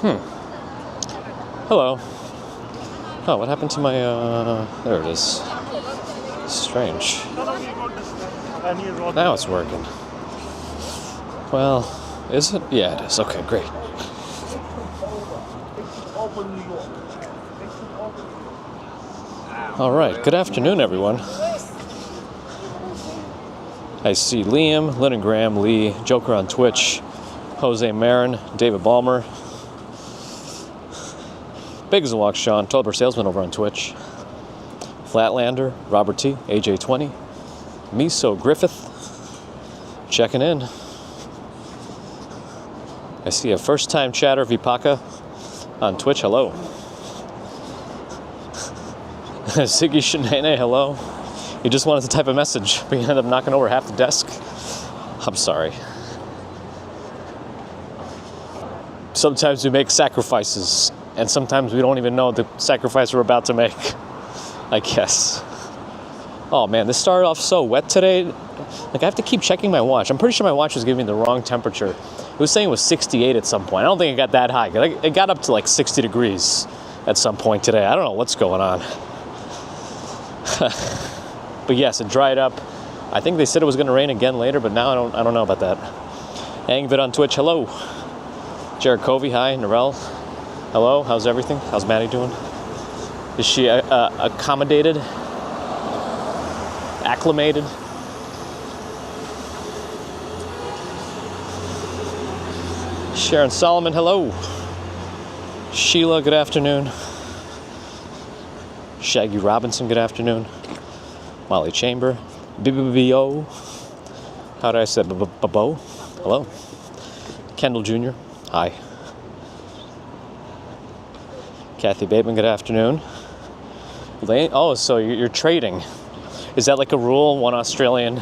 Hello. Oh, what happened to my, there it is. Strange. Now it's working. Well, is it? Yeah, it is. Okay, great. All right, good afternoon, everyone. I see Liam, Lynn Graham, Lee, Joker on Twitch, Jose Marin, David Ballmer, Big as a Walk Sean, Tollbur Salesman over on Twitch, Flatlander, Robert T, AJ20, Miso Griffith, checking in. I see a first-time chatter, Vipaka, on Twitch, hello. Ziggy Shenane, hello. You just wanted to type a message, but you ended up knocking over half the desk. I'm sorry. Sometimes we make sacrifices, and sometimes we don't even know the sacrifice we're about to make, I guess. Oh man, this started off so wet today. Like, I have to keep checking my watch. I'm pretty sure my watch was giving me the wrong temperature. It was saying it was 68 at some point. I don't think it got that high. It got up to like 60 degrees at some point today. I don't know what's going on. But yes, it dried up. I think they said it was going to rain again later, but now I don't know about that. Angvid on Twitch, hello. Jared Covey, hi. Narelle, hello. How's everything? How's Maddie doing? Is she accommodated? Acclimated? Sharon Solomon, hello. Sheila, good afternoon. Shaggy Robinson, good afternoon. Molly Chamber, BBBO. How did I say Babo? Hello. Kendall Jr., hi. Kathy Bateman, good afternoon. Oh, so you're trading. Is that like a rule, one Australian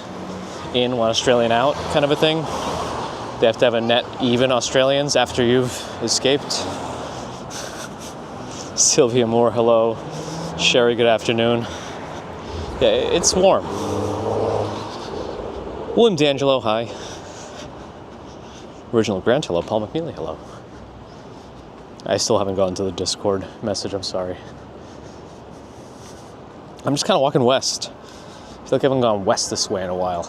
in, one Australian out kind of a thing? They have to have a net even Australians after you've escaped? Sylvia Moore, hello. Sherry, good afternoon. Yeah, it's warm. William D'Angelo, hi. Original Grant, hello. Paul McNeely, hello. I still haven't gone to the Discord message, I'm sorry. I'm just kind of walking west. I feel like I haven't gone west this way in a while.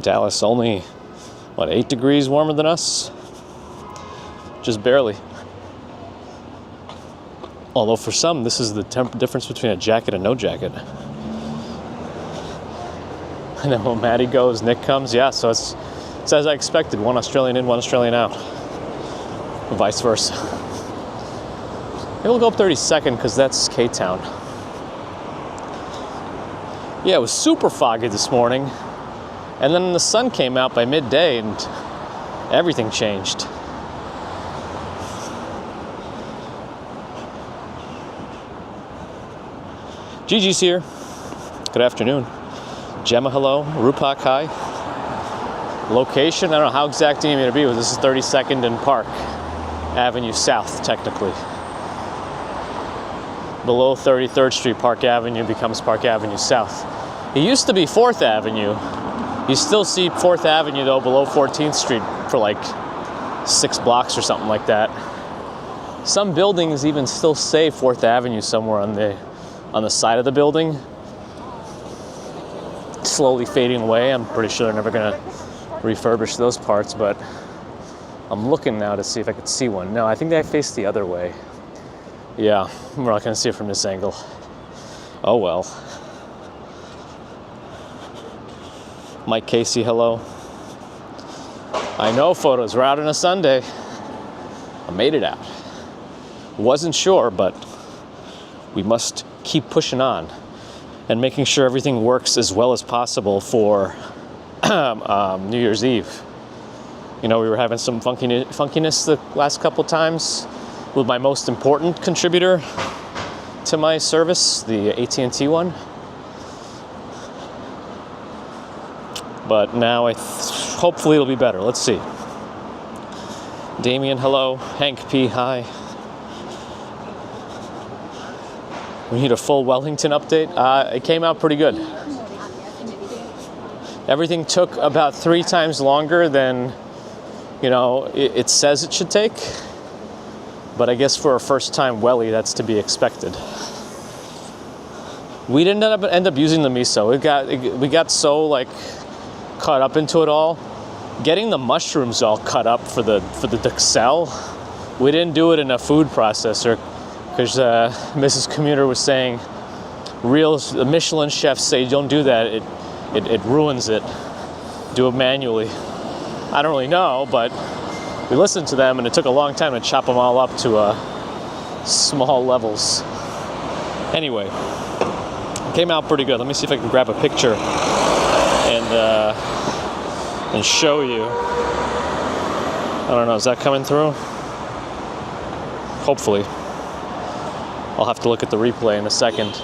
Dallas only, 8 degrees warmer than us? Just barely. Although for some, this is the difference between a jacket and no jacket. And then when Maddie goes, Nick comes. Yeah, so it's as I expected. One Australian in, one Australian out. And vice versa. Maybe we'll go up 32nd because that's K-Town. Yeah, it was super foggy this morning. And then the sun came out by midday and everything changed. Gigi's here. Good afternoon. Gemma, hello. Rupak, hi. Location, I don't know how exact you need me to be with. This is 32nd and Park Avenue South, technically. Below 33rd Street, Park Avenue becomes Park Avenue South. It used to be 4th Avenue. You still see 4th Avenue, though, below 14th Street for like 6 blocks or something like that. Some buildings even still say 4th Avenue somewhere on the side of the building. Slowly fading away. I'm pretty sure they're never going to refurbish those parts, but I'm looking now to see if I could see one. No, I think they face the other way. Yeah, we're not going to see it from this angle. Oh well. Mike Casey, hello. I know photos. We're out on a Sunday. I made it out. Wasn't sure, but we must keep pushing on and making sure everything works as well as possible for New Year's Eve. You know, we were having some funkiness the last couple times with my most important contributor to my service, the AT&T one. But now hopefully it'll be better. Let's see. Damien, hello. Hank P, hi. We need a full Wellington update. It came out pretty good. Everything took about 3 times longer than, you know, it says it should take. But I guess for a first-time welly, that's to be expected. We didn't end up using the miso. We got so like caught up into it all. Getting the mushrooms all cut up for the duxelle, we didn't do it in a food processor because Mrs. Commuter was saying real Michelin chefs say don't do that. It ruins it. Do it manually. I don't really know, but we listened to them, and it took a long time to chop them all up to small levels. Anyway, came out pretty good. Let me see if I can grab a picture and show you. I don't know, is that coming through? Hopefully. I'll have to look at the replay in a second.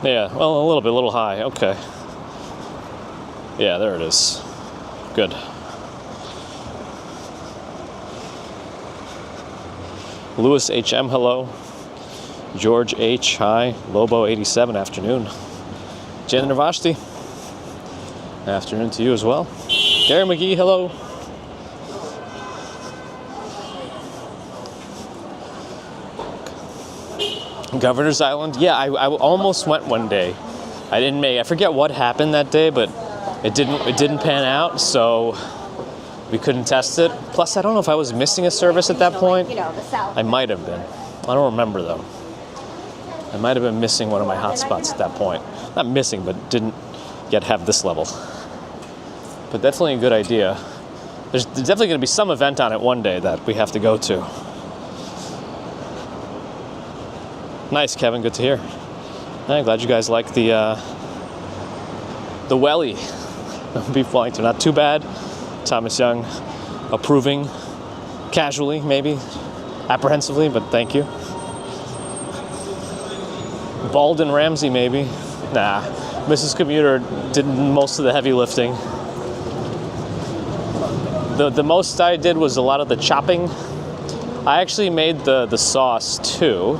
Yeah, well, a little high. Okay. Yeah, there it is. Good. Lewis HM, hello. George H, hi. Lobo 87, afternoon. Jen Navashti, afternoon to you as well. Gary McGee, hello. Governor's Island, yeah, I almost went one day. I forget what happened that day, but it didn't pan out, so we couldn't test it. Plus, I don't know if I was missing a service at that point. I might have been. I don't remember though. I might have been missing one of my hotspots at that point. Not missing, but didn't yet have this level. But definitely a good idea. There's definitely going to be some event on it one day that we have to go to. Nice, Kevin. Good to hear. I'm glad you guys like the welly. Beef Wellington. Not too bad. Thomas Young approving. Casually, maybe. Apprehensively, but thank you. Baldwin Ramsey, maybe. Nah. Mrs. Commuter did most of the heavy lifting. The most I did was a lot of the chopping. I actually made the sauce too.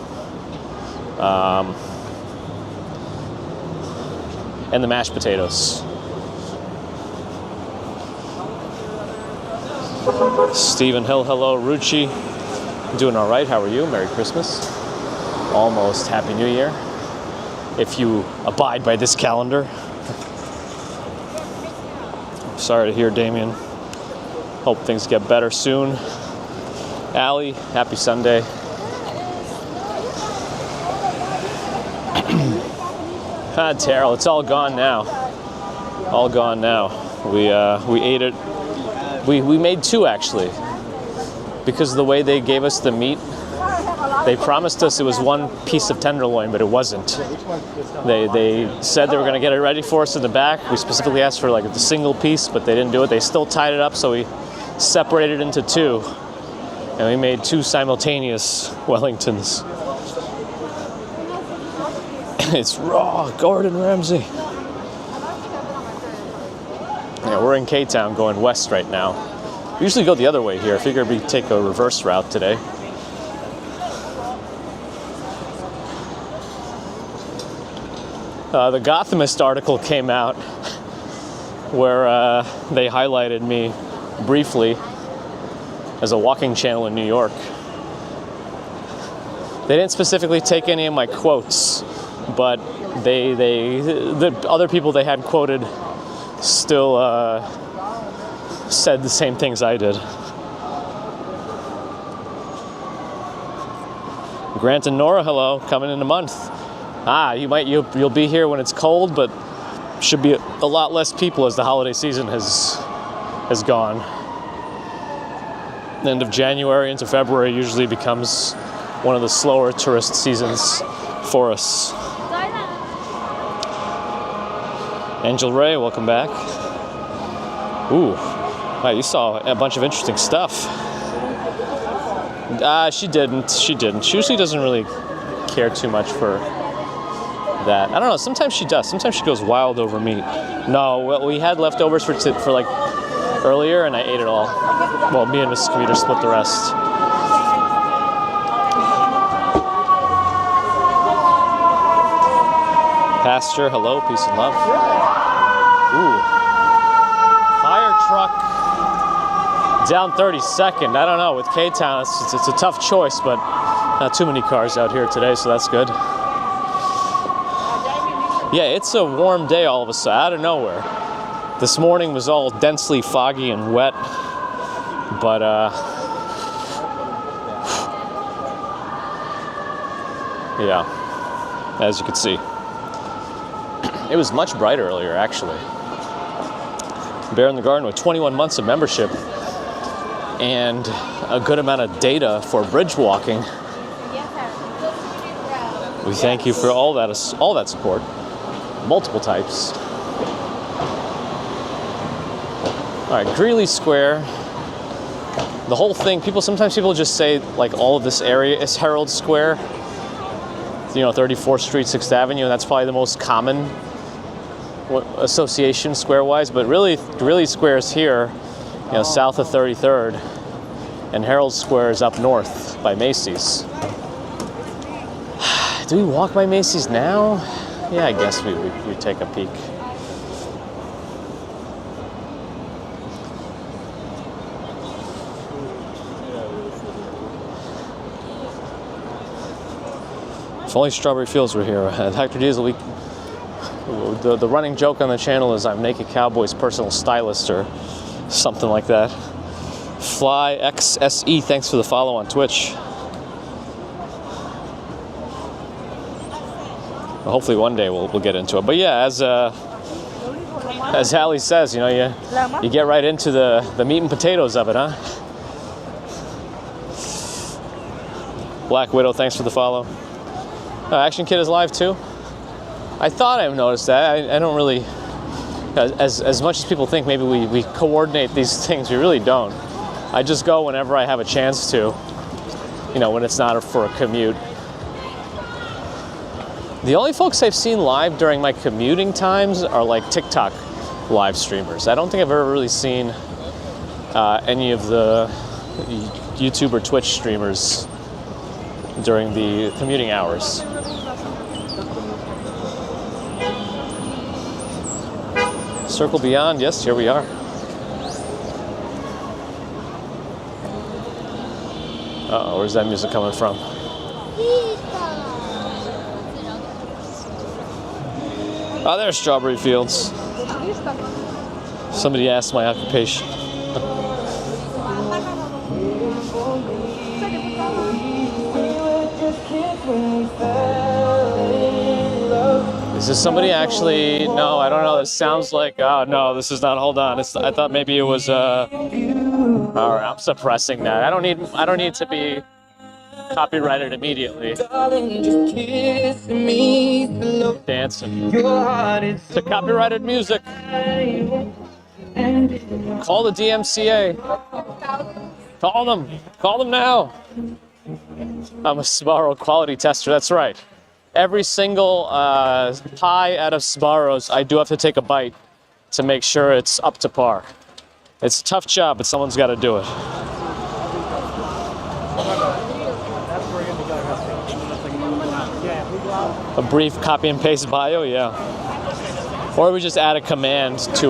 And the mashed potatoes. Stephen Hill, hello. Rucci, doing all right. How are you? Merry Christmas. Almost Happy New Year, if you abide by this calendar. Sorry to hear, Damien. Hope things get better soon. Allie, happy Sunday. Terrell, it's all gone now. All gone now. We ate it. We made 2 actually, because of the way they gave us the meat. They promised us it was 1 piece of tenderloin, but it wasn't. They said they were going to get it ready for us in the back. We specifically asked for like the single piece, but they didn't do it. They still tied it up, so we separated into 2, and we made 2 simultaneous Wellingtons. It's raw, Gordon Ramsay. Yeah, we're in K-Town going west right now. We usually go the other way here. I figured we'd take a reverse route today. The Gothamist article came out where they highlighted me briefly as a walking channel in New York. They didn't specifically take any of my quotes, but the other people they had quoted still said the same things I did. Grant and Nora, hello, coming in a month. You'll be here when it's cold, but should be a lot less people as the holiday season has gone. The end of January into February usually becomes one of the slower tourist seasons for us. Angel Ray, welcome back. Ooh, wow, you saw a bunch of interesting stuff. She didn't. She usually doesn't really care too much for that. I don't know, sometimes she does. Sometimes she goes wild over meat. No, well, we had leftovers for like earlier, and I ate it all. Well, me and Mrs. Commuter split the rest. Pastor, hello, peace and love. Ooh. Fire truck down 32nd. I don't know, with K-Town, it's a tough choice, but not too many cars out here today, so that's good. Yeah, it's a warm day all of a sudden, out of nowhere. This morning was all densely foggy and wet, but yeah, as you can see. It was much brighter earlier, actually. Bear in the Garden with 21 months of membership and a good amount of data for bridge walking. We thank you for all that support, multiple types. All right, Greeley Square. The whole thing. Sometimes people just say like all of this area is Herald Square. 34th Street, 6th Avenue, and that's probably the most common association square-wise, but really Greeley Square is here, south of 33rd, and Herald Square is up north by Macy's. Do we walk by Macy's now? Yeah, I guess we take a peek. If only Strawberry Fields were here. Hector Diesel, the running joke on the channel is I'm Naked Cowboy's personal stylist or something like that. Fly XSE, thanks for the follow on Twitch. Well, hopefully one day we'll get into it. But yeah, as Hallie says, you get right into the meat and potatoes of it, huh? Black Widow, thanks for the follow. Action Kid is live too. I thought I've noticed that. I don't really, as much as people think maybe we coordinate these things, we really don't. I just go whenever I have a chance to, when it's not for a commute. The only folks I've seen live during my commuting times are like TikTok live streamers. I don't think I've ever really seen any of the YouTube or Twitch streamers during the commuting hours. Circle Beyond, yes, here we are. Uh-oh, where's that music coming from? Oh, there's Strawberry Fields. Somebody asked my occupation. Is this somebody actually? No, I don't know. This sounds like. Oh no, this is not. Hold on. I thought maybe it was. All right, I'm suppressing that. I don't need to be copyrighted immediately. Dancing. It's a copyrighted music. Call the DMCA. Call them now. I'm a Sbarro quality tester. That's right. Every single pie out of Sbarro's, I do have to take a bite to make sure it's up to par. It's a tough job, but someone's got to do it. A brief copy and paste bio, yeah. Or we just add a command to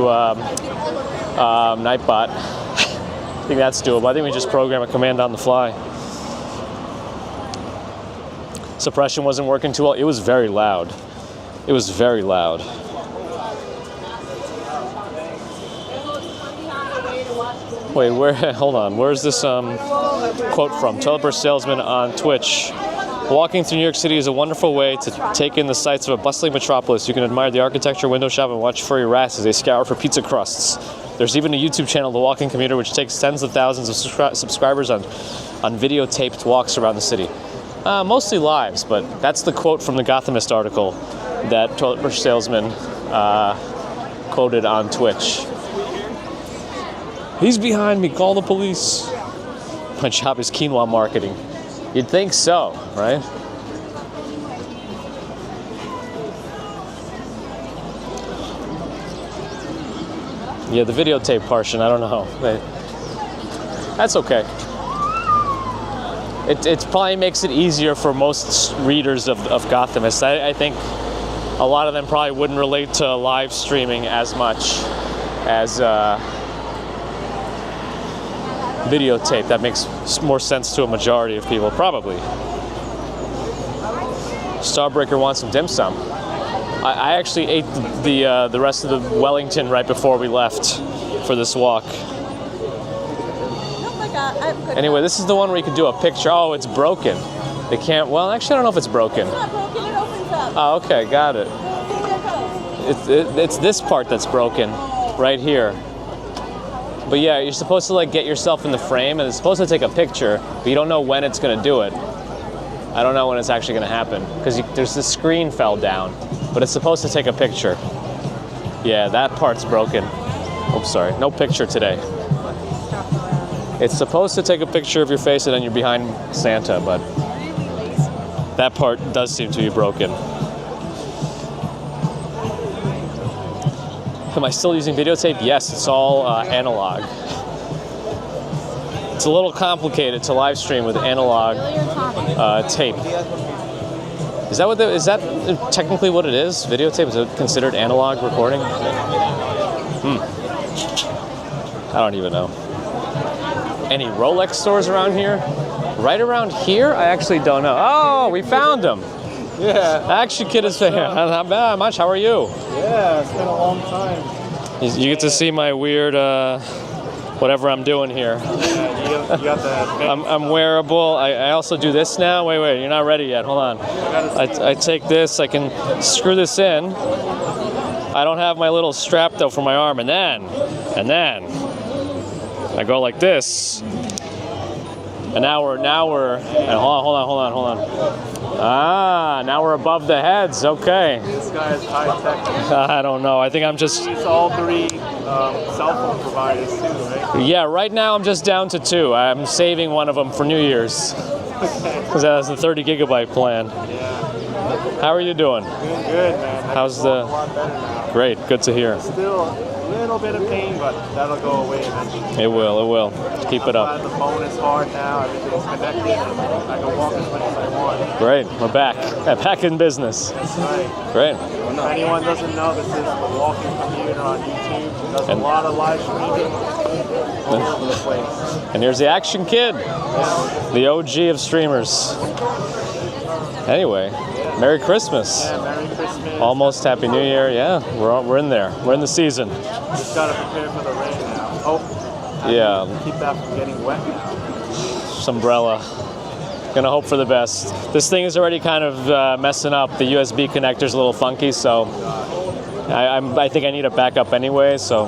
Nightbot. I think that's doable. I think we just program a command on the fly. Suppression wasn't working too well. It was very loud. It was very loud. Wait, hold on. Where's this quote from? Toilet Salesman on Twitch. Walking through New York City is a wonderful way to take in the sights of a bustling metropolis. You can admire the architecture, window shop, and watch furry rats as they scour for pizza crusts. There's even a YouTube channel, The Walking Commuter, which takes tens of thousands of subscribers on videotaped walks around the city. Mostly lives, but that's the quote from the Gothamist article that Toilet Brush Salesman quoted on Twitch. He's behind me, call the police. My job is quinoa marketing. You'd think so, right? Yeah, the videotape portion, I don't know. That's okay. It probably makes it easier for most readers of Gothamist. I think a lot of them probably wouldn't relate to live streaming as much as videotape. That makes more sense to a majority of people, probably. Starbreaker wants some dim sum. I actually ate the rest of the Wellington right before we left for this walk. Anyway, this is the one where you can do a picture. Oh, it's broken. They can't, well, actually I don't know if it's broken. It's not broken, it opens up. Oh, okay, got it. It's this part that's broken, right here. But yeah, you're supposed to like get yourself in the frame, and it's supposed to take a picture, but you don't know when it's gonna do it. I don't know when it's actually gonna happen, because there's the screen fell down, but it's supposed to take a picture. Yeah, that part's broken. Oops, sorry, no picture today. It's supposed to take a picture of your face and then you're behind Santa, but that part does seem to be broken. Am I still using videotape? Yes, it's all analog. It's a little complicated to live stream with analog tape. Is that technically what it is? Videotape, is it considered analog recording? I don't even know. Any Rolex stores around here? Right around here? I actually don't know. Oh, we found them. Yeah. Action Kid is here. Not much. How are you? Yeah, it's been a long time. You get to see my weird, whatever I'm doing here. Yeah, you got that. I'm wearable. I also do this now. Wait, you're not ready yet. Hold on. I take this. I can screw this in. I don't have my little strap though for my arm, and then I go like this. And now we're, and hold on. Ah, now we're above the heads. Okay. This guy is high tech. I don't know. I think I'm just. It's all three cell phone providers too, right? Yeah, right now I'm just down to 2. I'm saving one of them for New Year's. Because that has the 30 gigabyte plan. Yeah. How are you doing? Doing good, man. How's a lot better now. Great, good to hear. Still a little bit of pain, but that'll go away eventually. It will. Keep it up. The phone is hard now. Everything's connected. I can walk as much as I want. Great, we're back. Back in business. That's right. Great. If anyone doesn't know, this is the Walking Commuter on YouTube. Does a lot of live streaming all over the place. And here's the Action Kid, the OG of streamers. Anyway, Merry Christmas. Yeah, Merry Christmas. Almost Happy New Year. Yeah, we're in there. We're in the season. Just gotta prepare for the rain now. Keep that from getting wet now. Umbrella. Gonna hope for the best. This thing is already kind of messing up. The USB connector's a little funky, so I think I need a backup anyway. So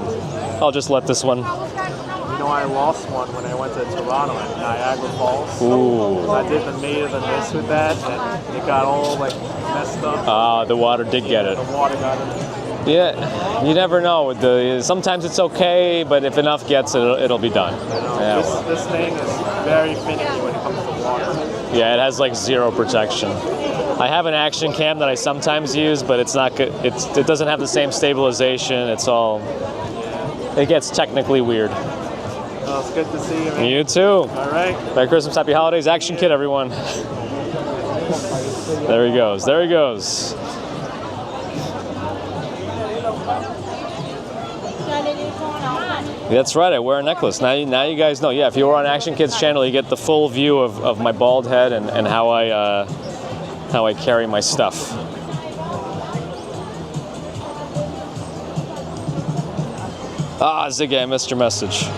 I'll just let this one. You know, I lost one when I went to Toronto at Niagara Falls. Ooh. I did the Native and this with that, and it got all like messed up. Ah, the water did get it. The water got it. Yeah, you never know. Sometimes it's okay, but if enough gets it, it'll be done. Yeah. This thing is very finicky when it comes to water. Yeah, it has like 0 protection. I have an action cam that I sometimes use, but it's not good. It doesn't have the same stabilization. It gets technically weird. Well, it's good to see you, man. You too. All right. Merry Christmas, Happy Holidays, Action Kid, everyone. There he goes. That's right, I wear a necklace. Now you guys know. Yeah, if you were on Action Kid's channel, you get the full view of my bald head and how I carry my stuff. Ah, Ziggy, I missed your message.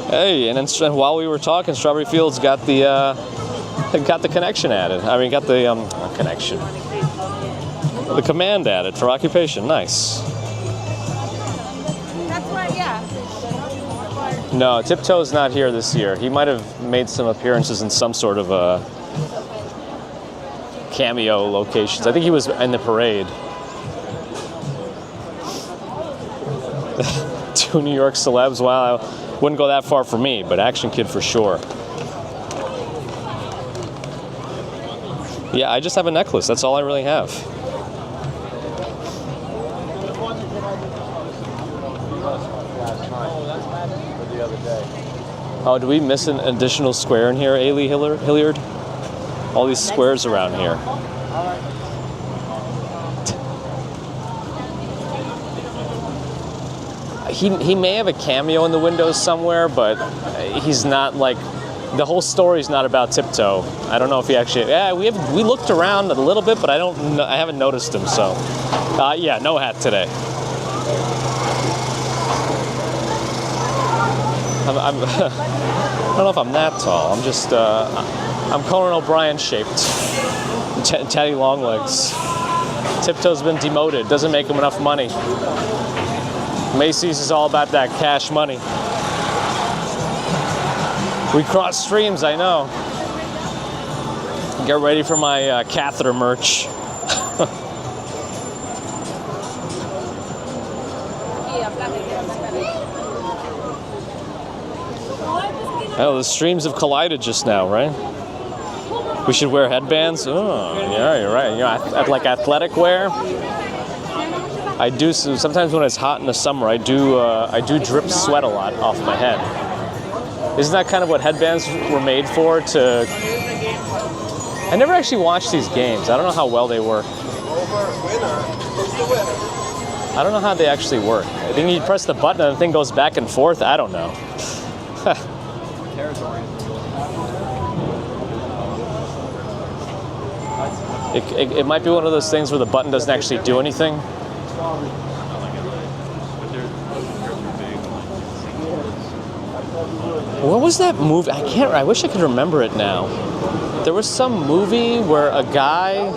Hey, and then while we were talking, Strawberry Fields got the connection added. I mean, got the connection. The command added for occupation. Nice. That's right, yeah. No, Tiptoe's not here this year. He might have made some appearances in some sort of cameo locations. I think he was in the parade. 2 New York celebs. Wow, I wouldn't go that far for me, but Action Kid for sure. Yeah, I just have a necklace. That's all I really have. Oh, do we miss an additional square in here, Ailey Hilliard? All these squares around here. He may have a cameo in the windows somewhere, but he's not like, the whole story's not about Tiptoe. I don't know if he actually, yeah, we looked around a little bit, but I haven't noticed him, so. Yeah, no hat today. I don't know if I'm that tall. I'm just, I'm Conan O'Brien shaped. Teddy Longlegs. Tiptoe's been demoted. Doesn't make him enough money. Macy's is all about that cash money. We cross streams, I know. Get ready for my catheter merch. Oh, the streams have collided just now, right? We should wear headbands? Oh, yeah, you're right. You know, like athletic wear. I do, sometimes when it's hot in the summer, I do drip sweat a lot off my head. Isn't that kind of what headbands were made for? I never actually watched these games. I don't know how well they work. I don't know how they actually work. I think you press the button and the thing goes back and forth. I don't know. It might be one of those things where the button doesn't actually do anything. What was that movie? I wish I could remember it now. There was some movie where a guy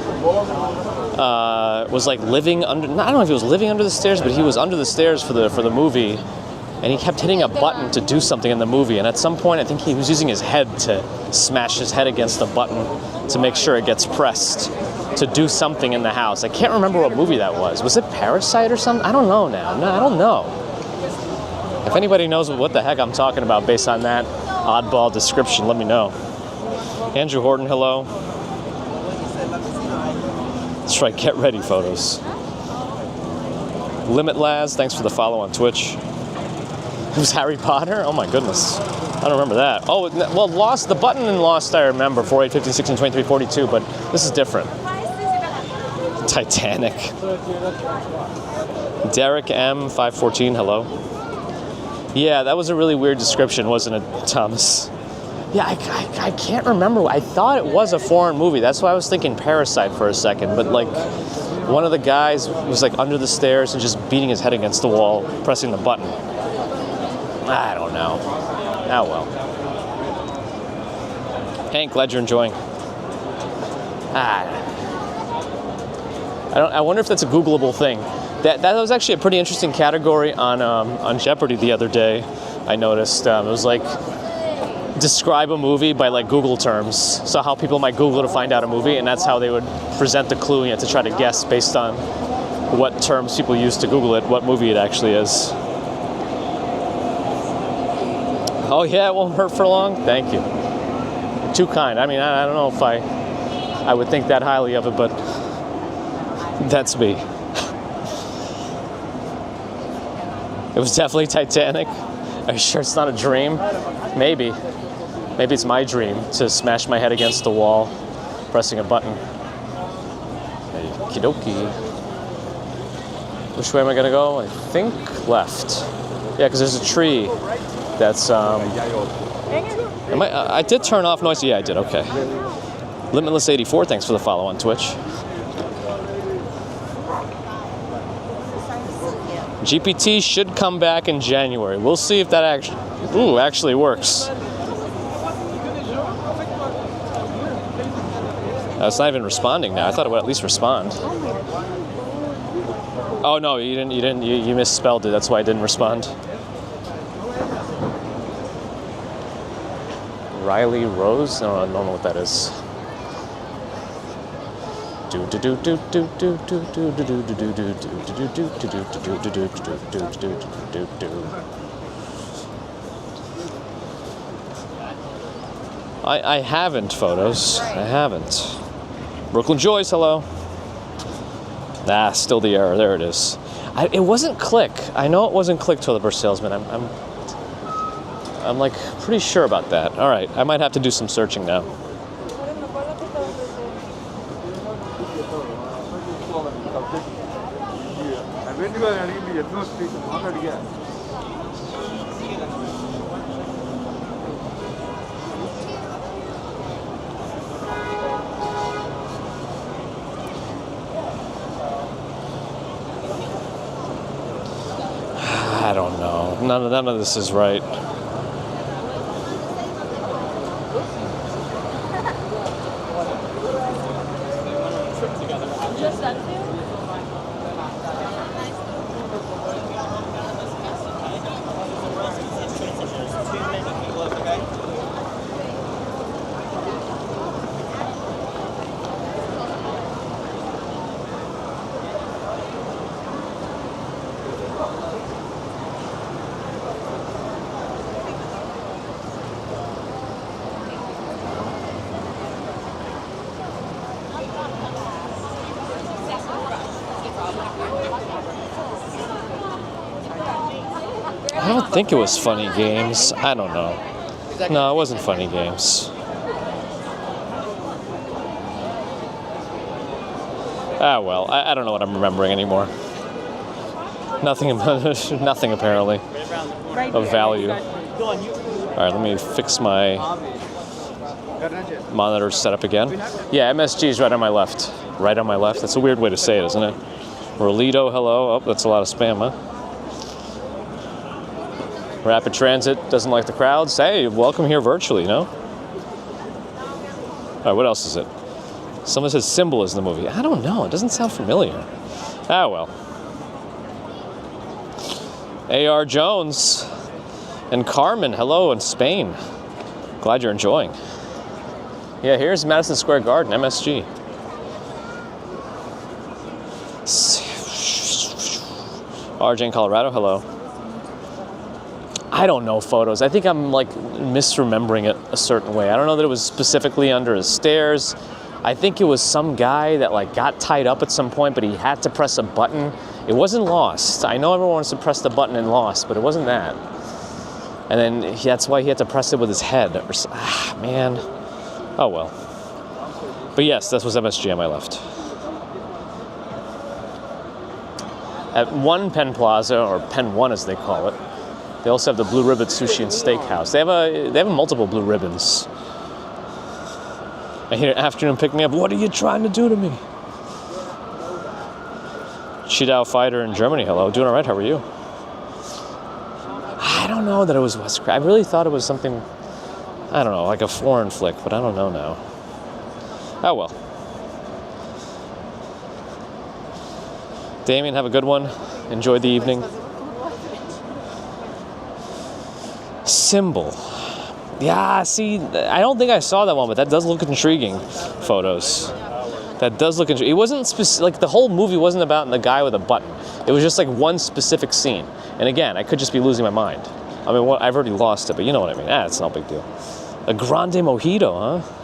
was like living under, I don't know if he was living under the stairs, but he was under the stairs for the movie, and he kept hitting a button to do something in the movie, and at some point I think he was using his head to smash his head against the button to make sure it gets pressed to do something in the house. I can't remember what movie that was. Was it Parasite or something? I don't know now. No, I don't know. If anybody knows what the heck I'm talking about based on that oddball description, let me know. Andrew Horton, hello. That's right, get ready photos. Limit Laz, thanks for the follow on Twitch. It was Harry Potter? Oh my goodness. I don't remember that. Oh, well, Lost, the button in Lost I remember, 4, 8, 15, 16, 23, 42, but this is different. Titanic. Derek M, 514, hello. Yeah, that was a really weird description, wasn't it, Thomas? Yeah, I can't remember. I thought it was a foreign movie. That's why I was thinking Parasite for a second. But like, one of the guys was like under the stairs and just beating his head against the wall, pressing the button. I don't know. Oh well. Hank, glad you're enjoying. I wonder if that's a Googleable thing. That was actually a pretty interesting category on Jeopardy the other day. I noticed it was like describe a movie by like Google terms. So how people might Google to find out a movie, and that's how they would present the clue. You have to try to guess based on what terms people use to Google it, what movie it actually is. Oh yeah, it won't hurt for long. Thank you. Too kind. I mean, I don't know if I would think that highly of it, but that's me. It was definitely Titanic. Are you sure it's not a dream? Maybe. Maybe it's my dream to smash my head against the wall, pressing a button. Okie dokie. Which way am I gonna go? I think left. Yeah, because there's a tree that's, I did turn off noise. Yeah, I did, okay. Limitless84, thanks for the follow on Twitch. GPT should come back in January. We'll see if that actually works. It's not even responding now. I thought it would at least respond. Oh no, you didn't. You misspelled it. That's why I didn't respond. Riley Rose? No, I don't know what that is. I haven't photos. I haven't. Brooklyn Joyce, hello. Still the error. There it is. It wasn't click. I know it wasn't click, Toilet Brush Salesman. I'm like pretty sure about that. All right, I might have to do some searching now. I don't know. None of this is right. I don't think it was Funny Games. I don't know. No, it wasn't Funny Games. Ah, well, I don't know what I'm remembering anymore. Nothing, nothing apparently of value. All right, let me fix my monitor setup again. Yeah, MSG is right on my left. Right on my left. That's a weird way to say it, isn't it? Rolito, hello. Oh, that's a lot of spam, huh? Rapid Transit doesn't like the crowds. Hey, welcome here virtually, no? All right, what else is it? Someone says Symbol is in the movie. I don't know. It doesn't sound familiar. Ah, well. A.R. Jones and Carmen, hello in Spain. Glad you're enjoying. Yeah, here's Madison Square Garden, MSG. RJ in Colorado, hello. I don't know photos. I think I'm like misremembering it a certain way. I don't know that it was specifically under his stairs. I think it was some guy that like got tied up at some point, but he had to press a button. It wasn't Lost. I know everyone wants to press the button in Lost, but it wasn't that. And then that's why he had to press it with his head. Man. Oh well. But yes, this was MSG on my left. At One Penn Plaza, or Penn One as they call it, they also have the Blue Ribbon Sushi and Steakhouse. They have multiple blue ribbons. I hear afternoon pick me up. What are you trying to do to me? Chidao Fighter in Germany. Hello, doing all right. How are you? I don't know that it was West. I really thought it was something. I don't know, like a foreign flick, but I don't know now. Oh well. Damien, have a good one. Enjoy the evening. Symbol. Yeah, see, I don't think I saw that one, but that does look intriguing. Photos. That does look intriguing. It wasn't like the whole movie wasn't about the guy with a button. It was just like one specific scene. And again, I could just be losing my mind. I mean, I've already lost it, but you know what I mean. It's no big deal. A Grande Mojito, huh?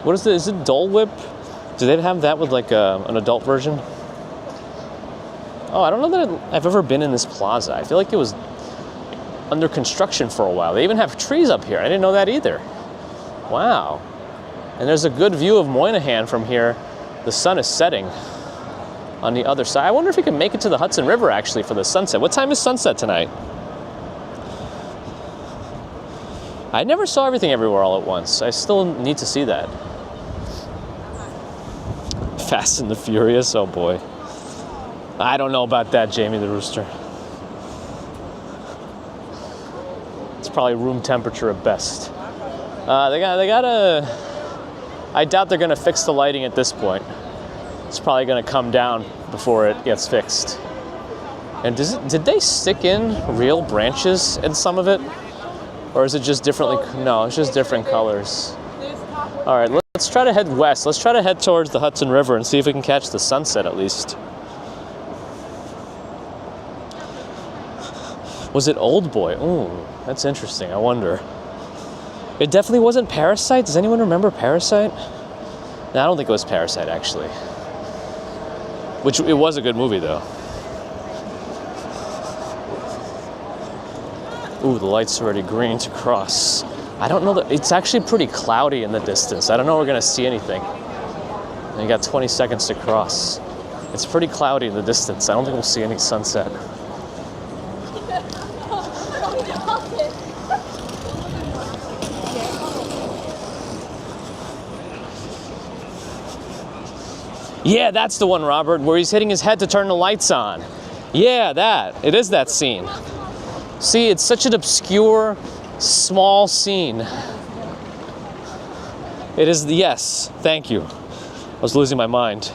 What is it? Is it Dole Whip? Do they have that with like an adult version? Oh, I don't know that I've ever been in this plaza. I feel like it was under construction for a while. They even have trees up here. I didn't know that either. Wow. And there's a good view of Moynihan from here. The sun is setting on the other side. I wonder if we can make it to the Hudson River actually for the sunset. What time is sunset tonight? I never saw Everything Everywhere all at once. I still need to see that. Fast and the Furious, oh boy. I don't know about that, Jamie the Rooster. It's probably room temperature at best. They gotta. I doubt they're gonna fix the lighting at this point. It's probably gonna come down before it gets fixed. And did they stick in real branches in some of it, or is it just differently? No, it's just different colors. All right, let's try to head west. Let's try to head towards the Hudson River and see if we can catch the sunset at least. Was it Old Boy? Ooh, that's interesting. I wonder. It definitely wasn't Parasite. Does anyone remember Parasite? No, I don't think it was Parasite, actually. Which, it was a good movie, though. Ooh, the light's already green to cross. I don't know that, it's actually pretty cloudy in the distance. I don't know if we're gonna see anything. And you got 20 seconds to cross. It's pretty cloudy in the distance. I don't think we'll see any sunset. Yeah, that's the one, Robert, where he's hitting his head to turn the lights on. Yeah, that. It is that scene. See, it's such an obscure, small scene. It is, yes, thank you. I was losing my mind.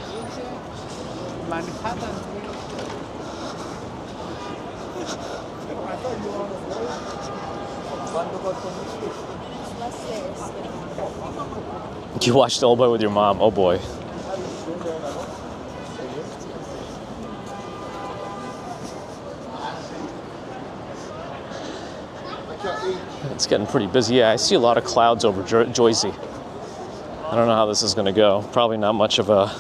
You watched Old Boy with your mom, oh boy. It's getting pretty busy. Yeah, I see a lot of clouds over Jersey. I don't know how this is going to go. Probably not much of a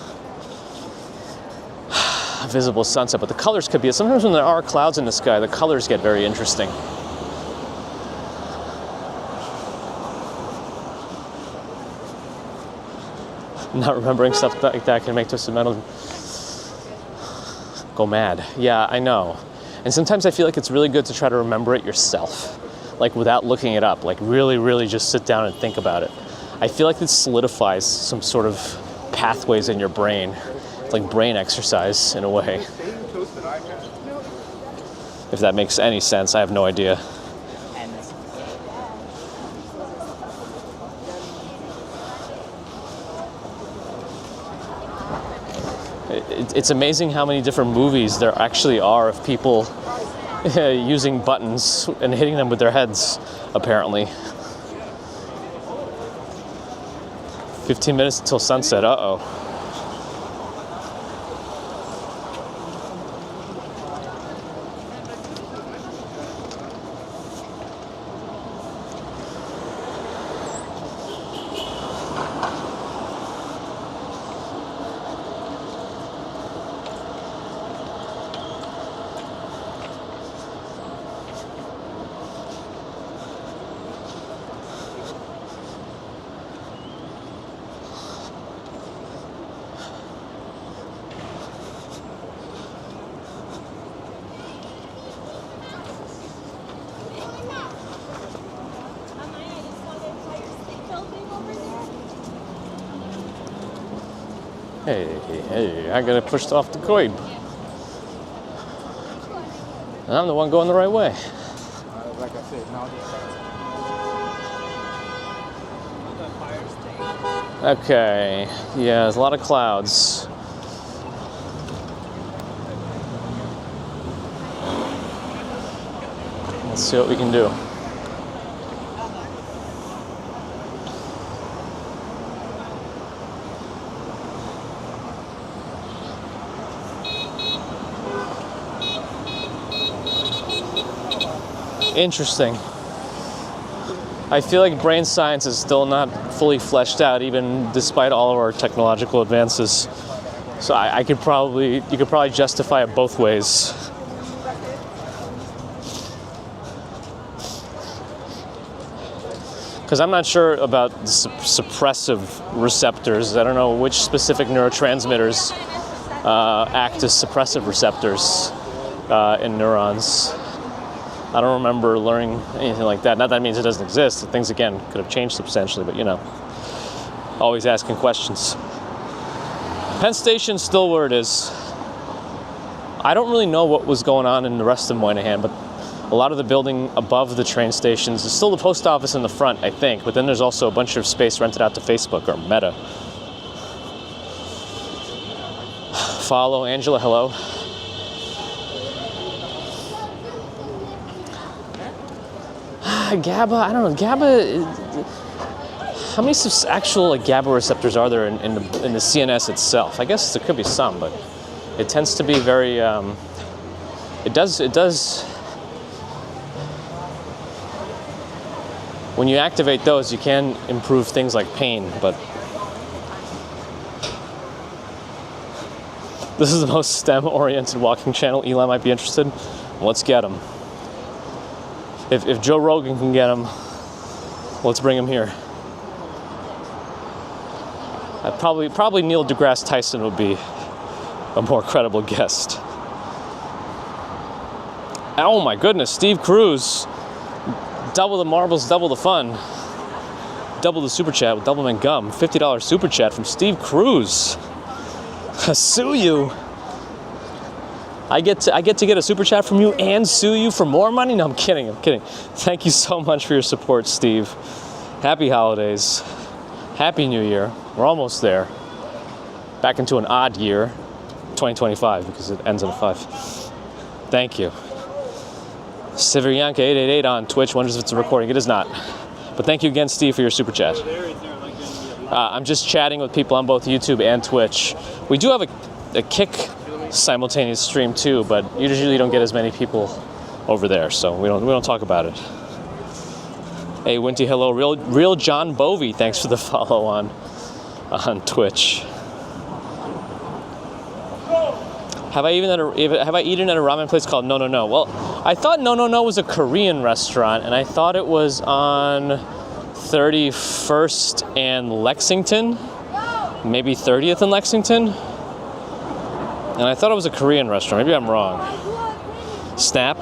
visible sunset, but the colors could be. Sometimes when there are clouds in the sky, the colors get very interesting. Not remembering stuff like that can make Twisted Metal go mad. Yeah, I know. And sometimes I feel like it's really good to try to remember it yourself. Like without looking it up, like really just sit down and think about it. I feel like this solidifies some sort of pathways in your brain. It's like brain exercise in a way. If that makes any sense, I have no idea. It's amazing how many different movies there actually are of people using buttons and hitting them with their heads, apparently. 15 minutes until sunset, uh-oh. Hey, I gotta push off the curb. And I'm the one going the right way. Like I said, now Okay, yeah, there's a lot of clouds. Let's see what we can do. Interesting. I feel like brain science is still not fully fleshed out, even despite all of our technological advances. So you could probably justify it both ways. Because I'm not sure about the suppressive receptors. I don't know which specific neurotransmitters act as suppressive receptors in neurons. I don't remember learning anything like that. Not that means it doesn't exist. Things, again, could have changed substantially, but, you know, always asking questions. Penn Station's still where it is. I don't really know what was going on in the rest of Moynihan, but a lot of the building above the train stations, there's still the post office in the front, I think, but then there's also a bunch of space rented out to Facebook or Meta. Follow Angela, hello. GABA, I don't know. GABA. How many actual like GABA receptors are there in the CNS itself? I guess there could be some, but it tends to be very. It does. When you activate those, you can improve things like pain, but this is the most STEM-oriented walking channel. Eli might be interested. Let's get him. If Joe Rogan can get him, let's bring him here. Probably Neil deGrasse Tyson would be a more credible guest. Oh my goodness, Steve Cruz. Double the marbles, double the fun. Double the super chat with Doublemint Gum. $50 super chat from Steve Cruz. Sue you. I get to get a super chat from you and sue you for more money? No, I'm kidding. Thank you so much for your support, Steve. Happy holidays. Happy New Year. We're almost there. Back into an odd year, 2025, because it ends in a 5. Thank you. Sivirianka888 on Twitch wonders if it's a recording. It is not. But thank you again, Steve, for your super chat. I'm just chatting with people on both YouTube and Twitch. We do have a Kick simultaneous stream too, but usually you don't get as many people over there, so we don't talk about it. Hey, Winty, hello. Real John Bovey, thanks for the follow on Twitch. Have I eaten at a ramen place called No No No? Well, I thought No No No was a Korean restaurant, and I thought it was on 31st and Lexington, maybe 30th and Lexington. And I thought it was a Korean restaurant. Maybe I'm wrong. Snap.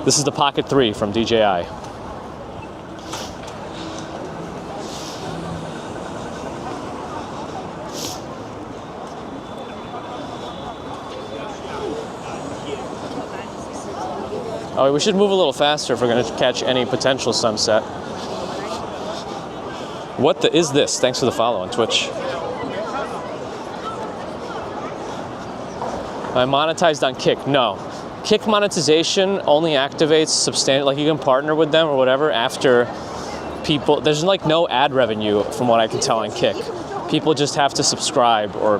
This is the Pocket 3 from DJI. Oh, we should move a little faster if we're going to catch any potential sunset. What is this? Thanks for the follow on Twitch. Am I monetized on Kick? No. Kick monetization only activates substantial, like you can partner with them or whatever after people, there's like no ad revenue from what I can tell on Kick. People just have to subscribe or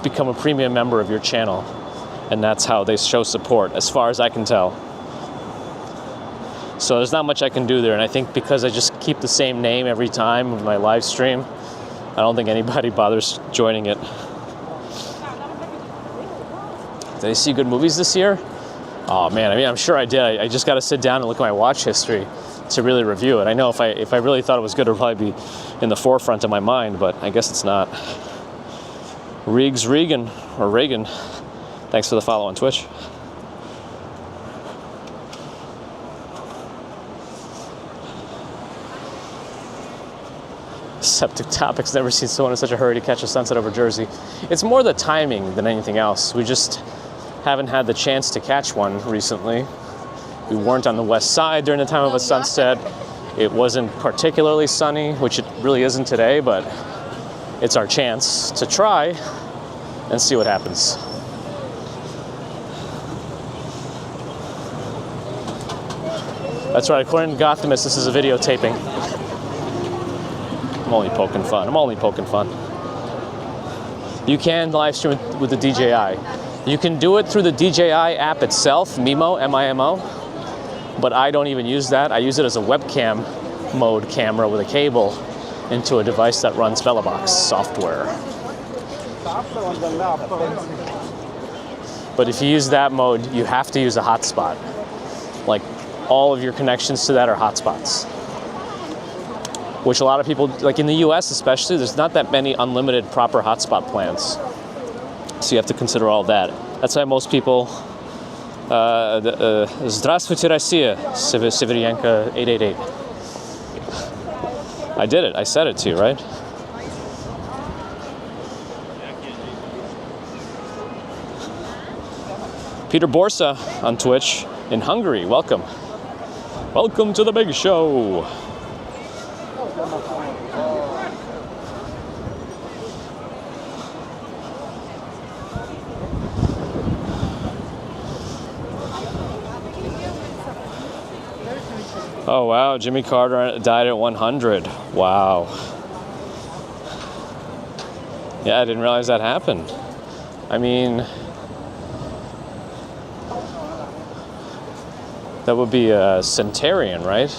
become a premium member of your channel. And that's how they show support, as far as I can tell. So there's not much I can do there, and I think because I just keep the same name every time of my live stream, I don't think anybody bothers joining it. Did I see good movies this year? Oh man, I mean, I'm sure I did. I just got to sit down and look at my watch history to really review it. I know if I really thought it was good, it would probably be in the forefront of my mind, but I guess it's not. Regan, thanks for the follow on Twitch. Septic Topics, never seen someone in such a hurry to catch a sunset over Jersey. It's more the timing than anything else. We just haven't had the chance to catch one recently. We weren't on the west side during the time of a sunset. It wasn't particularly sunny, which it really isn't today, but it's our chance to try and see what happens. That's right, according to Gothamist, this is a videotaping. I'm only poking fun. You can live stream with the DJI. You can do it through the DJI app itself, Mimo, M-I-M-O, but I don't even use that. I use it as a webcam mode camera with a cable into a device that runs Velobox software. But if you use that mode, you have to use a hotspot. Like, all of your connections to that are hotspots. Which a lot of people, like in the US especially, there's not that many unlimited proper hotspot plans. So you have to consider all that. That's why most people, Здравствуйте, Россия, Sivirianka888. I did it, I said it to you, right? Peter Borsa on Twitch in Hungary, welcome. Welcome to the big show. Oh wow, Jimmy Carter died at 100. Wow. Yeah, I didn't realize that happened. I mean, that would be a centenarian, right?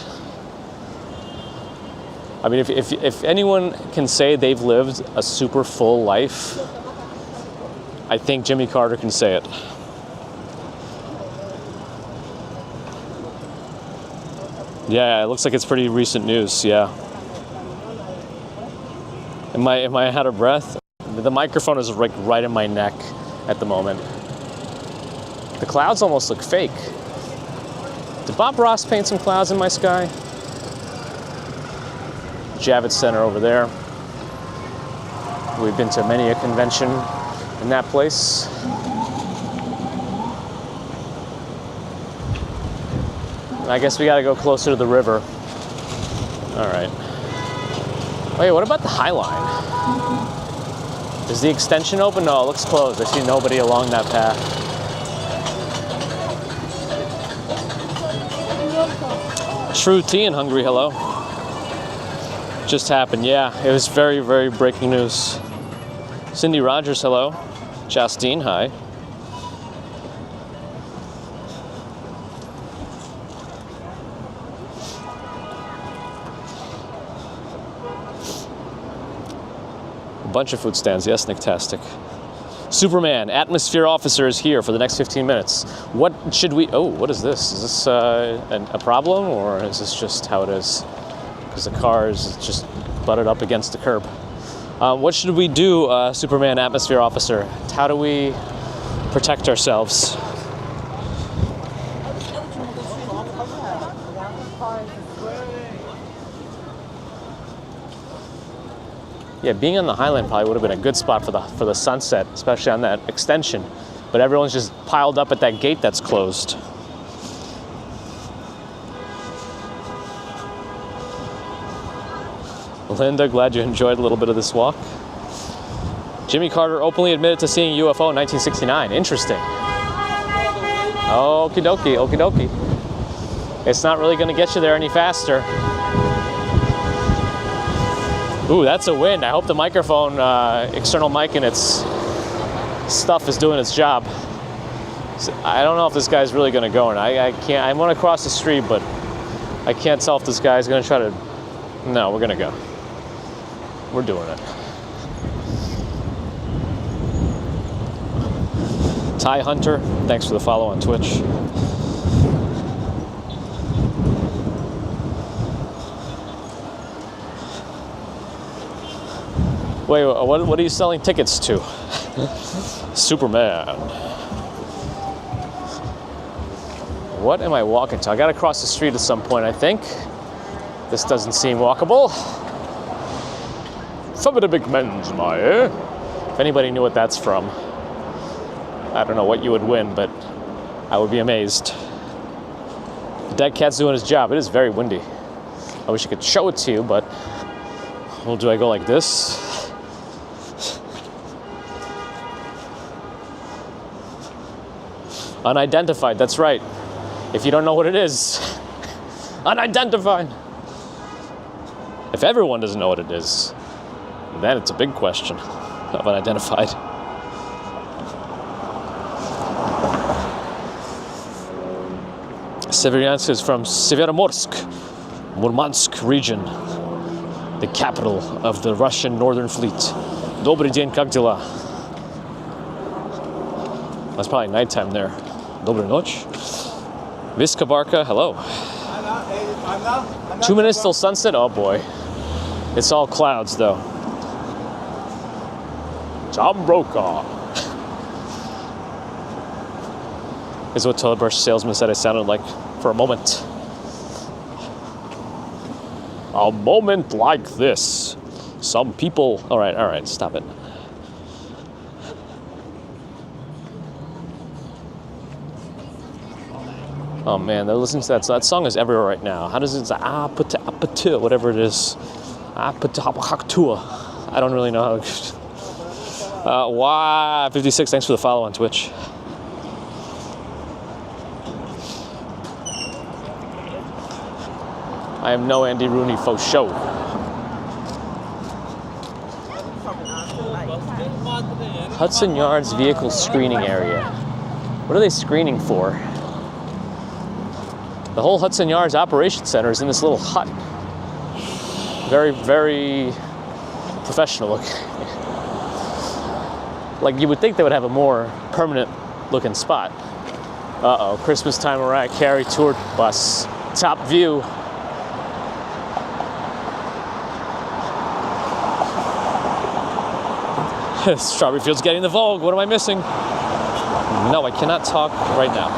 I mean, if anyone can say they've lived a super full life, I think Jimmy Carter can say it. Yeah, it looks like it's pretty recent news, yeah. Am I out of breath? The microphone is like right in my neck at the moment. The clouds almost look fake. Did Bob Ross paint some clouds in my sky? Javits Center over there. We've been to many a convention in that place. I guess we gotta go closer to the river. All right. Wait, what about the High Line? Is the extension open? No, it looks closed. I see nobody along that path. Shrew Tea and Hungry Hello. Just happened, yeah. It was very, very breaking news. Cindy Rogers, hello. Justine, hi. A bunch of food stands, yes, Nicktastic. Superman, Atmosphere Officer is here for the next 15 minutes. What should we, oh, what is this? Is this a problem, or is this just how it is? Because the car is just butted up against the curb. What should we do, Superman, Atmosphere Officer? How do we protect ourselves? Yeah, being on the Highland probably would have been a good spot for the sunset, especially on that extension. But everyone's just piled up at that gate that's closed. Linda, glad you enjoyed a little bit of this walk. Jimmy Carter openly admitted to seeing a UFO in 1969. Interesting. Okie dokie, okie dokie. It's not really going to get you there any faster. Ooh, that's a wind. I hope the microphone, external mic in its stuff is doing its job. I don't know if this guy's really going to go, and I can't. I want to cross the street, but I can't tell if this guy's going to try to. No, we're going to go. We're doing it. Ty Hunter, thanks for the follow on Twitch. Wait, what are you selling tickets to? Superman. What am I walking to? I gotta cross the street at some point, I think. This doesn't seem walkable. Some of the big men's, my. If anybody knew what that's from, I don't know what you would win, but I would be amazed. The dead cat's doing his job. It is very windy. I wish I could show it to you, but well, do I go like this? Unidentified, that's right. If you don't know what it is, unidentified. If everyone doesn't know what it is, then it's a big question of unidentified. Severyansk is from Severomorsk, Murmansk region, the capital of the Russian Northern Fleet. Добрый день, как дела? That's probably nighttime there. Доброй ночь. Viskavarka, hello. 2 minutes till sunset? Oh boy. It's all clouds though. Tom Brokaw. Is what Telebrush salesman said I sounded like for a moment. A moment like this. Some people... All right, stop it. Oh man, they're listening to that. So that song is everywhere right now. How does it say? Whatever it is. I don't really know how. Y56, thanks for the follow on Twitch. I am no Andy Rooney faux show. Hudson Yards vehicle screening area. What are they screening for? The whole Hudson Yards Operations Center is in this little hut. Very, very professional looking. Like you would think they would have a more permanent looking spot. Uh-oh, Christmas time Mariah Carey tour bus. Top view. Strawberry Field's getting the Vogue. What am I missing? No, I cannot talk right now.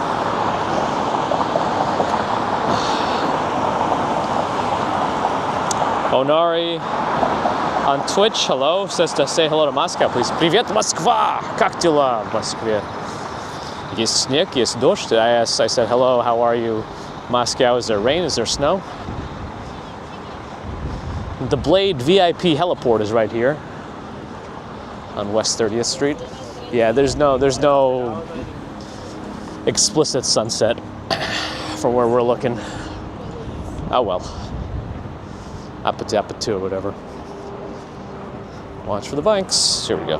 Onari on Twitch, hello, says to say hello to Moscow, please. Привет, Москва! Как дела в Москве? Есть снег, есть дождь. I said, hello, how are you? Moscow, is there rain? Is there snow? The Blade VIP heliport is right here on West 30th Street. Yeah, there's no explicit sunset from where we're looking. Oh well. Apatu or whatever. Watch for the bikes. Here we go.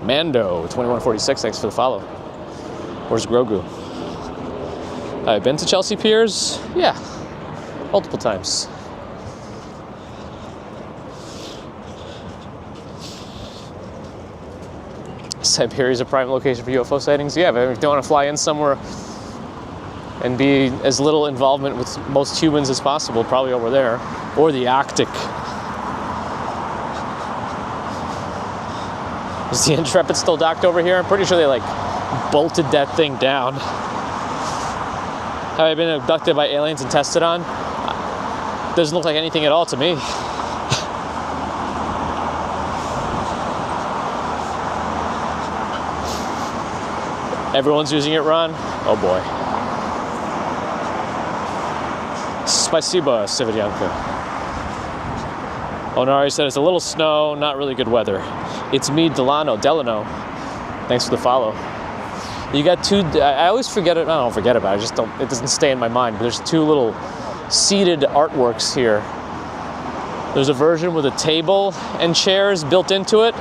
Mando 2146, thanks for the follow. Where's Grogu? I've been to Chelsea Piers? Yeah, multiple times. Siberia is a prime location for UFO sightings. Yeah, but if you want to fly in somewhere and be as little involvement with most humans as possible, probably over there, or the Arctic. Is the Intrepid still docked over here? I'm pretty sure they bolted that thing down. Have I been abducted by aliens and tested on? Doesn't look like anything at all to me. Everyone's using it, Ron? Oh boy. Spasiba, Sivadyanka. Onari said it's a little snow, not really good weather. It's me, Delano. Thanks for the follow. You got two, I always forget it, I don't forget about it, it doesn't stay in my mind, but there's two little seated artworks here. There's a version with a table and chairs built into it,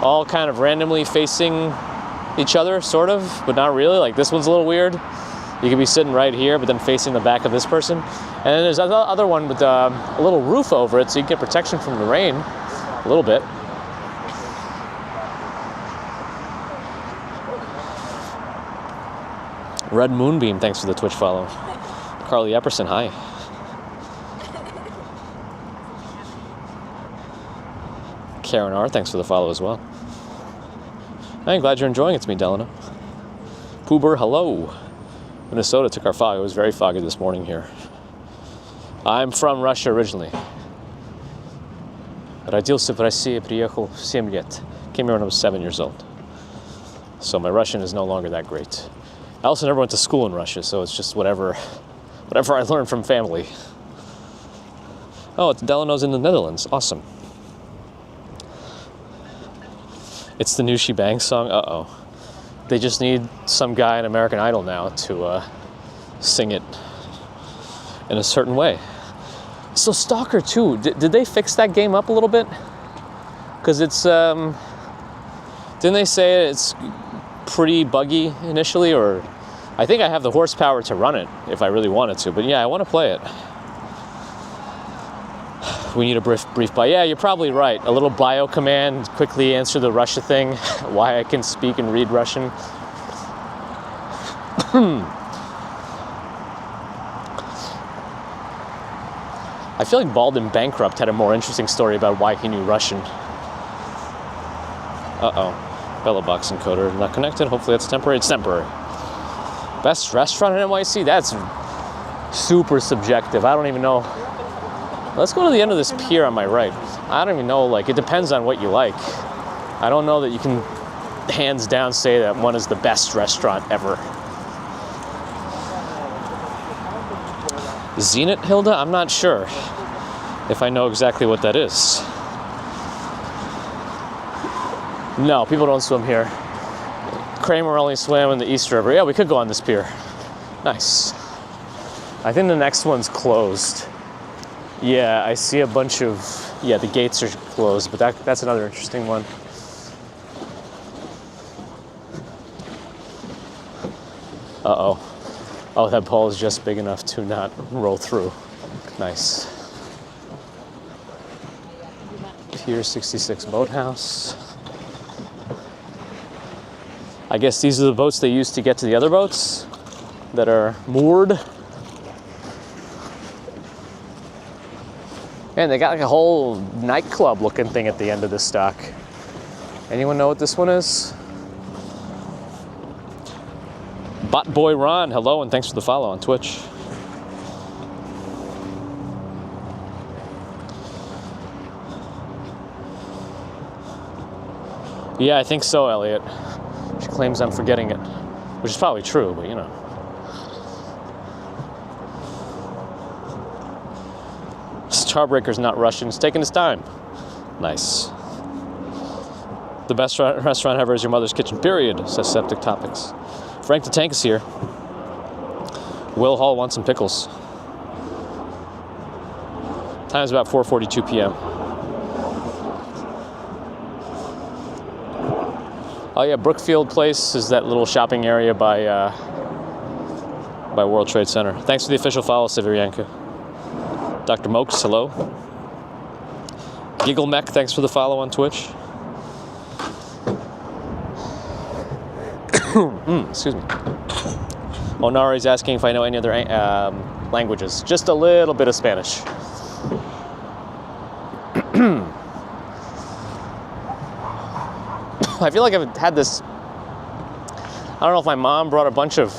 all kind of randomly facing each other, sort of, but not really. Like this one's a little weird. You could be sitting right here, but then facing the back of this person. And then there's another one with a little roof over it, so you can get protection from the rain, a little bit. Red Moonbeam, thanks for the Twitch follow. Carly Epperson, hi. Karen R, thanks for the follow as well. I'm glad you're enjoying it. It's me, Delano. Poober, hello. Minnesota took our fog. It was very foggy this morning here. I'm from Russia originally. Родился в России, приехал в 7 лет. Came here when I was 7 years old. So my Russian is no longer that great. I also never went to school in Russia, so it's just whatever I learned from family. Oh, it's Delano's in the Netherlands. Awesome. It's the new She Bangs song. Uh-oh. They just need some guy in American Idol now to sing it in a certain way. So Stalker 2, did they fix that game up a little bit? Because it's, didn't they say it's pretty buggy initially, or I think I have the horsepower to run it if I really wanted to, but yeah, I want to play it. We need a brief bio. Yeah, you're probably right. A little bio command, quickly answer the Russia thing, why I can speak and read Russian. I feel like Baldwin Bankrupt had a more interesting story about why he knew Russian. Uh-oh. Bella Box encoder not connected. Hopefully that's temporary. It's temporary. Best restaurant in NYC? That's super subjective. I don't even know. Let's go to the end of this pier on my right. I don't even know, it depends on what you like. I don't know that you can hands down say that one is the best restaurant ever. Zenit, Hilda? I'm not sure if I know exactly what that is. No, people don't swim here. Kramer only swam in the East River. Yeah, we could go on this pier. Nice. I think the next one's closed. Yeah, I see a bunch of, the gates are closed, but that's another interesting one. Uh-oh. Oh, that ball is just big enough to not roll through. Nice. Pier 66 Boathouse. I guess these are the boats they use to get to the other boats that are moored. And they got a whole nightclub looking thing at the end of this dock. Anyone know what this one is? Bot Boy Ron, hello, and thanks for the follow on Twitch. Yeah, I think so, Elliot. She claims I'm forgetting it, which is probably true, but you know. Starbreaker's not rushing, it's taking his time. Nice. The best restaurant ever is your mother's kitchen, period, says Septic Topics. Frank the Tank is here. Will Hall wants some pickles. Time is about 4:42 p.m. Oh yeah, Brookfield Place is that little shopping area by World Trade Center. Thanks for the official follow, Severianka. Dr. Mokes, hello. Giggle Mech, thanks for the follow on Twitch. Excuse me. Onari's asking if I know any other languages. Just a little bit of Spanish. I feel like I've had this. I don't know if my mom brought a bunch of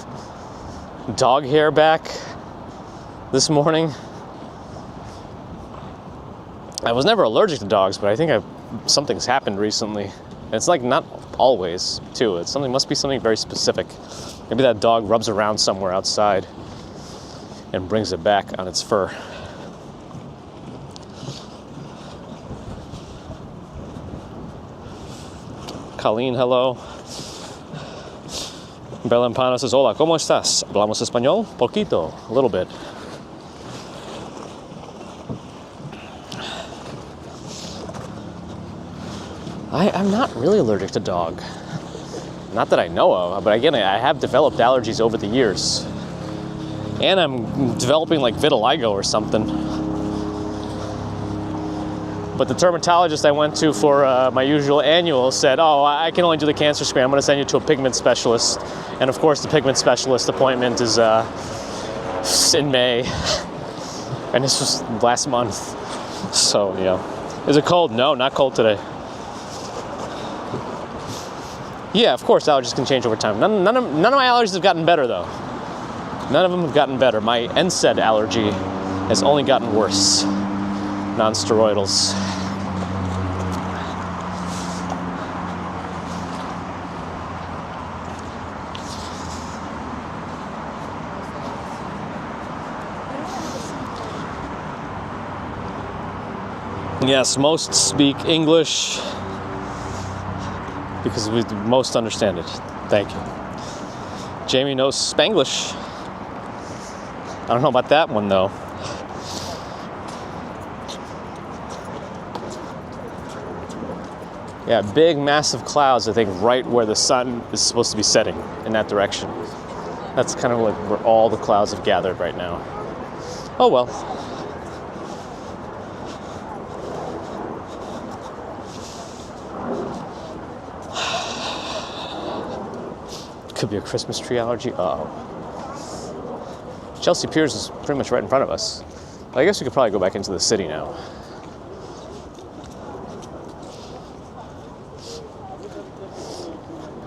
dog hair back this morning. I was never allergic to dogs, but I think something's happened recently. And it's like not always, too. Must be something very specific. Maybe that dog rubs around somewhere outside and brings it back on its fur. Colleen, hello. Bella Empana says, hola, ¿cómo estás? ¿Hablamos español? Poquito, a little bit. I'm not really allergic to dog. Not that I know of, but again, I have developed allergies over the years. And I'm developing like vitiligo or something. But the dermatologist I went to for my usual annual said, oh, I can only do the cancer screen. I'm going to send you to a pigment specialist. And of course, the pigment specialist appointment is in May. And this was last month. So, yeah. Is it cold? No, not cold today. Yeah, of course, allergies can change over time. None of my allergies have gotten better, though. None of them have gotten better. My NSAID allergy has only gotten worse. Non-steroidals. Yes, most speak English because we most understand it. Thank you. Jamie knows Spanglish. I don't know about that one, though. Yeah, big, massive clouds, I think, right where the sun is supposed to be setting, in that direction. That's kind of like where all the clouds have gathered right now. Oh well. Could be a Christmas tree allergy. Uh-oh. Chelsea Piers is pretty much right in front of us. I guess we could probably go back into the city now.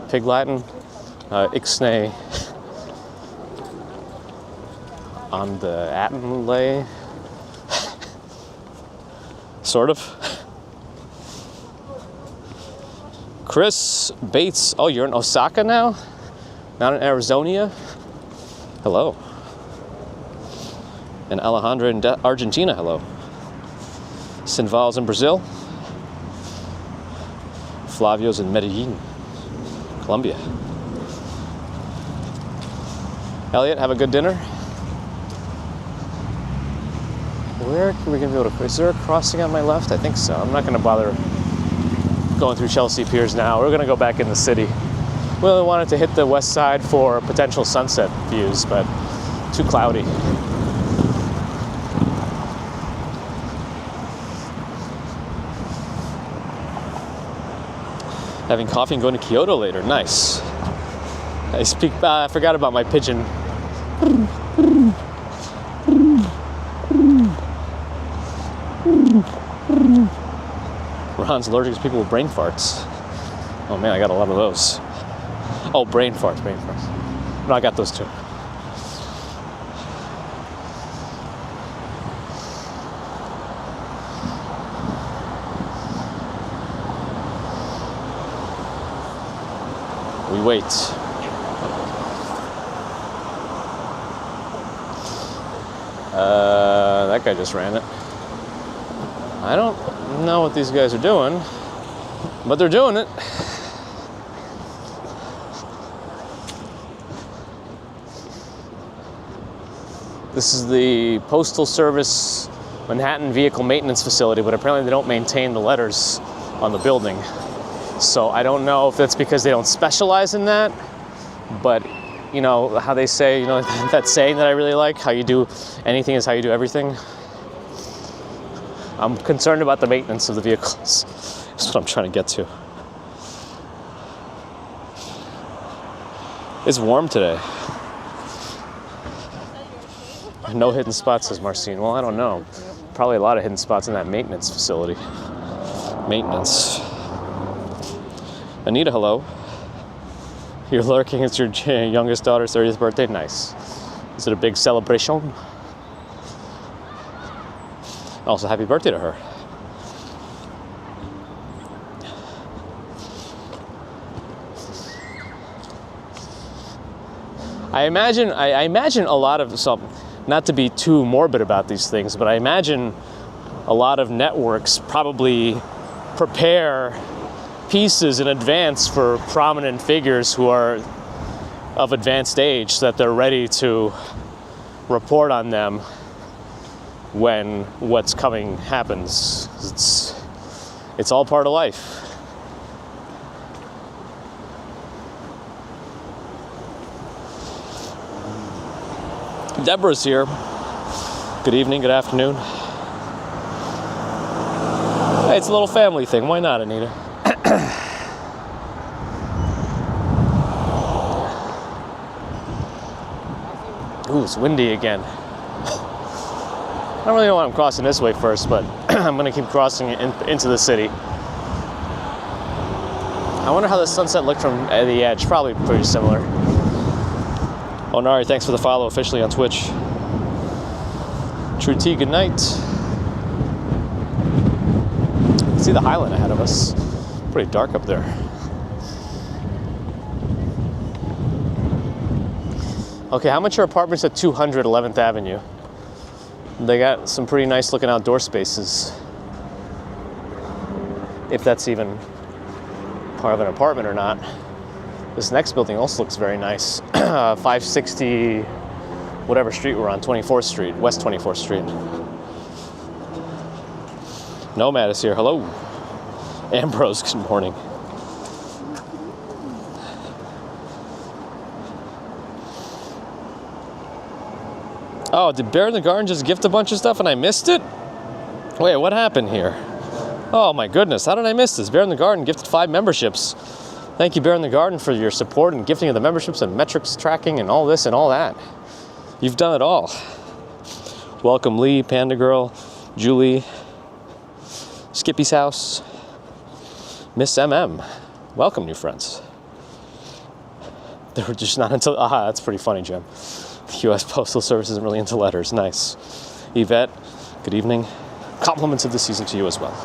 Pig Latin, Ixnay on the Attenlay, sort of. Chris Bates, oh, you're in Osaka now? Not in Arizona? Hello. And Alejandra in Argentina, hello. Sinval's in Brazil. Flavio's in Medellin, Colombia. Elliot, have a good dinner. Where are we gonna be able to, is there a crossing on my left? I think so. I'm not gonna bother going through Chelsea Piers now. We're gonna go back in the city. We really wanted to hit the west side for potential sunset views, but too cloudy. Having coffee and going to Kyoto later. Nice. I forgot about my pigeon. Ron's allergic to people with brain farts. Oh man, I got a lot of those. Oh, brain farts. No, I got those too. We wait. That guy just ran it. I don't know what these guys are doing, but they're doing it. This is the Postal Service Manhattan Vehicle Maintenance Facility, but apparently they don't maintain the letters on the building. So I don't know if that's because they don't specialize in that, but you know how they say, you know, that saying that I really like, how you do anything is how you do everything. I'm concerned about the maintenance of the vehicles. That's what I'm trying to get to. It's warm today. No hidden spots, says Marcine. Well, I don't know. Probably a lot of hidden spots in that maintenance facility. Maintenance. Anita, hello. You're lurking. It's your youngest daughter's 30th birthday. Nice. Is it a big celebration? Also, happy birthday to her. I imagine a lot of some, not to be too morbid about these things, but I imagine a lot of networks probably prepare pieces in advance for prominent figures who are of advanced age so that they're ready to report on them when what's coming happens. It's all part of life. Deborah's here. Good evening, good afternoon. Hey, it's a little family thing. Why not, Anita? Ooh, it's windy again. I don't really know why I'm crossing this way first, but I'm going to keep crossing into the city. I wonder how the sunset looked from the edge. Probably pretty similar. Oh, Nari, thanks for the follow officially on Twitch. True T, good night. See the Highland ahead of us. Pretty dark up there. Okay, how much are apartments at 200 11th Avenue? They got some pretty nice looking outdoor spaces. If that's even part of an apartment or not. This next building also looks very nice. 560, whatever street we're on, 24th Street, West 24th Street. Nomad is here, hello. Ambrose, good morning. Oh, did Bear in the Garden just gift a bunch of stuff and I missed it? Wait, what happened here? Oh my goodness, how did I miss this? Bear in the Garden gifted 5 memberships. Thank you, Bear in the Garden, for your support and gifting of the memberships and metrics tracking and all this and all that. You've done it all. Welcome, Lee, Panda Girl, Julie, Skippy's house, Miss MM. Welcome, new friends. They were just not into, that's pretty funny, Jim. The U.S. Postal Service isn't really into letters. Nice. Yvette, good evening. Compliments of the season to you as well.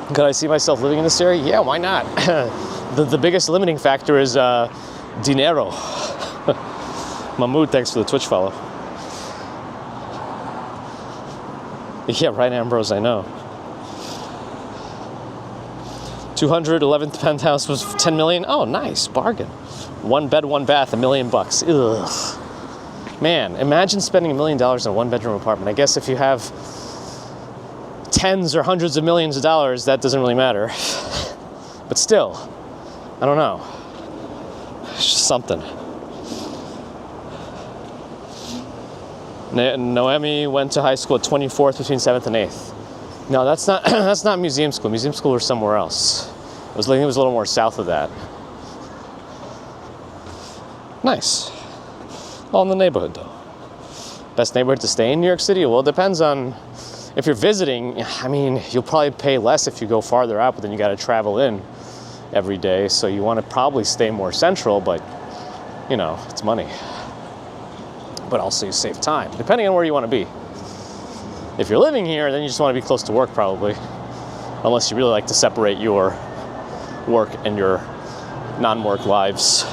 Could I see myself living in this area? Yeah, why not? The biggest limiting factor is dinero. Mahmood, thanks for the Twitch follow. Yeah, right, Ambrose, I know. 200 11th penthouse was 10 million. Oh, nice, bargain. 1 bed, 1 bath, $1 million. Ugh. Man, imagine spending $1 million on a 1-bedroom apartment. I guess if you have tens or hundreds of millions of dollars, that doesn't really matter. But still, I don't know. It's just something. Noemi went to high school at 24th between 7th and 8th. No, that's not that's not museum school. Museum school was somewhere else. I think it was a little more south of that. Nice. All in the neighborhood, though. Best neighborhood to stay in New York City? Well, it depends on if you're visiting, I mean, you'll probably pay less if you go farther out, but then you got to travel in every day. So you want to probably stay more central, but you know, it's money. But also you save time, depending on where you want to be. If you're living here, then you just want to be close to work probably, unless you really like to separate your work and your non-work lives.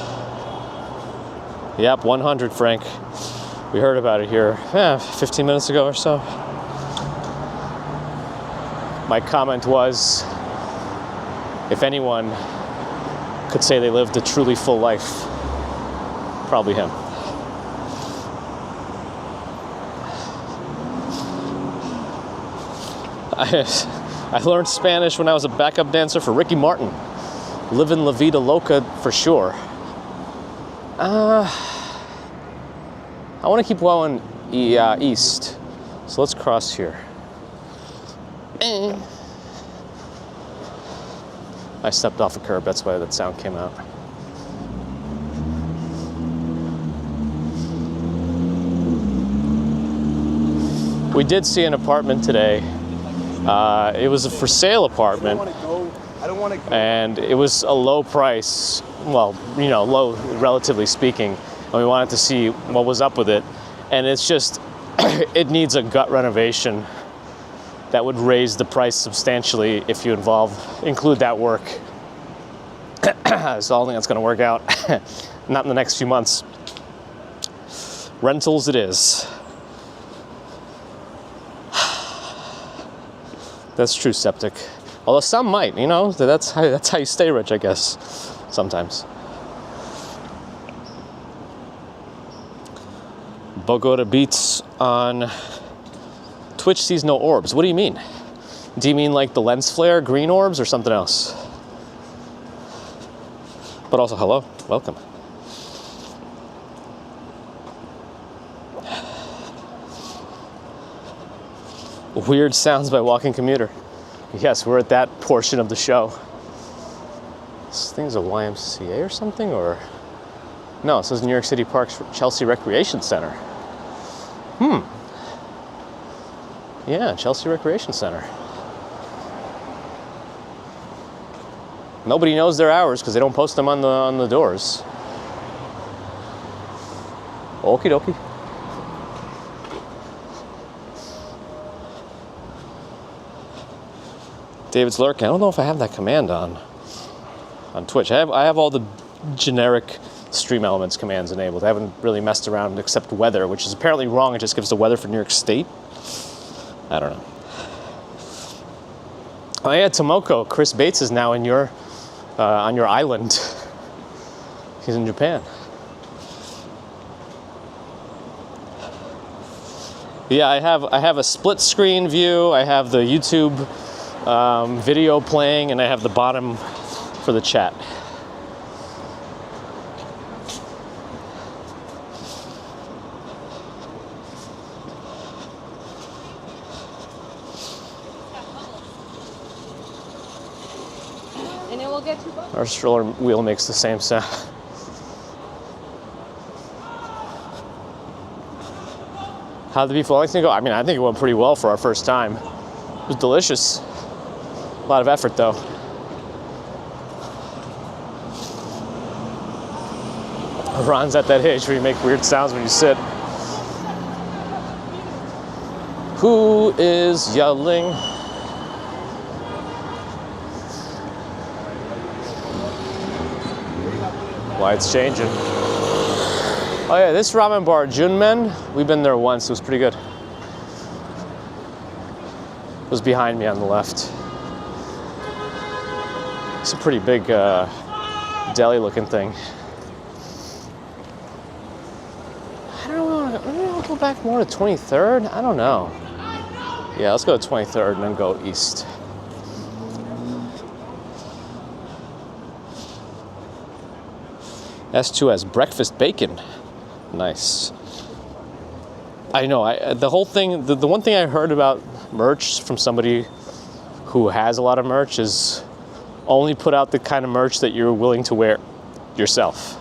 Yep, 100, Frank. We heard about it here 15 minutes ago or so. My comment was, if anyone could say they lived a truly full life, probably him. I learned Spanish when I was a backup dancer for Ricky Martin. Living La Vida Loca for sure. I want to keep going east. So let's cross here. I stepped off a curb, that's why that sound came out. We did see an apartment today. It was a for sale apartment. And it was a low price, well, you know, low relatively speaking, and we wanted to see what was up with it. And it's just, it needs a gut renovation that would raise the price substantially if you include that work. It's the only thing that's going to work out. Not in the next few months. Rentals it is. That's true, Septic. Although some might, you know, that's how you stay rich, I guess, sometimes. Bogota Beats on Twitch sees no orbs. What do you mean? Do you mean like the lens flare, green orbs, or something else? But also, hello, welcome. Weird sounds by Walking Commuter. Yes, we're at that portion of the show. This thing's a YMCA or something, or? No, it says New York City Parks Chelsea Recreation Center. Yeah, Chelsea Recreation Center. Nobody knows their hours because they don't post them on the doors. Okie dokie. David's lurking. I don't know if I have that command on Twitch. I have all the generic Stream Elements commands enabled. I haven't really messed around except weather, which is apparently wrong. It just gives the weather for New York State. I don't know. Oh yeah, Tomoko. Chris Bates is now on your island. He's in Japan. Yeah, I have a split screen view. I have the YouTube video playing, and I have the bottom for the chat. And it will get $2. Our stroller wheel makes the same sound. How'd the beef Wellington go? I mean, I think it went pretty well for our first time. It was delicious. A lot of effort, though. Ron's at that age where you make weird sounds when you sit. Who is yelling? Light's changing. Oh yeah, this ramen bar, Junmen, we've been there once. It was pretty good. It was behind me on the left. It's a pretty big deli-looking thing. I don't know. Maybe I'll go back more to 23rd. I don't know. Yeah, let's go to 23rd and then go east. S2 has breakfast bacon. Nice. I know. The whole thing. The one thing I heard about merch from somebody who has a lot of merch is only put out the kind of merch that you're willing to wear yourself.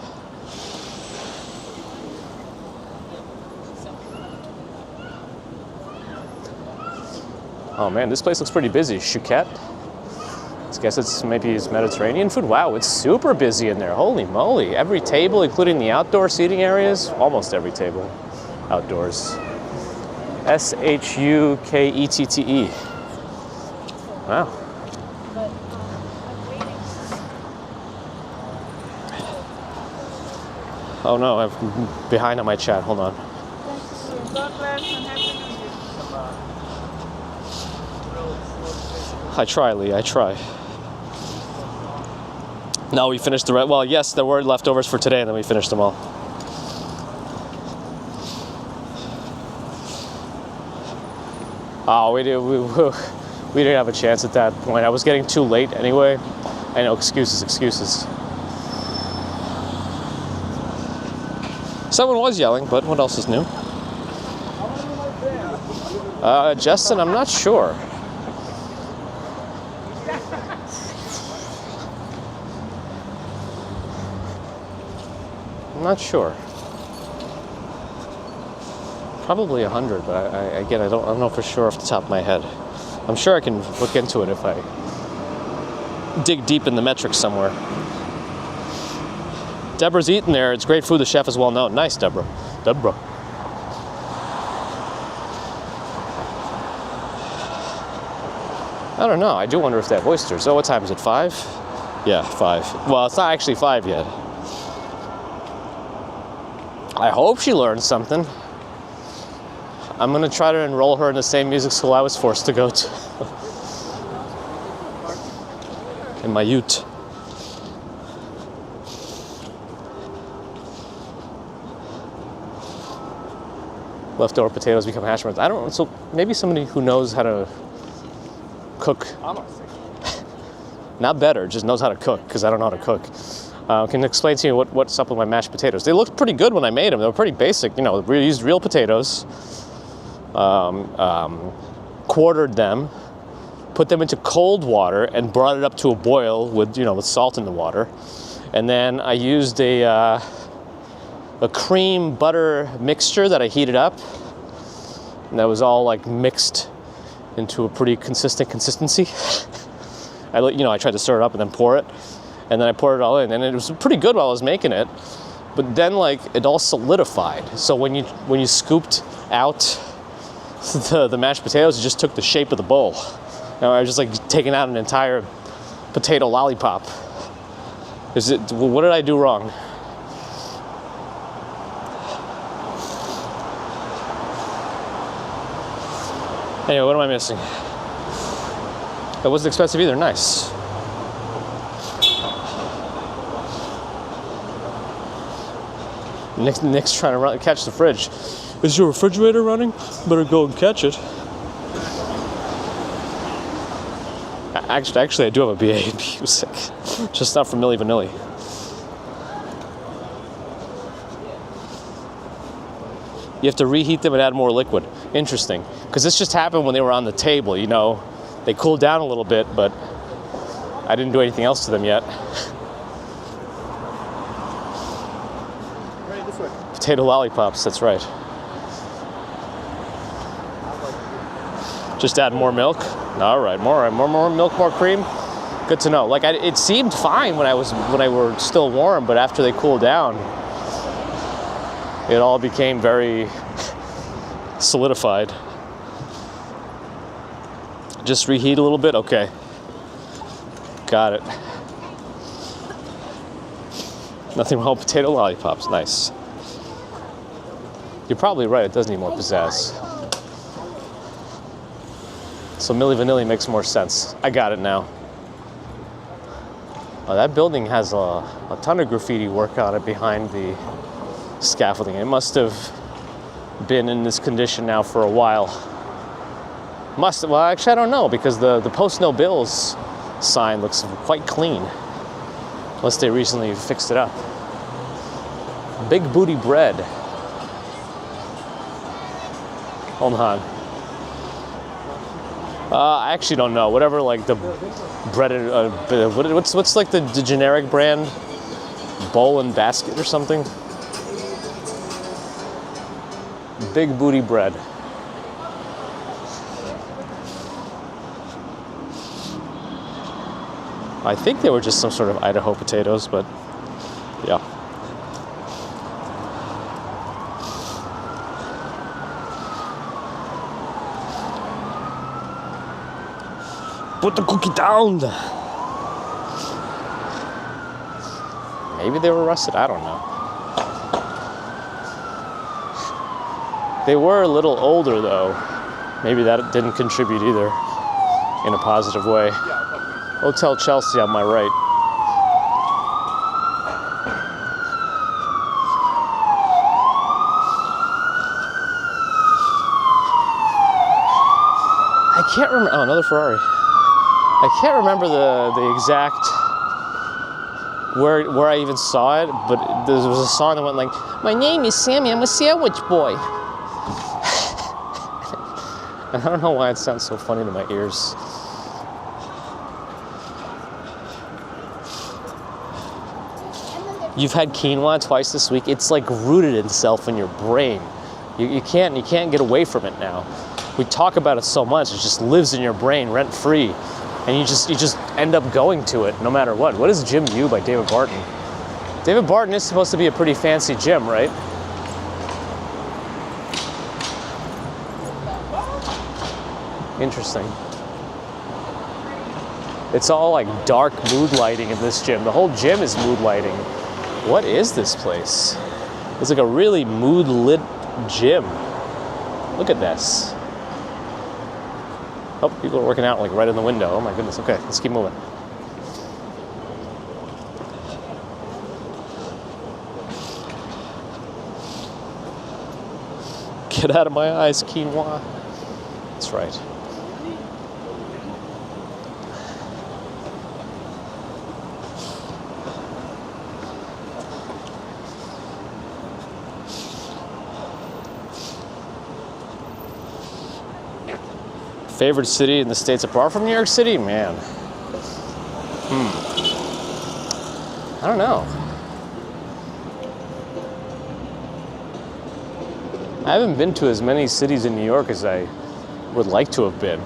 Oh man, this place looks pretty busy. Chouquette. I guess it's Mediterranean food. Wow, it's super busy in there. Holy moly. Every table, including the outdoor seating areas, almost every table outdoors. Shukkette. Wow. Oh no, I'm behind on my chat. Hold on. I try, Lee. I try. No, we finished the well, yes, there were leftovers for today, and then we finished them all. Oh, we didn't have a chance at that point. I was getting too late anyway. I know, excuses. Someone was yelling, but what else is new? Justin, I'm not sure. I'm not sure. Probably 100, but again, I don't know for sure off the top of my head. I'm sure I can look into it if I dig deep in the metrics somewhere. Deborah's eating there. It's great food. The chef is well known. Nice, Deborah. I don't know. I do wonder if they have oysters. Oh, what time is it? 5? Yeah, 5. Well, it's not actually 5 yet. I hope she learned something. I'm going to try to enroll her in the same music school I was forced to go to. In my ute. Leftover potatoes become hash browns. I don't know. So maybe somebody who knows how to cook. Not better, just knows how to cook, because I don't know how to cook. Can you explain to me what's up with my mashed potatoes? They looked pretty good when I made them. They were pretty basic. You know, we used real potatoes, quartered them, put them into cold water, and brought it up to a boil with salt in the water. And then I used a cream butter mixture that I heated up. And that was all like mixed into a pretty consistent consistency. I tried to stir it up and then pour it. And then I poured it all in, and it was pretty good while I was making it. But then, it all solidified. So when you scooped out the mashed potatoes, it just took the shape of the bowl. I was just taking out an entire potato lollipop. What did I do wrong? Anyway, what am I missing? It wasn't expensive either. Nice. Nick's trying to catch the fridge. Is your refrigerator running? Better go and catch it. Actually, I do have a BA in music. Just not for Milli Vanilli. You have to reheat them and add more liquid. Interesting. Because this just happened when they were on the table, They cooled down a little bit, but I didn't do anything else to them yet. Potato lollipops, that's right. Just add more milk. All right, more milk, more cream. Good to know. It seemed fine when they were still warm, but after they cooled down, it all became very solidified. Just reheat a little bit. Okay, got it. Nothing wrong with potato lollipops. Nice. You're probably right, it does need more pizzazz. So Milli Vanilli makes more sense. I got it now. That building has a ton of graffiti work on it behind the scaffolding. It must have been in this condition now for a while. Well, actually, I don't know, because the Post No Bills sign looks quite clean. Unless they recently fixed it up. Big Booty Bread. Hold on. I actually don't know. Whatever, the breaded. What's the generic brand? Bowl and Basket or something. Big Booty Bread. I think they were just some sort of Idaho potatoes, but yeah. Put the cookie down! Maybe they were rusted, I don't know. They were a little older though. Maybe that didn't contribute either in a positive way. Hotel Chelsea on my right. I can't remember, oh, another Ferrari. I can't remember the exact where I even saw it, but there was a song that went like, "My name is Sammy, I'm a sandwich boy." And I don't know why it sounds so funny to my ears. You've had quinoa twice this week. It's like rooted itself in your brain. You can't get away from it now. We talk about it so much, it just lives in your brain rent free. And you just end up going to it no matter what. What is Gym U by David Barton? David Barton is supposed to be a pretty fancy gym, right? Interesting. It's all like dark mood lighting in this gym. The whole gym is mood lighting. What is this place? It's like a really mood lit gym. Look at this. Oh, people are working out like right in the window. Oh my goodness. Okay, let's keep moving. Get out of my eyes, quinoa. That's right. Favorite city in the States apart from New York City? Man. I don't know. I haven't been to as many cities in New York as I would like to have been.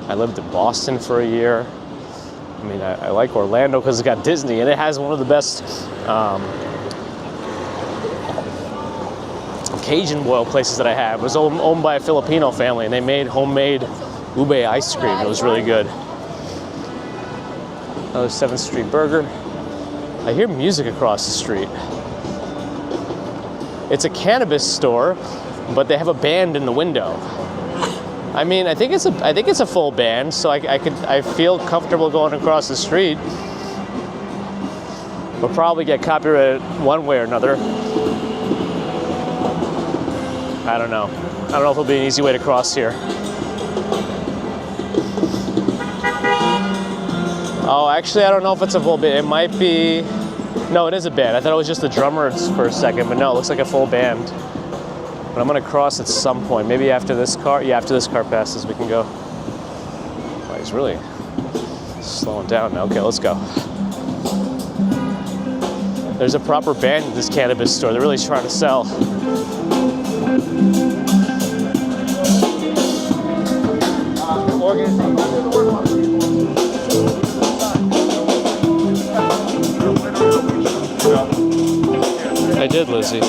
I lived in Boston for a year. I mean, I like Orlando because it's got Disney and it has one of the best Cajun boil places that I have. It was owned by a Filipino family and they made homemade ube ice cream. It was really good. Another 7th Street burger. I hear music across the street. It's a cannabis store, but they have a band in the window. I mean, I think it's a full band, so I feel comfortable going across the street. We'll probably get copyrighted one way or another. I don't know. I don't know if it'll be an easy way to cross here. Oh, actually, I don't know if it's a full band. It might be. No, it is a band. I thought it was just the drummers for a second, but no, it looks like a full band. But I'm gonna cross at some point. Maybe after this car. Yeah, after this car passes, we can go. Oh, he's really slowing down now. Okay, let's go. There's a proper band at this cannabis store. They're really trying to sell. I did, Lizzie.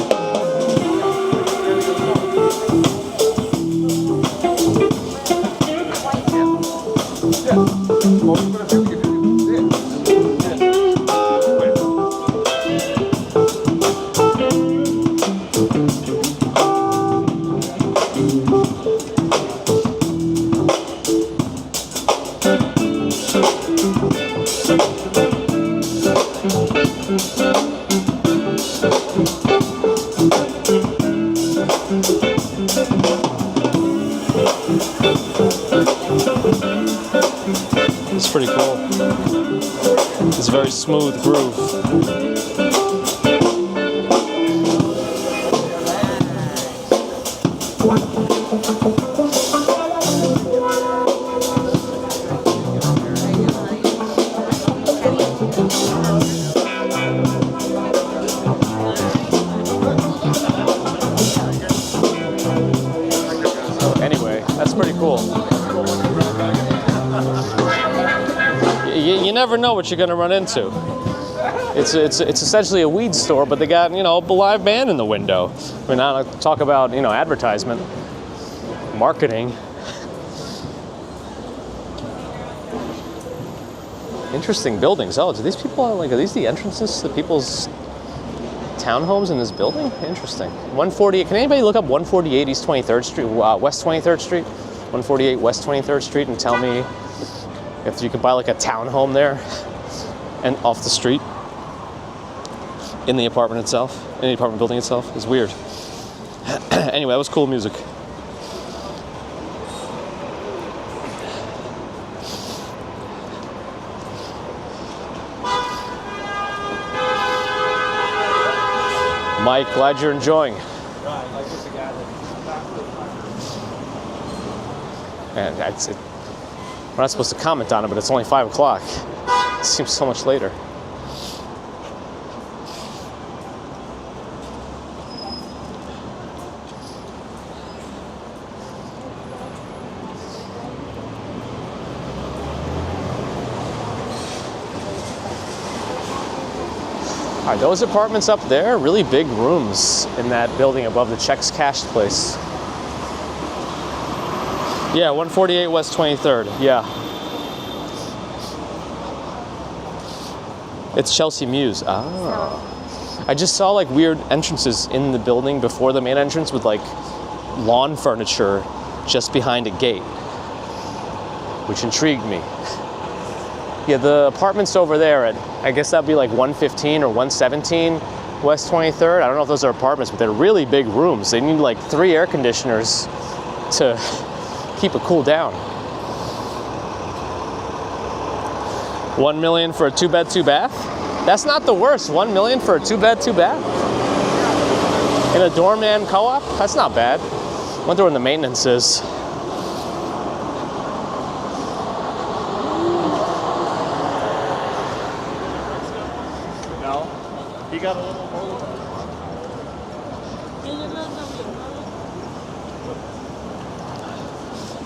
It's pretty cool. It's a very smooth groove. never know what you're gonna run into. It's essentially a weed store, but they got, you know, a live band in the window. I mean, I talk about, you know, advertisement, marketing. Interesting buildings. Oh, do these people, like, are these the entrances to people's townhomes in this building? Interesting. 148, can anybody look up 148 East 23rd Street, West 23rd Street? 148 West 23rd Street and tell me if you could buy like a townhome there and off the street in the apartment itself, in the apartment building itself. It's weird. Anyway, that was cool music. Mike, glad you're enjoying. And we're not supposed to comment on it, but it's only 5 o'clock. It seems so much later. Are those apartments up there? Really big rooms in that building above the checks cashed place. Yeah, 148 West 23rd, yeah. It's Chelsea Mews. Ah. I just saw like weird entrances in the building before the main entrance with like lawn furniture just behind a gate, which intrigued me. Yeah, the apartments over there at, I guess that'd be like 115 or 117 West 23rd. I don't know if those are apartments, but they're really big rooms. They need like 3 air conditioners to keep it cool down. 1 million for a 2-bed, 2-bath? That's not the worst. 1 million for a 2-bed, 2-bath? In a doorman co-op? That's not bad. I wonder when the maintenance is. You got a little hole.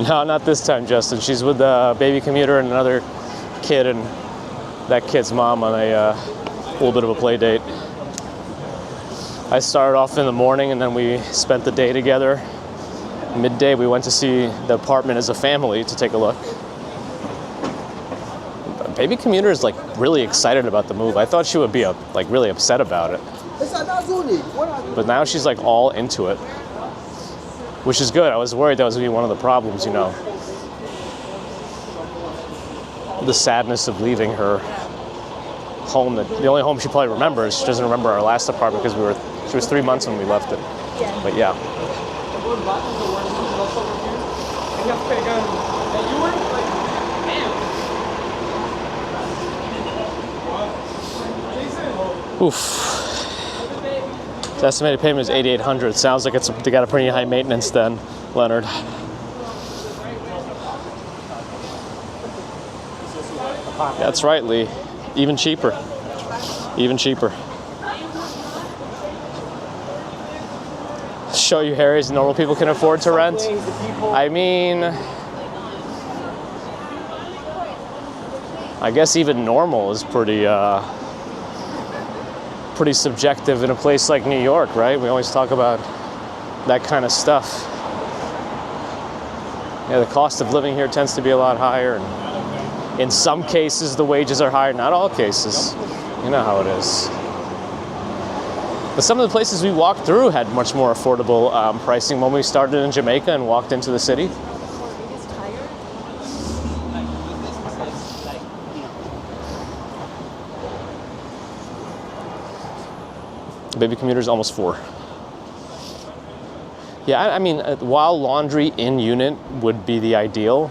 No, not this time, Justin. She's with the baby commuter and another kid and that kid's mom on a little bit of a play date. I started off in the morning and then we spent the day together. Midday, we went to see the apartment as a family to take a look. Baby commuter is like really excited about the move. I thought she would be like really upset about it. But now she's like all into it, which is good. I was worried that was gonna be one of the problems, you know. The sadness of leaving her home, that the only home she probably remembers. She doesn't remember our last apartment because she was 3 months when we left it. But yeah. Oof. The estimated payment is $8,800. Sounds like they got a pretty high maintenance then, Leonard. That's right, Lee. Even cheaper. Even cheaper. Show you Harry's normal people can afford to rent. I mean, I guess even normal is pretty subjective in a place like New York, right? We always talk about that kind of stuff. Yeah, the cost of living here tends to be a lot higher, and in some cases the wages are higher. Not all cases. You know how it is. But some of the places we walked through had much more affordable pricing when we started in Jamaica and walked into the city. Baby commuter's almost 4. Yeah, I mean, while laundry in unit would be the ideal,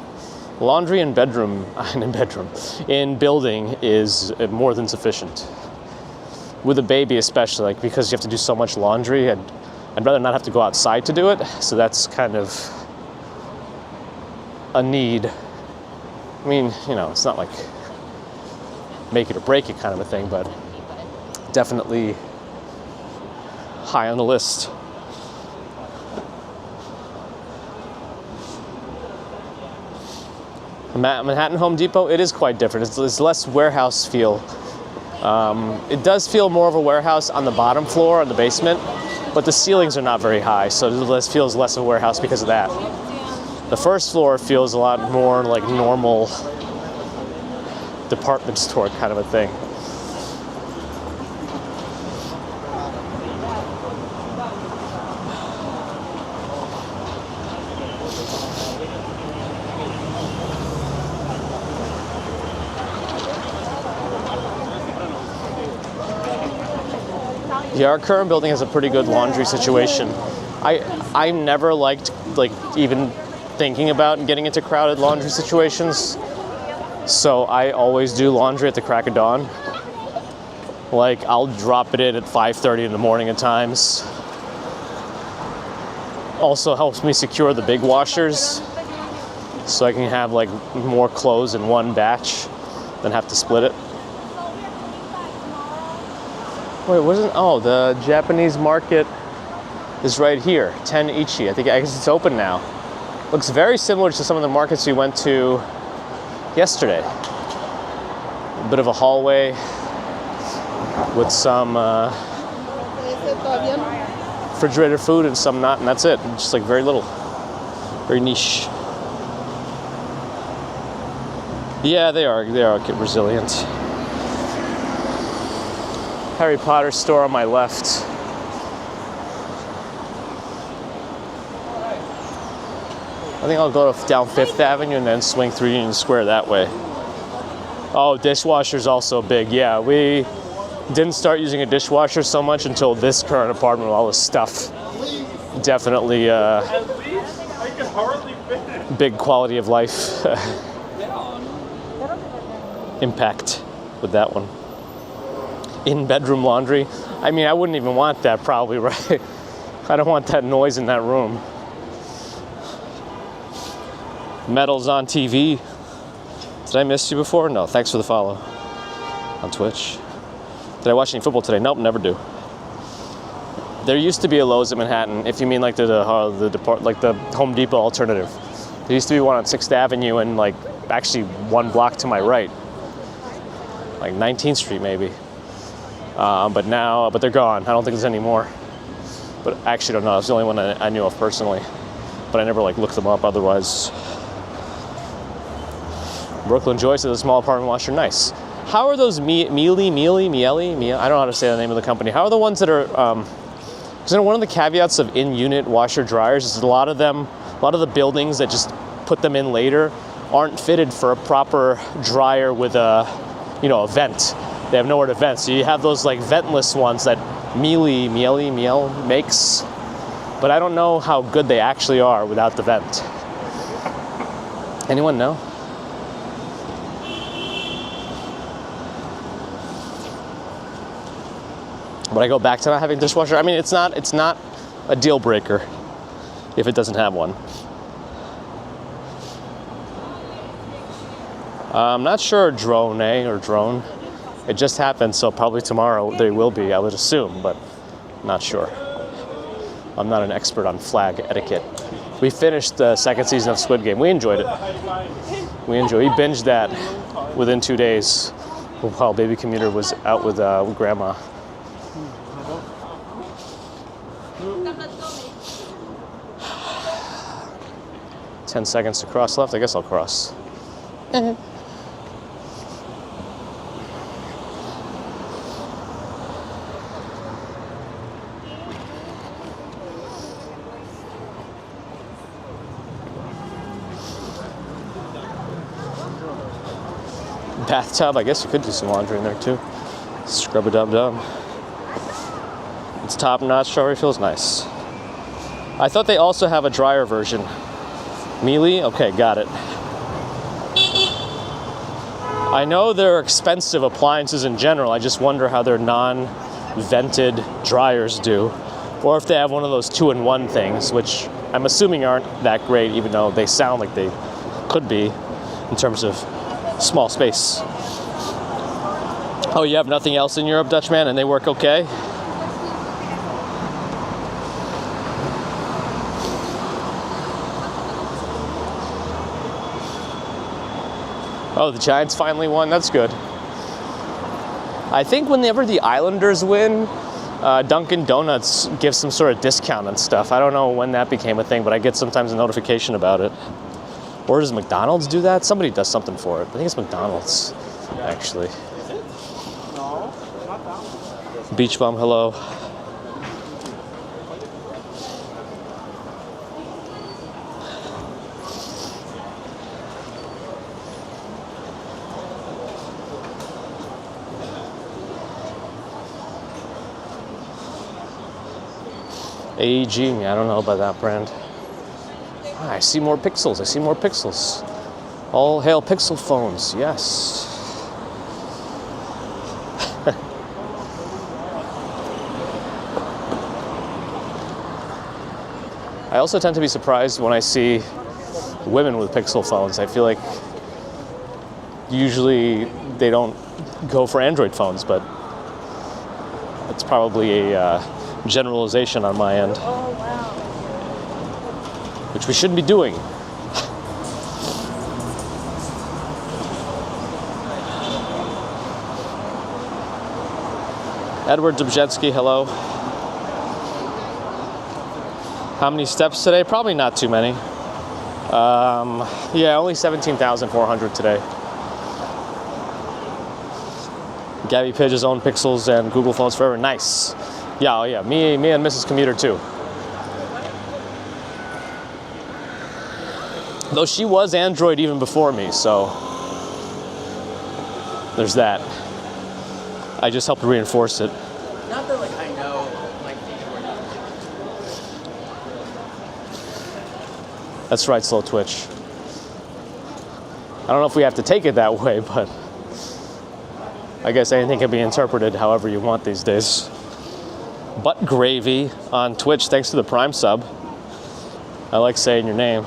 laundry in building is more than sufficient. With a baby especially, like, because you have to do so much laundry, I'd rather not have to go outside to do it, so that's kind of a need. I mean, you know, it's not like make it or break it kind of a thing, but definitely high on the list. Manhattan Home Depot, it is quite different. It's less warehouse feel. It does feel more of a warehouse on the bottom floor, on the basement, but the ceilings are not very high, so it feels less of a warehouse because of that. The first floor feels a lot more like normal department store kind of a thing. Yeah, our current building has a pretty good laundry situation. I never liked even thinking about getting into crowded laundry situations. So I always do laundry at the crack of dawn. Like I'll drop it in at 5:30 in the morning at times. Also helps me secure the big washers so I can have like more clothes in one batch than have to split it. Wait, wasn't, oh, the Japanese market is right here, 10 Ichi. I guess it's open now. Looks very similar to some of the markets we went to yesterday. A bit of a hallway with some refrigerator food and some not, and that's it. Just like very little, very niche. Yeah, they are resilient. Harry Potter store on my left. I think I'll go down 5th Avenue and then swing through Union Square that way. Oh, dishwasher's also big. Yeah, we didn't start using a dishwasher so much until this current apartment with all this stuff. Definitely big quality of life impact with that one. In-bedroom laundry. I mean, I wouldn't even want that probably, right? I don't want that noise in that room. Metal's on TV. Did I miss you before? No, thanks for the follow on Twitch. Did I watch any football today? Nope, never do. There used to be a Lowe's in Manhattan, if you mean like the Home Depot alternative. There used to be one on 6th Avenue and like actually one block to my right. Like 19th Street maybe. But they're gone. I don't think there's any more. But I actually don't know. It's the only one I knew of personally. But I never like looked them up otherwise. Brooklyn Joyce is a small apartment washer. Nice. How are those Miele? I don't know how to say the name of the company. How are the ones that are, because one of the caveats of in-unit washer dryers is a lot of the buildings that just put them in later aren't fitted for a proper dryer with a vent. They have nowhere to vent. So you have those like ventless ones that Miele makes, but I don't know how good they actually are without the vent. Anyone know? Would I go back to not having a dishwasher? I mean, it's not a deal breaker if it doesn't have one. I'm not sure drone. It just happened, so probably tomorrow there will be, I would assume, but not sure. I'm not an expert on flag etiquette. We finished the second season of Squid Game. We enjoyed it. We binged that within 2 days while baby commuter was out with grandma. 10 seconds to cross left. I guess I'll cross. Bathtub, I guess you could do some laundry in there too. Scrub it dum. It's top notch, shower feels nice. I thought they also have a dryer version. Miele? Okay, got it. I know they're expensive appliances in general. I just wonder how their non-vented dryers do. Or if they have one of those 2-in-1 things, which I'm assuming aren't that great, even though they sound like they could be in terms of small space. Oh, you have nothing else in Europe, Dutchman, and they work okay? Oh, the Giants finally won. That's good. I think whenever the Islanders win, Dunkin' Donuts gives some sort of discount and stuff. I don't know when that became a thing, but I get sometimes a notification about it. Or does McDonald's do that? Somebody does something for it. I think it's McDonald's, actually. No, not that one. Beach Bum, hello. AEG, I don't know about that brand. I see more pixels. I see more pixels. All hail Pixel phones. Yes. I also tend to be surprised when I see women with Pixel phones. I feel like usually they don't go for Android phones, but it's probably a generalization on my end. Oh, wow. Which we shouldn't be doing. Edward Dubzhetsky, hello. How many steps today? Probably not too many. Yeah, only 17,400 today. Gabby Pidge has owned Pixels and Google phones forever. Nice. Yeah, oh yeah. Me and Mrs. Commuter too. Though she was Android even before me, so there's that. I just helped reinforce it. Not that like I know like That's right, Slow Twitch. I don't know if we have to take it that way, but I guess anything can be interpreted however you want these days. Butt Gravy on Twitch, thanks to the Prime sub. I like saying your name.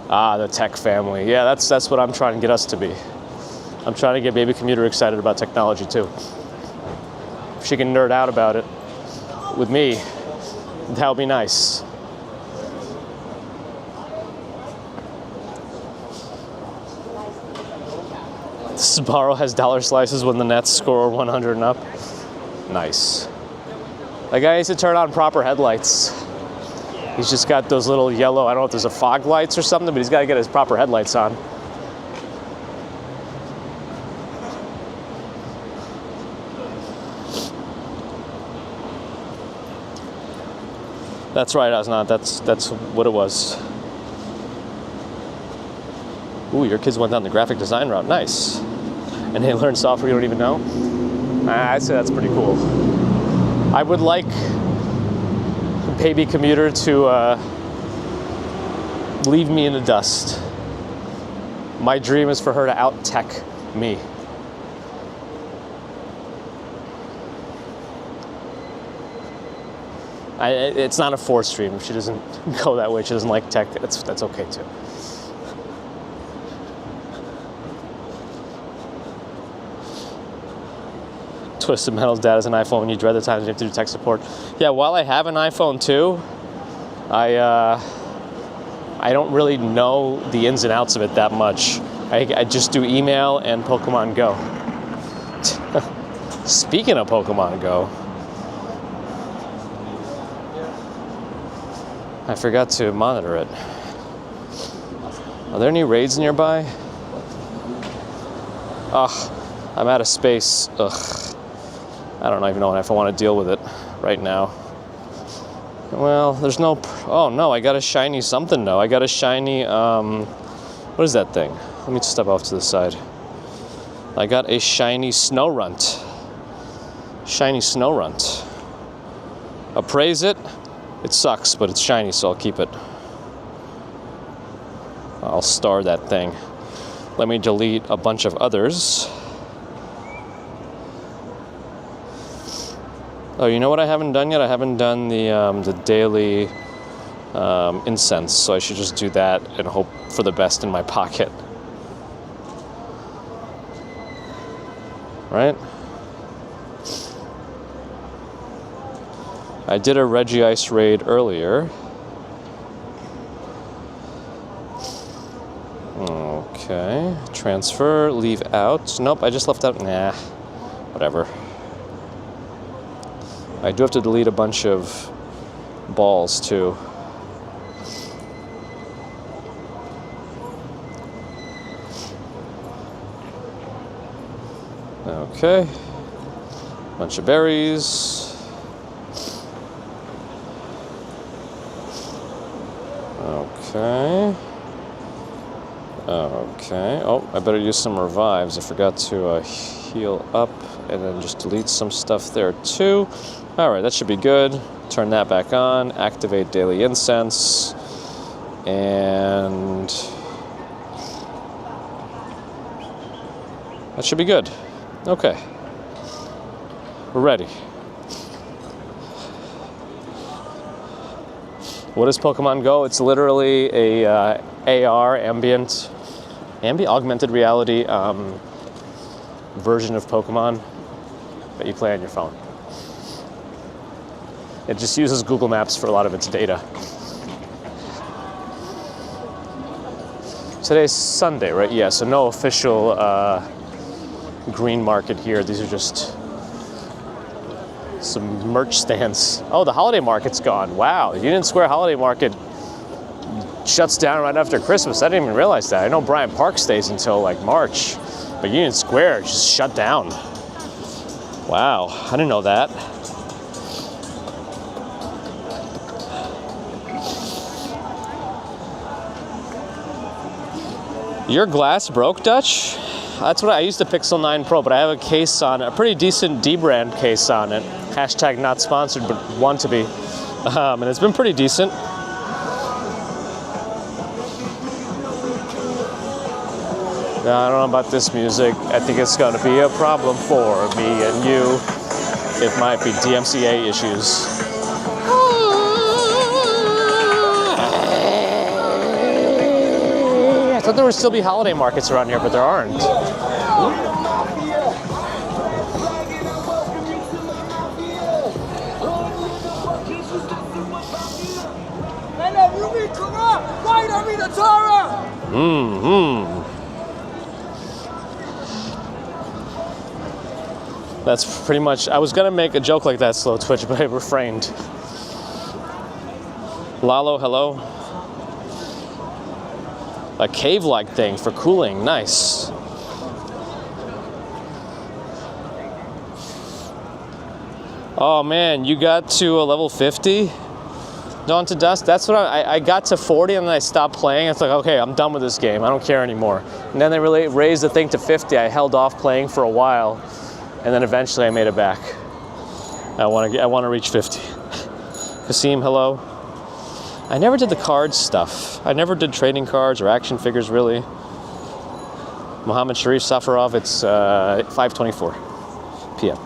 Ah, the tech family. Yeah, that's what I'm trying to get us to be. I'm trying to get Baby Commuter excited about technology too. If she can nerd out about it with me, that would be nice. Sbarro has dollar slices when the Nets score 100 and up. Nice. That guy needs to turn on proper headlights. He's just got those little yellow, I don't know if there's a fog lights or something, but he's got to get his proper headlights on. That's right, Osnant. That's what it was. Ooh, your kids went down the graphic design route. Nice. And they learned software you don't even know? I'd say that's pretty cool. I would like Baby Commuter to leave me in the dust. My dream is for her to out-tech me. It's not a forced dream. If she doesn't go that way, she doesn't like tech, that's okay too. Twisted Metal's dad has an iPhone and you dread the times you have to do tech support. Yeah, while I have an iPhone too, I don't really know the ins and outs of it that much. I just do email and Pokemon Go. Speaking of Pokemon Go, I forgot to monitor it. Are there any raids nearby? Ugh, I'm out of space. Ugh. I don't even know if I want to deal with it right now. Well, there's no... Oh, no, I got a shiny something, though. I got a shiny... what is that thing? Let me step off to the side. I got a shiny Snorunt. Shiny Snorunt. Appraise it. It sucks, but it's shiny, so I'll keep it. I'll star that thing. Let me delete a bunch of others. Oh, you know what I haven't done yet? I haven't done the daily incense, so I should just do that and hope for the best in my pocket. Right? I did a Reggie Ice raid earlier. Okay, transfer, leave out. Nope, I just left out, nah, whatever. I do have to delete a bunch of balls too. Okay, bunch of berries. Okay. Okay. Oh, I better use some revives. I forgot to heal up and then just delete some stuff there too. All right, that should be good. Turn that back on. Activate daily incense. And that should be good. Okay. We're ready. What is Pokemon Go? It's literally a AR, ambient augmented reality version of Pokemon that you play on your phone. It just uses Google Maps for a lot of its data. Today's Sunday, right? Yeah, so no official green market here. These are just some merch stands. Oh, the holiday market's gone. Wow, the Union Square holiday market shuts down right after Christmas. I didn't even realize that. I know Bryant Park stays until like March, but Union Square just shut down. Wow, I didn't know that. Your glass broke, Dutch? That's what I used the Pixel 9 Pro, but I have a case on it, a pretty decent D-brand case on it. Hashtag not sponsored, but want to be. And it's been pretty decent. I don't know about this music. I think it's going to be a problem for me and you. It might be DMCA issues. I thought there would still be holiday markets around here, but there aren't. That's pretty much, I was gonna make a joke like that, Slow Twitch, but I refrained. Lalo, hello. A cave-like thing for cooling, nice. Oh man, you got to a level 50? Dawn to Dusk, that's what I got to 40 and then I stopped playing. It's like, okay, I'm done with this game, I don't care anymore. And then they really raised the thing to 50. I held off playing for a while, and then eventually I made it back. I want to reach 50. Kasim, hello. I never did the cards stuff. I never did trading cards or action figures, really. Mohammed Sharif Safarov, it's 5:24 p.m.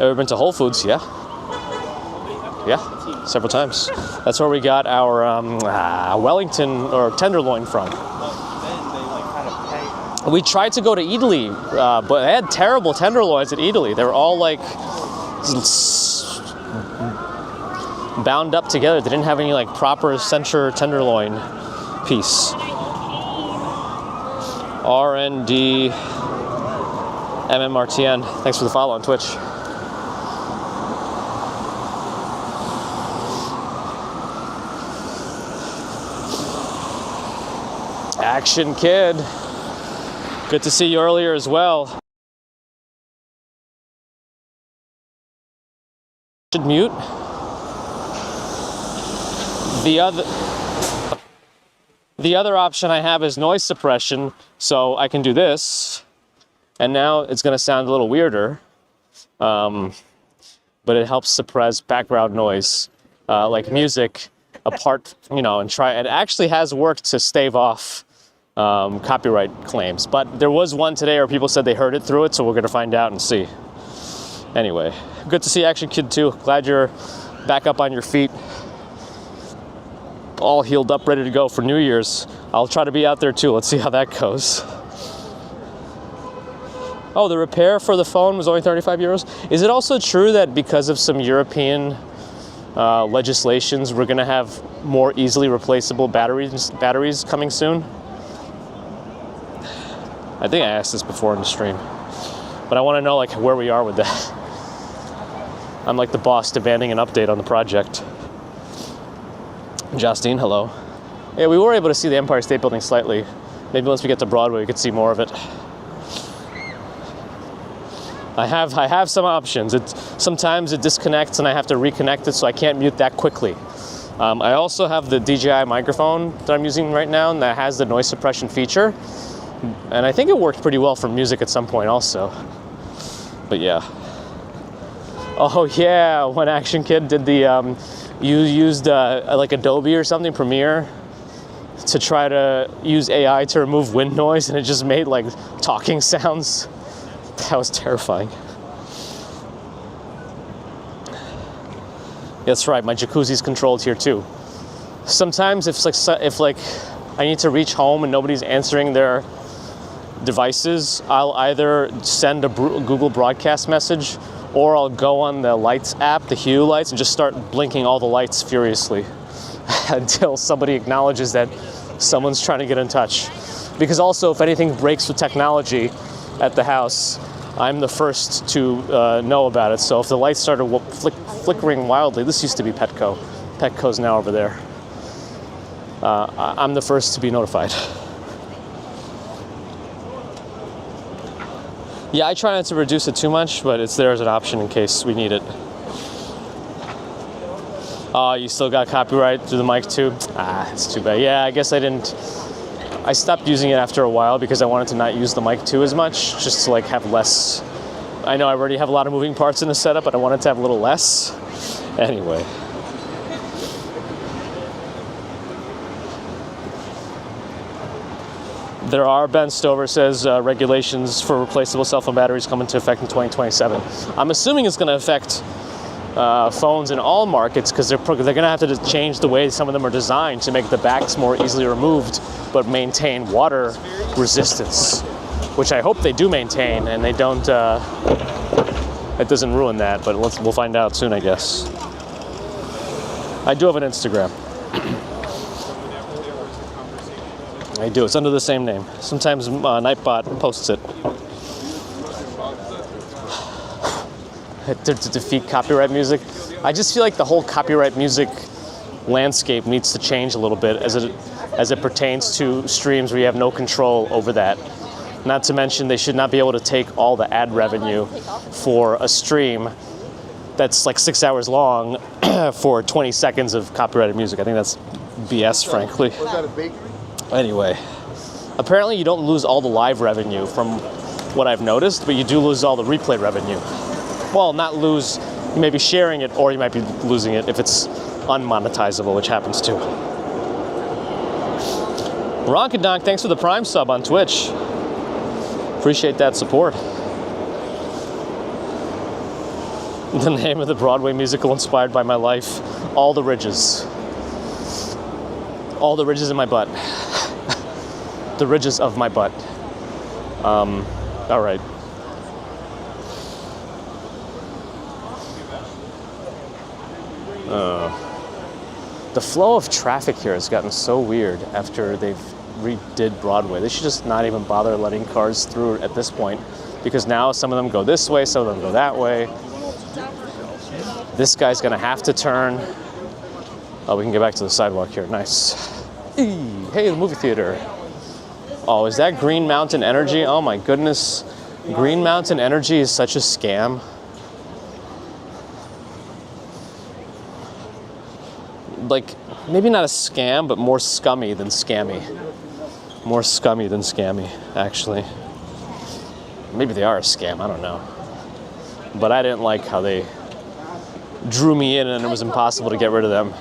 Ever been to Whole Foods? Yeah. Yeah, several times. That's where we got our Wellington or tenderloin from. We tried to go to Italy, but they had terrible tenderloins at Italy. They were all like bound up together. They didn't have any like proper center tenderloin piece. RND MMRTN. Thanks for the follow on Twitch. Action Kid. Good to see you earlier as well. Should mute. The other option I have is noise suppression, so I can do this, and now it's going to sound a little weirder, but it helps suppress background noise, like music, apart, and try. It actually has worked to stave off copyright claims, but there was one today where people said they heard it through it, so we're going to find out and see. Anyway, good to see Action Kid too. Glad you're back up on your feet, all healed up, ready to go for New Year's. I'll try to be out there too. Let's see how that goes. Oh, the repair for the phone was only 35 euros. Is it also true that because of some European legislations. We're gonna have more easily replaceable batteries coming soon. I think I asked this before in the stream, but I want to know like where we are with that. I'm like the boss demanding an update on the project. Justine, hello. Yeah, we were able to see the Empire State Building slightly. Maybe once we get to Broadway, we could see more of it. I have some options. Sometimes it disconnects and I have to reconnect it, so I can't mute that quickly. I also have the DJI microphone that I'm using right now, and that has the noise suppression feature. And I think it worked pretty well for music at some point also. But yeah. Oh yeah, when Action Kid did the, you used like Adobe or something, Premiere, to try to use AI to remove wind noise, and it just made like talking sounds. That was terrifying. That's right, my jacuzzi's controlled here too. Sometimes if I need to reach home and nobody's answering their devices, I'll either send a Google broadcast message, or I'll go on the lights app, the Hue lights, and just start blinking all the lights furiously until somebody acknowledges that someone's trying to get in touch. Because also, if anything breaks with technology at the house, I'm the first to know about it. So if the lights started flickering wildly, this used to be Petco. Petco's now over there. I'm the first to be notified. Yeah, I try not to reduce it too much, but it's there as an option in case we need it. Oh, you still got copyright through the mic too? Ah, it's too bad. Yeah, I guess I stopped using it after a while because I wanted to not use the mic too as much, just to like have less. I know I already have a lot of moving parts in the setup, but I wanted to have a little less. Anyway. There are, Ben Stover says, regulations for replaceable cell phone batteries come into effect in 2027. I'm assuming it's going to affect phones in all markets because they're going to have to change the way some of them are designed to make the backs more easily removed but maintain water resistance, which I hope they do maintain and they don't, it doesn't ruin that, but we'll find out soon, I guess. I do have an Instagram. I do. It's under the same name. Sometimes Nightbot posts it. To defeat copyright music. I just feel like the whole copyright music landscape needs to change a little bit as it pertains to streams where you have no control over that. Not to mention they should not be able to take all the ad revenue for a stream that's like 6 hours long for 20 seconds of copyrighted music. I think that's BS, frankly. Anyway, apparently you don't lose all the live revenue from what I've noticed, but you do lose all the replay revenue. Well, not lose, you may be sharing it, or you might be losing it if it's unmonetizable, which happens too. Ronkadonk, thanks for the Prime sub on Twitch. Appreciate that support. The name of the Broadway musical inspired by my life, All the Ridges. All the ridges in my butt. The ridges of my butt. All right. The flow of traffic here has gotten so weird after they've redid Broadway. They should just not even bother letting cars through at this point, because now some of them go this way, some of them go that way. This guy's gonna have to turn. Oh, we can get back to the sidewalk here. Nice. Hey, the movie theater. Oh, is that Green Mountain Energy? Oh my goodness. Green Mountain Energy is such a scam. Like, maybe not a scam, but more scummy than scammy. More scummy than scammy, actually. Maybe they are a scam, I don't know. But I didn't like how they drew me in and it was impossible to get rid of them.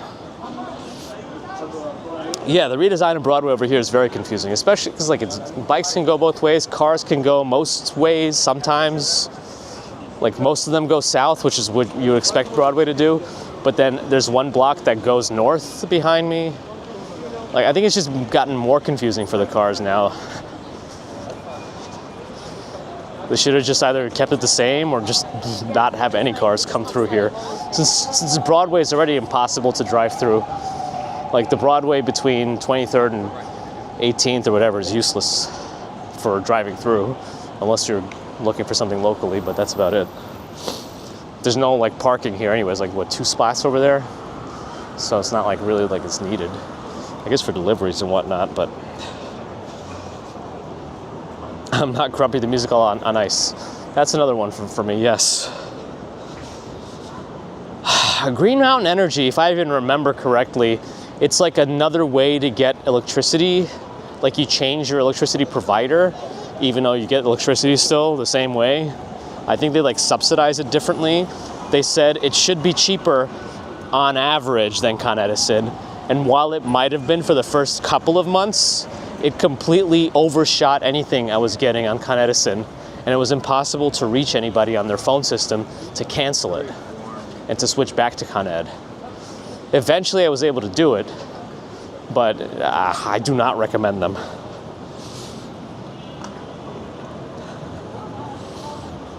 Yeah, the redesign of Broadway over here is very confusing, especially because like bikes can go both ways, cars can go most ways sometimes. Like most of them go south, which is what you would expect Broadway to do. But then there's one block that goes north behind me. Like I think it's just gotten more confusing for the cars now. They should have just either kept it the same or just not have any cars come through here. Since Broadway is already impossible to drive through, like the Broadway between 23rd and 18th or whatever is useless for driving through, unless you're looking for something locally, but that's about it. There's no like parking here anyways, like what, 2 spots over there? So it's not like really like it's needed. I guess for deliveries and whatnot, but I'm not grumpy the musical on ice. That's another one for me, yes. Green Mountain Energy, if I even remember correctly, it's like another way to get electricity. Like you change your electricity provider, even though you get electricity still the same way. I think they like subsidize it differently. They said it should be cheaper on average than Con Edison. And while it might have been for the first couple of months, it completely overshot anything I was getting on Con Edison. And it was impossible to reach anybody on their phone system to cancel it and to switch back to Con Ed. Eventually I was able to do it, but I do not recommend them.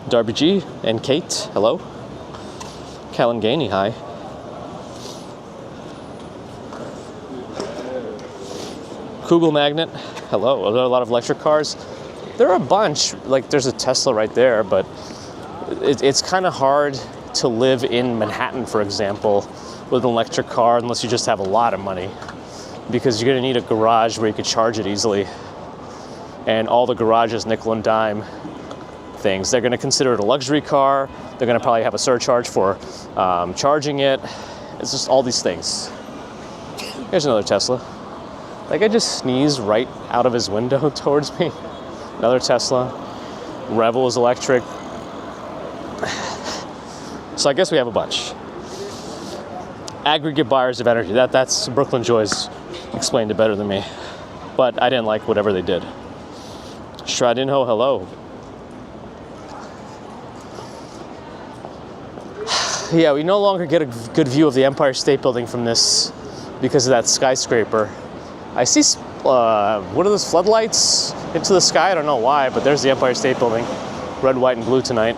Darby G and Kate, hello. Kalangani, hi. Kugel Magnet, hello. Are there a lot of electric cars? There are a bunch. Like there's a Tesla right there, but it's kind of hard to live in Manhattan, for example, with an electric car unless you just have a lot of money, because you're gonna need a garage where you could charge it easily. And all the garages, nickel and dime things. They're gonna consider it a luxury car. They're gonna probably have a surcharge for charging it. It's just all these things. Here's another Tesla. That guy just sneezed right out of his window towards me. Another Tesla. Revel is electric. So I guess we have a bunch. Aggregate buyers of energy. That's Brooklyn Joy's explained it better than me. But I didn't like whatever they did. Stradinho, hello. Yeah, we no longer get a good view of the Empire State Building from this because of that skyscraper. I see, what are those floodlights into the sky? I don't know why, but there's the Empire State Building. Red, white, and blue tonight.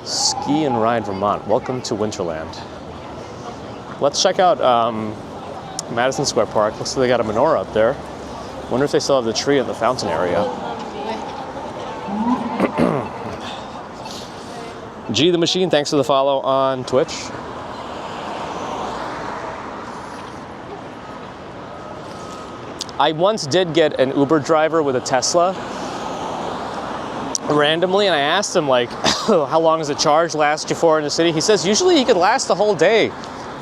Ski and Ride Vermont. Welcome to Winterland. Let's check out Madison Square Park. Looks like they got a menorah up there. Wonder if they still have the tree in the fountain area. G the Machine, thanks for the follow on Twitch. I once did get an Uber driver with a Tesla randomly, and I asked him like, how long does the charge last you for in the city? He says usually he could last the whole day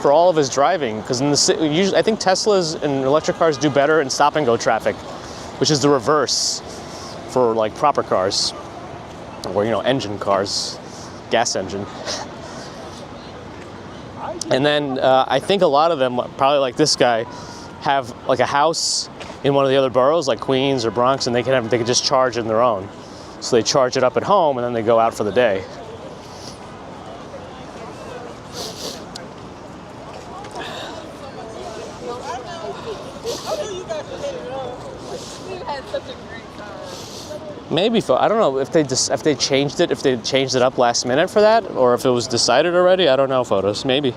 for all of his driving, because in the city, usually I think Teslas and electric cars do better in stop and go traffic, which is the reverse for like proper cars, or engine cars, gas engine. And then I think a lot of them, probably like this guy, have like a house in one of the other boroughs, like Queens or Bronx, and they can just charge in their own. So they charge it up at home and then they go out for the day. Maybe I don't know if they changed it up last minute for that, or if it was decided already. I don't know. Photos maybe.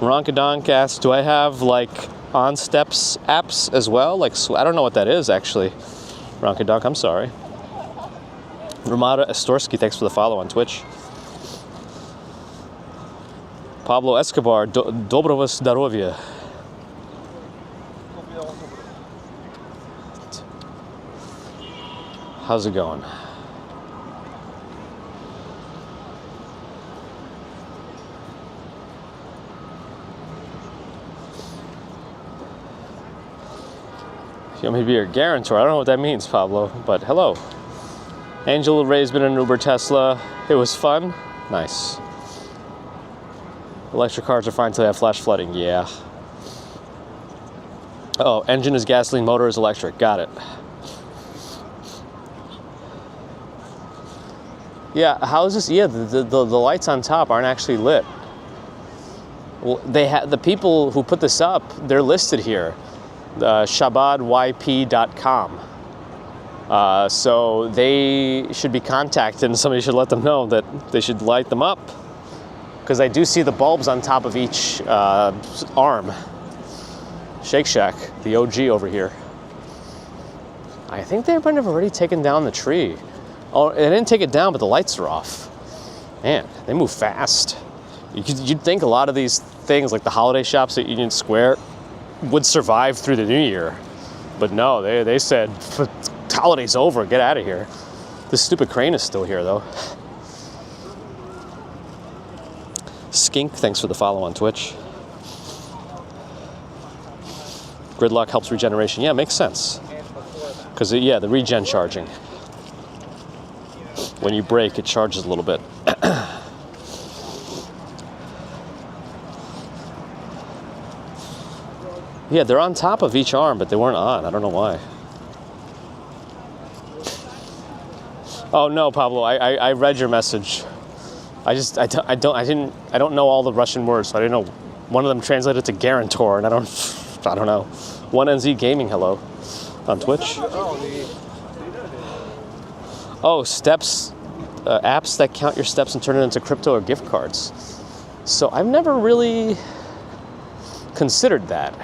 Ronkadonk asks, do I have like on steps apps as well? Like I don't know what that is actually. Ronkadonk, I'm sorry. Ramada Estorsky, thanks for the follow on Twitch. Pablo Escobar, Dobrovo Zdarovia. How's it going? You want me to be your guarantor? I don't know what that means, Pablo, but hello. Angel Ray's been in an Uber Tesla. It was fun. Nice. Electric cars are fine until they have flash flooding. Yeah. Oh, engine is gasoline, motor is electric. Got it. Yeah, how is this? Yeah, the lights on top aren't actually lit. Well, the people who put this up, they're listed here, shabadyp.com. So they should be contacted, and somebody should let them know that they should light them up, because I do see the bulbs on top of each arm. Shake Shack, the OG over here. I think they might have already taken down the tree. Oh, they didn't take it down, but the lights are off. Man, they move fast. You'd think a lot of these things, like the holiday shops at Union Square, would survive through the new year. But no, they said, holiday's over, get out of here. This stupid crane is still here, though. Skink, thanks for the follow on Twitch. Gridlock helps regeneration. Yeah, makes sense. Because, yeah, the regen charging. When you brake, it charges a little bit. Yeah, they're on top of each arm, but they weren't on. I don't know why. Oh no, Pablo, I read your message. I don't know all the Russian words, so I didn't know. One of them translated to guarantor, and I don't know. 1NZ Gaming, hello, on Twitch. Oh, steps, apps that count your steps and turn it into crypto or gift cards. So I've never really considered that.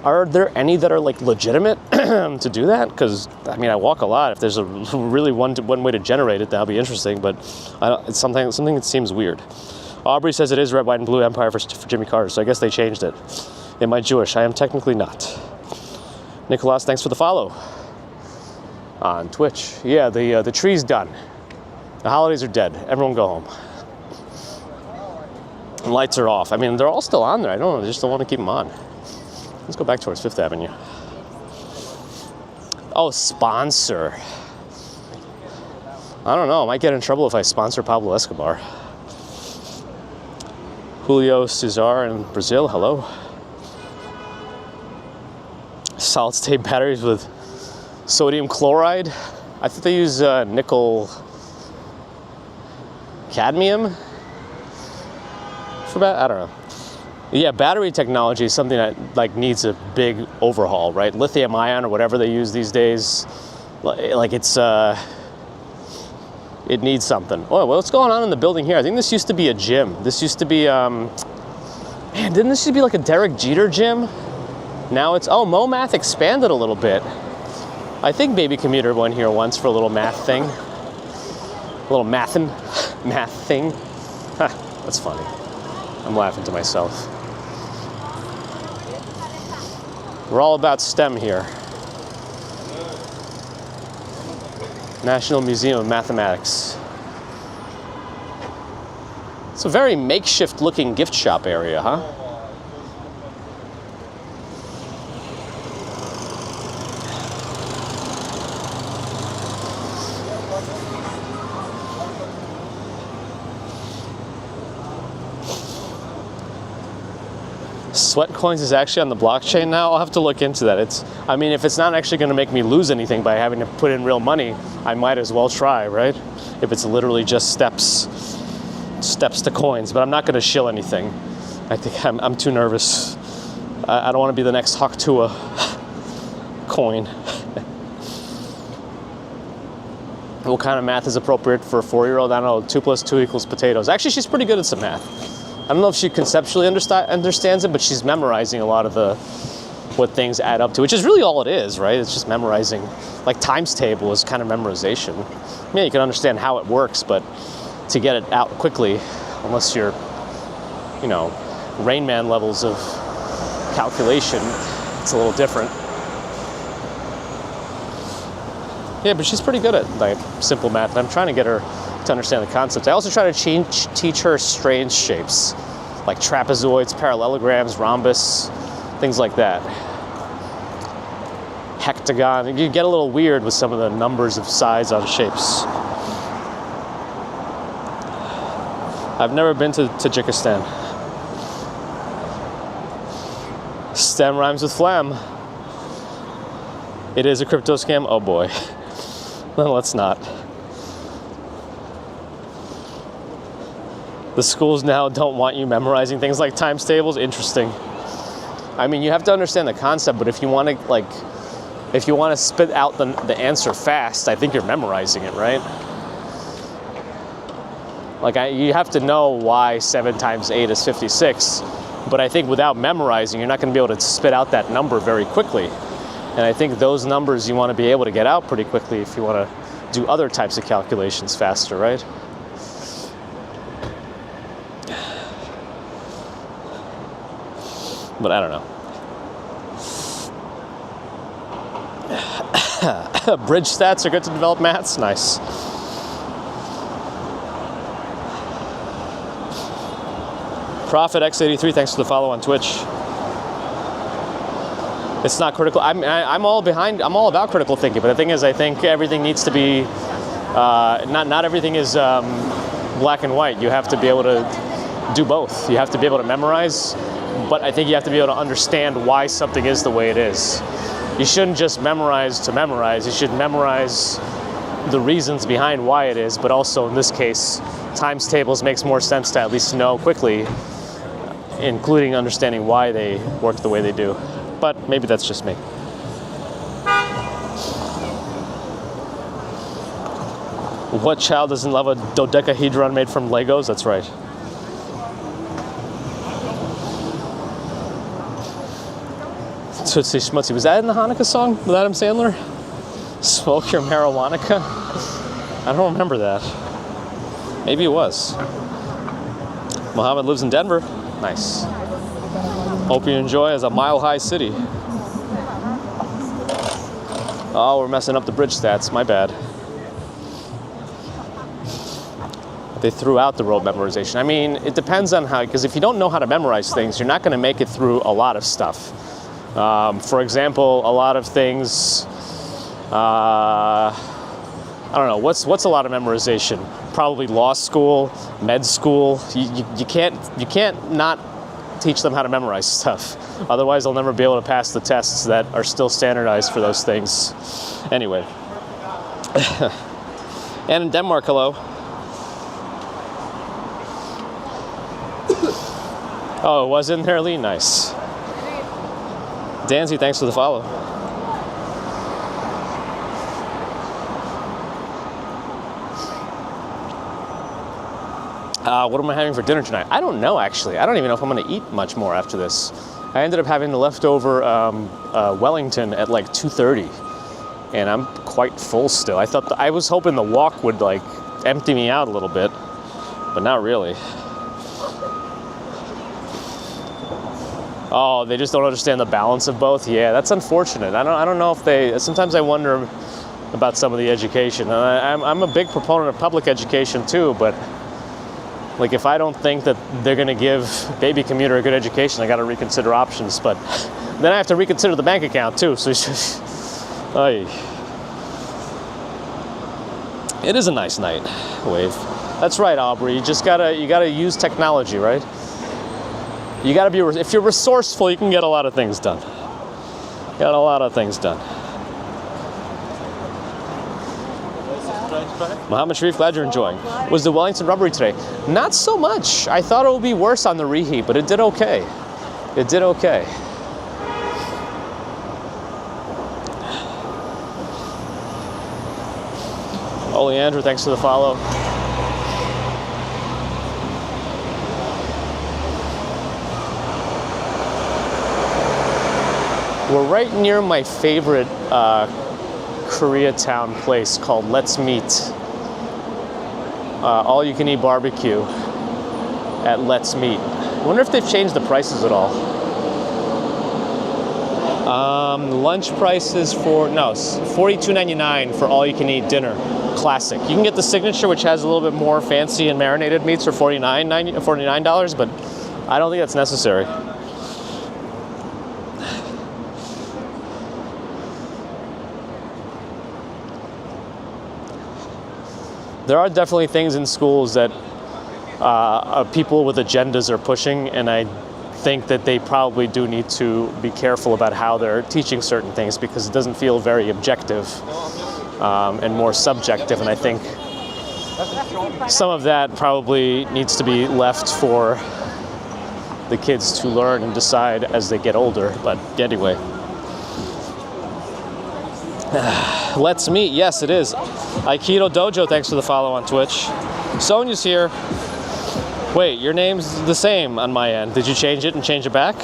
Are there any that are like legitimate to do that? Because I mean, I walk a lot. If there's a really one way to generate it, that'll be interesting. But it's something that seems weird. Aubrey says it is red, white, and blue empire for Jimmy Carter. So I guess they changed it. Am I Jewish? I am technically not. Nicholas, thanks for the follow on Twitch. Yeah, the tree's done. The holidays are dead. Everyone go home. And lights are off. I mean, they're all still on there. I don't know. I just don't want to keep them on. Let's go back towards Fifth Avenue. Oh, sponsor. I don't know. I might get in trouble if I sponsor Pablo Escobar. Julio Cesar in Brazil, hello. Solid state batteries with sodium chloride. I think they use nickel cadmium for that. I don't know. Yeah, battery technology is something that like needs a big overhaul, right? Lithium ion or whatever they use these days, like it's it needs something. Oh, what's going on in the building here? I think this used to be a gym. This used to be man, didn't this used to be like a Derek Jeter gym? Now it's MoMath expanded a little bit. I think Baby Commuter went here once for a little math thing, a little math thing. That's funny. I'm laughing to myself. We're all about STEM here. National Museum of Mathematics. It's a very makeshift looking gift shop area, huh? Sweat Coins is actually on the blockchain now. I'll have to look into that. I mean, if it's not actually going to make me lose anything by having to put in real money, I might as well try, right? If it's literally just steps to coins, but I'm not going to shill anything. I think I'm too nervous. I don't want to be the next Haktua coin. What kind of math is appropriate for a 4-year-old? I don't know, 2 + 2 = potatoes. Actually, she's pretty good at some math. I don't know if she conceptually understands it, but she's memorizing a lot of what things add up to, which is really all it is, right? It's just memorizing. Like times table is kind of memorization. Yeah, you can understand how it works, but to get it out quickly, unless you're, Rain Man levels of calculation, it's a little different. Yeah, but she's pretty good at like simple math, and I'm trying to get her to understand the concepts. I also try to teach her strange shapes, like trapezoids, parallelograms, rhombus, things like that. Hectagon. You get a little weird with some of the numbers of sides on shapes. I've never been to Tajikistan. STEM rhymes with phlegm. It is a crypto scam? Oh boy. Well, let's not. The schools now don't want you memorizing things like times tables. Interesting. I mean, you have to understand the concept, but if you want to spit out the answer fast, I think you're memorizing it, right? Like, you have to know why 7 times 8 is 56, but I think without memorizing, you're not going to be able to spit out that number very quickly. And I think those numbers you want to be able to get out pretty quickly if you want to do other types of calculations faster, right? But I don't know. Bridge stats are good to develop maths. Nice. Prophet X83, thanks for the follow on Twitch. It's not critical. I'm all behind. I'm all about critical thinking. But the thing is, I think everything needs to be. Not everything is black and white. You have to be able to do both. You have to be able to memorize, but I think you have to be able to understand why something is the way it is. You shouldn't just memorize to memorize. You should memorize the reasons behind why it is, but also in this case, times tables makes more sense to at least know quickly, including understanding why they work the way they do. But maybe that's just me. What child doesn't love a dodecahedron made from Legos? That's right. Tootsie Schmutzy. Was that in the Hanukkah song with Adam Sandler? Smoke your marijuana? I don't remember that. Maybe it was. Muhammad lives in Denver. Nice. Hope you enjoy as a mile-high city. Oh, we're messing up the bridge stats. My bad. They threw out the road memorization. I mean, it depends on how, because if you don't know how to memorize things, you're not going to make it through a lot of stuff. For example, a lot of things, I don't know, what's a lot of memorization? Probably law school, med school. You can't not teach them how to memorize stuff. Otherwise, they'll never be able to pass the tests that are still standardized for those things. Anyway. And in Denmark, hello. Oh, it was in there, Lee? Nice. Danzy, thanks for the follow. What am I having for dinner tonight? I don't know, actually. I don't even know if I'm going to eat much more after this. I ended up having the leftover Wellington at like 2:30, and I'm quite full still. I was hoping the walk would like empty me out a little bit, but not really. Oh, they just don't understand the balance of both? Yeah, that's unfortunate. I don't know if they... Sometimes I wonder about some of the education. And I'm a big proponent of public education too, but like if I don't think that they're going to give baby commuter a good education, I got to reconsider options. But then I have to reconsider the bank account too. So it's just... It is a nice night, Wave. That's right, Aubrey. You gotta use technology, right? You gotta be, if you're resourceful, you can get a lot of things done. Got a lot of things done. Muhammad Sharif, glad you're enjoying. Was the Wellington rubbery today? Not so much. I thought it would be worse on the reheat, but it did okay. It did okay. Oli Andrew, thanks for the follow. We're right near my favorite Koreatown place called Let's Meet. All-you-can-eat barbecue at Let's Meet. I wonder if they've changed the prices at all. Lunch prices for, no, $42.99 for all-you-can-eat dinner. Classic. You can get the signature, which has a little bit more fancy and marinated meats for $49, but I don't think that's necessary. There are definitely things in schools that people with agendas are pushing, and I think that they probably do need to be careful about how they're teaching certain things because it doesn't feel very objective and more subjective. And I think some of that probably needs to be left for the kids to learn and decide as they get older. But anyway, let's meet. Yes, it is. Aikido Dojo, thanks for the follow on Twitch. Sonia's here. Wait, your name's the same on my end. Did you change it and change it back?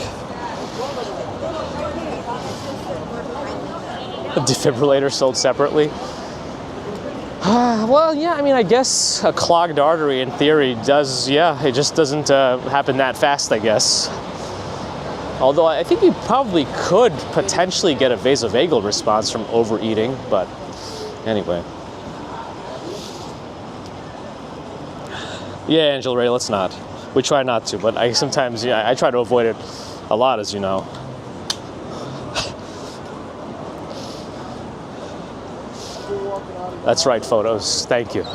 A defibrillator sold separately? Well, yeah, I mean, I guess a clogged artery in theory does, yeah, it just doesn't happen that fast, I guess. Although I think you probably could potentially get a vasovagal response from overeating, but anyway. Yeah, Angela Ray, let's not. We try not to, but I sometimes, yeah, I try to avoid it a lot, as you know. That's right, photos. Thank you.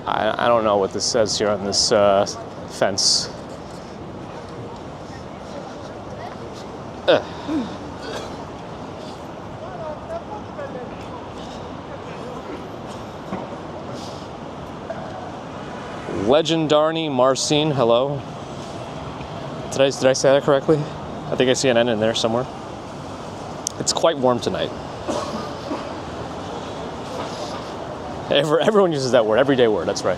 I don't know what this says here on this fence. Legendarny Marcine, hello. Did I say that correctly? I think I see an N in there somewhere. It's quite warm tonight. Everyone uses that word, everyday word, that's right.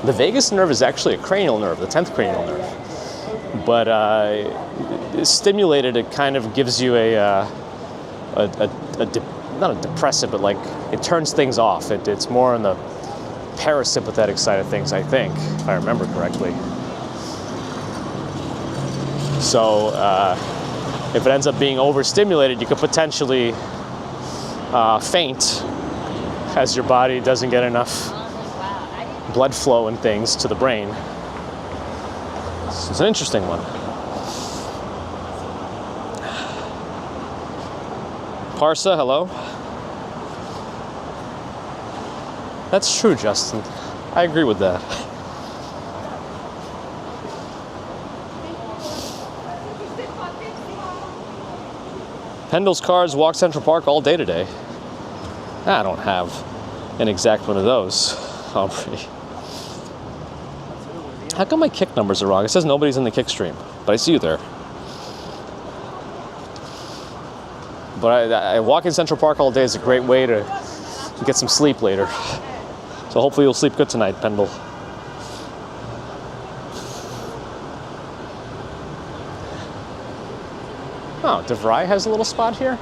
The vagus nerve is actually a cranial nerve, the 10th cranial nerve. But stimulated, it kind of gives you not a depressive, but like it turns things off. It's more on the parasympathetic side of things, I think, if I remember correctly. So if it ends up being overstimulated, you could potentially faint as your body doesn't get enough blood flow and things to the brain. It's an interesting one. Parsa, hello. That's true, Justin. I agree with that. Pendle's Cars walk Central Park all day today. I don't have an exact one of those, Aubrey. How come my kick numbers are wrong? It says nobody's in the kick stream, but I see you there. But I walk in Central Park all day is a great way to get some sleep later. So hopefully you'll sleep good tonight, Pendle. Oh, DeVry has a little spot here?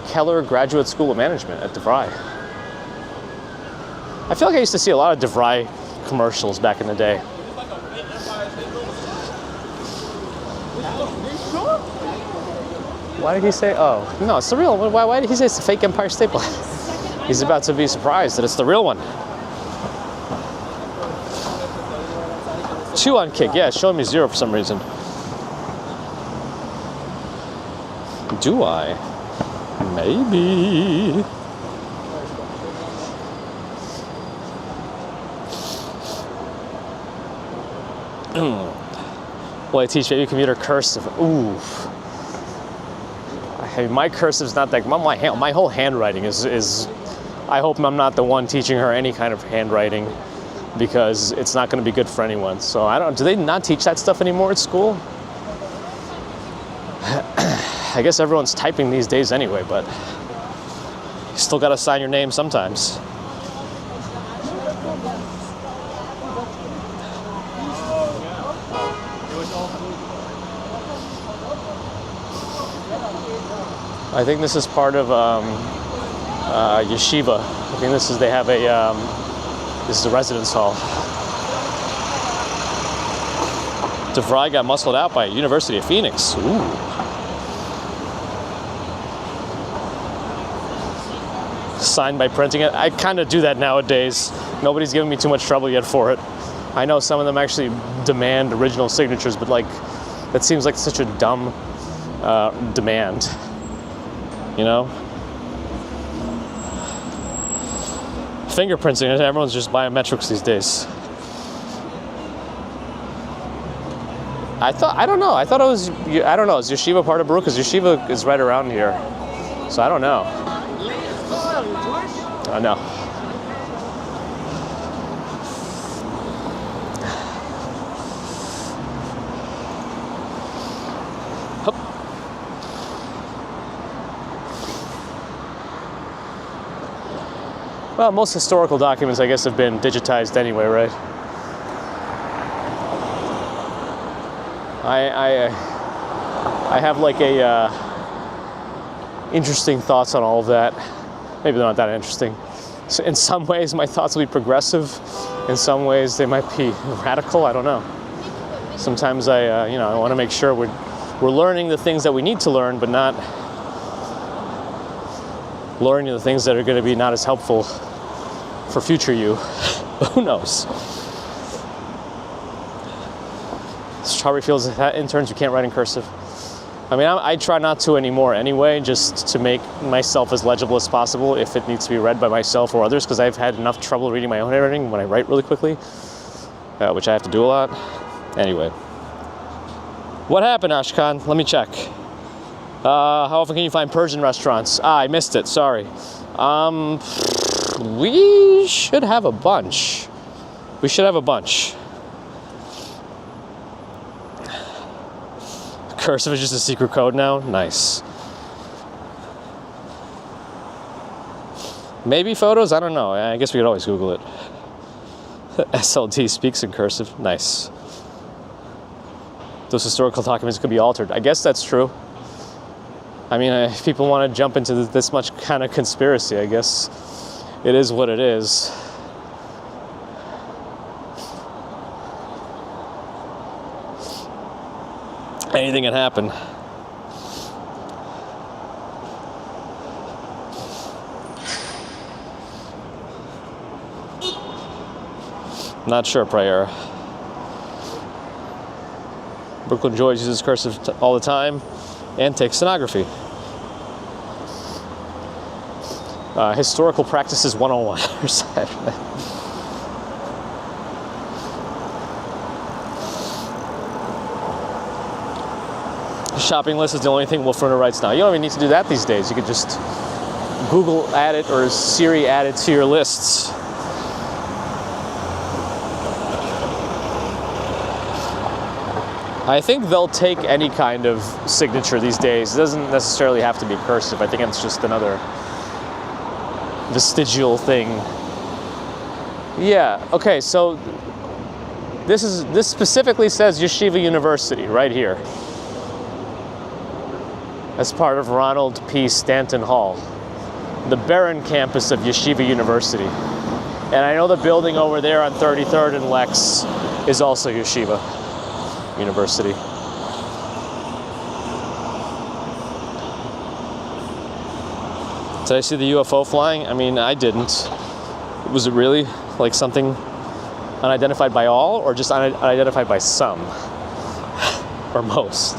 Keller Graduate School of Management at DeVry. I feel like I used to see a lot of DeVry commercials back in the day. Why did he say, oh, no, it's the real one. Why did he say it's the fake Empire State Building? He's about to be surprised that it's the real one. 2 on kick, yeah, it's showing me 0 for some reason. Do I? Maybe. Well, I teach baby commuter cursive. Ooh. Hey, my cursive's not that. My whole handwriting is. I hope I'm not the one teaching her any kind of handwriting, because it's not going to be good for anyone. So I don't. Do they not teach that stuff anymore at school? I guess everyone's typing these days anyway, but you still got to sign your name sometimes. I think this is part of yeshiva. I think they have this is a residence hall. DeVry got muscled out by University of Phoenix. Ooh. Signed by printing it. I kind of do that nowadays. Nobody's giving me too much trouble yet for it. I know some of them actually demand original signatures, but like, that seems like such a dumb demand. You know? fingerprinting. Everyone's just biometrics these days. I don't know. I don't know. Is Yeshiva part of Baruch? Because Yeshiva is right around here. So I don't know. I know. Hup. Well, most historical documents, I guess, have been digitized anyway, right? I have like a interesting thoughts on all of that. Maybe they're not that interesting. So in some ways, my thoughts will be progressive. In some ways, they might be radical. I don't know. Sometimes I want to make sure we're learning the things that we need to learn, but not learning the things that are going to be not as helpful for future you. Who knows? Charlie feels that interns you can't write in cursive. I mean, I try not to anymore anyway, just to make myself as legible as possible if it needs to be read by myself or others, because I've had enough trouble reading my own handwriting when I write really quickly, which I have to do a lot. Anyway. What happened, Ashkan? Let me check. How often can you find Persian restaurants? I missed it, sorry. We should have a bunch. Cursive is just a secret code now? Nice. Maybe photos? I don't know. I guess we could always Google it. SLD speaks in cursive. Nice. Those historical documents could be altered. I guess that's true. I mean, if people want to jump into this much kind of conspiracy, I guess it is what it is. Anything can happen. Not sure, Prayer. Brooklyn George uses cursive all the time and takes stenography. Historical Practices 101. Shopping list is the only thing Wolfrunner writes now. You don't even need to do that these days. You could just Google add it or Siri add it to your lists. I think they'll take any kind of signature these days. It doesn't necessarily have to be cursive. I think it's just another vestigial thing. Yeah, okay, so this specifically says Yeshiva University right here. As part of Ronald P. Stanton Hall, the Barron campus of Yeshiva University. And I know the building over there on 33rd and Lex is also Yeshiva University. Did I see the UFO flying? I mean, I didn't. Was it really like something unidentified by all, or just unidentified by some? Or most?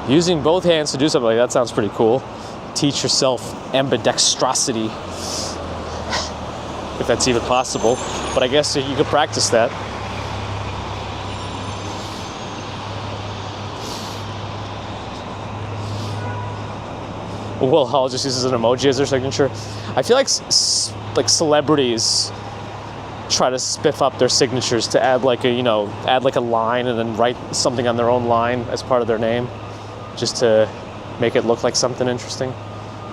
Using both hands to do something like that sounds pretty cool. Teach yourself ambidextrosity, if that's even possible. But I guess you could practice that. Will Hall just uses an emoji as their signature. I feel like celebrities try to spiff up their signatures to add like a line and then write something on their own line as part of their name, just to make it look like something interesting.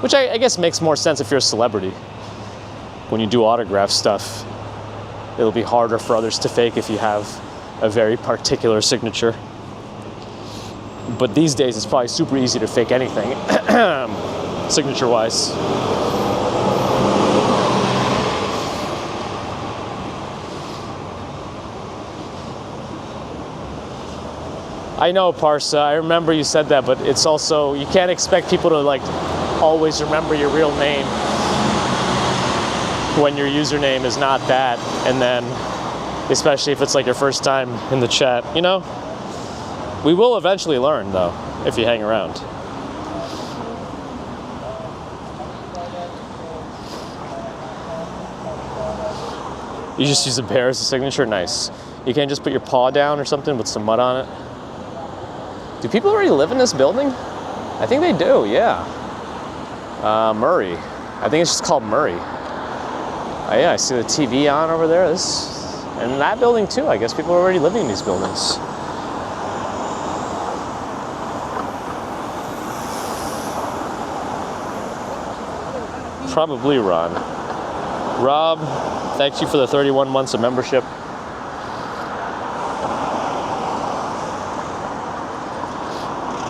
Which I guess makes more sense if you're a celebrity. When you do autograph stuff, it'll be harder for others to fake if you have a very particular signature. But these days, it's probably super easy to fake anything, signature-wise. I know, Parsa, I remember you said that, but it's also, you can't expect people to like always remember your real name when your username is not that, and then especially if it's like your first time in the chat, you know? We will eventually learn, though, if you hang around. You just use a bear as a signature? Nice. You can't just put your paw down or something with some mud on it? Do people already live in this building? I think they do, yeah. Murray. I think it's just called Murray. Oh, yeah, I see the TV on over there. And that building too. I guess people are already living in these buildings. Probably Ron. Rob, thank you for the 31 months of membership.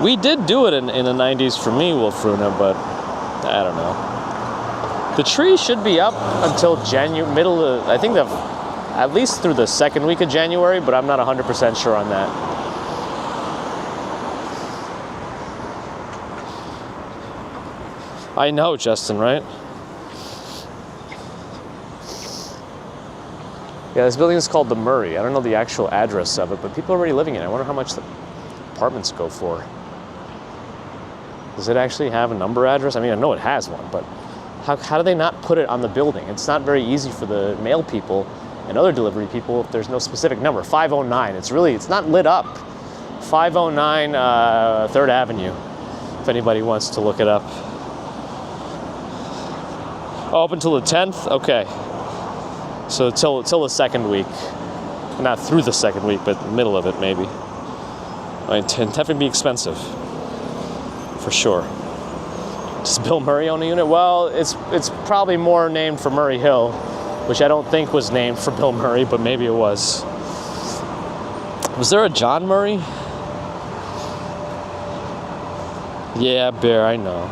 We did do it in the 90s for me, Wolfruna, but I don't know. The tree should be up until I think at least through the second week of January, but I'm not 100% sure on that. I know, Justin, right? Yeah, this building is called the Murray. I don't know the actual address of it, but people are already living in it. I wonder how much the apartments go for. Does it actually have a number address? I mean, I know it has one, but how do they not put it on the building? It's not very easy for the mail people and other delivery people if there's no specific number. 509, it's not lit up. 509 3rd Avenue, if anybody wants to look it up. Oh, up until the 10th? Okay. So till the second week. Not through the second week, but the middle of it, maybe. It can definitely be expensive. For sure. Does Bill Murray own a unit? Well, it's probably more named for Murray Hill, which I don't think was named for Bill Murray, but maybe it was. Was there a John Murray? Yeah, Bear, I know.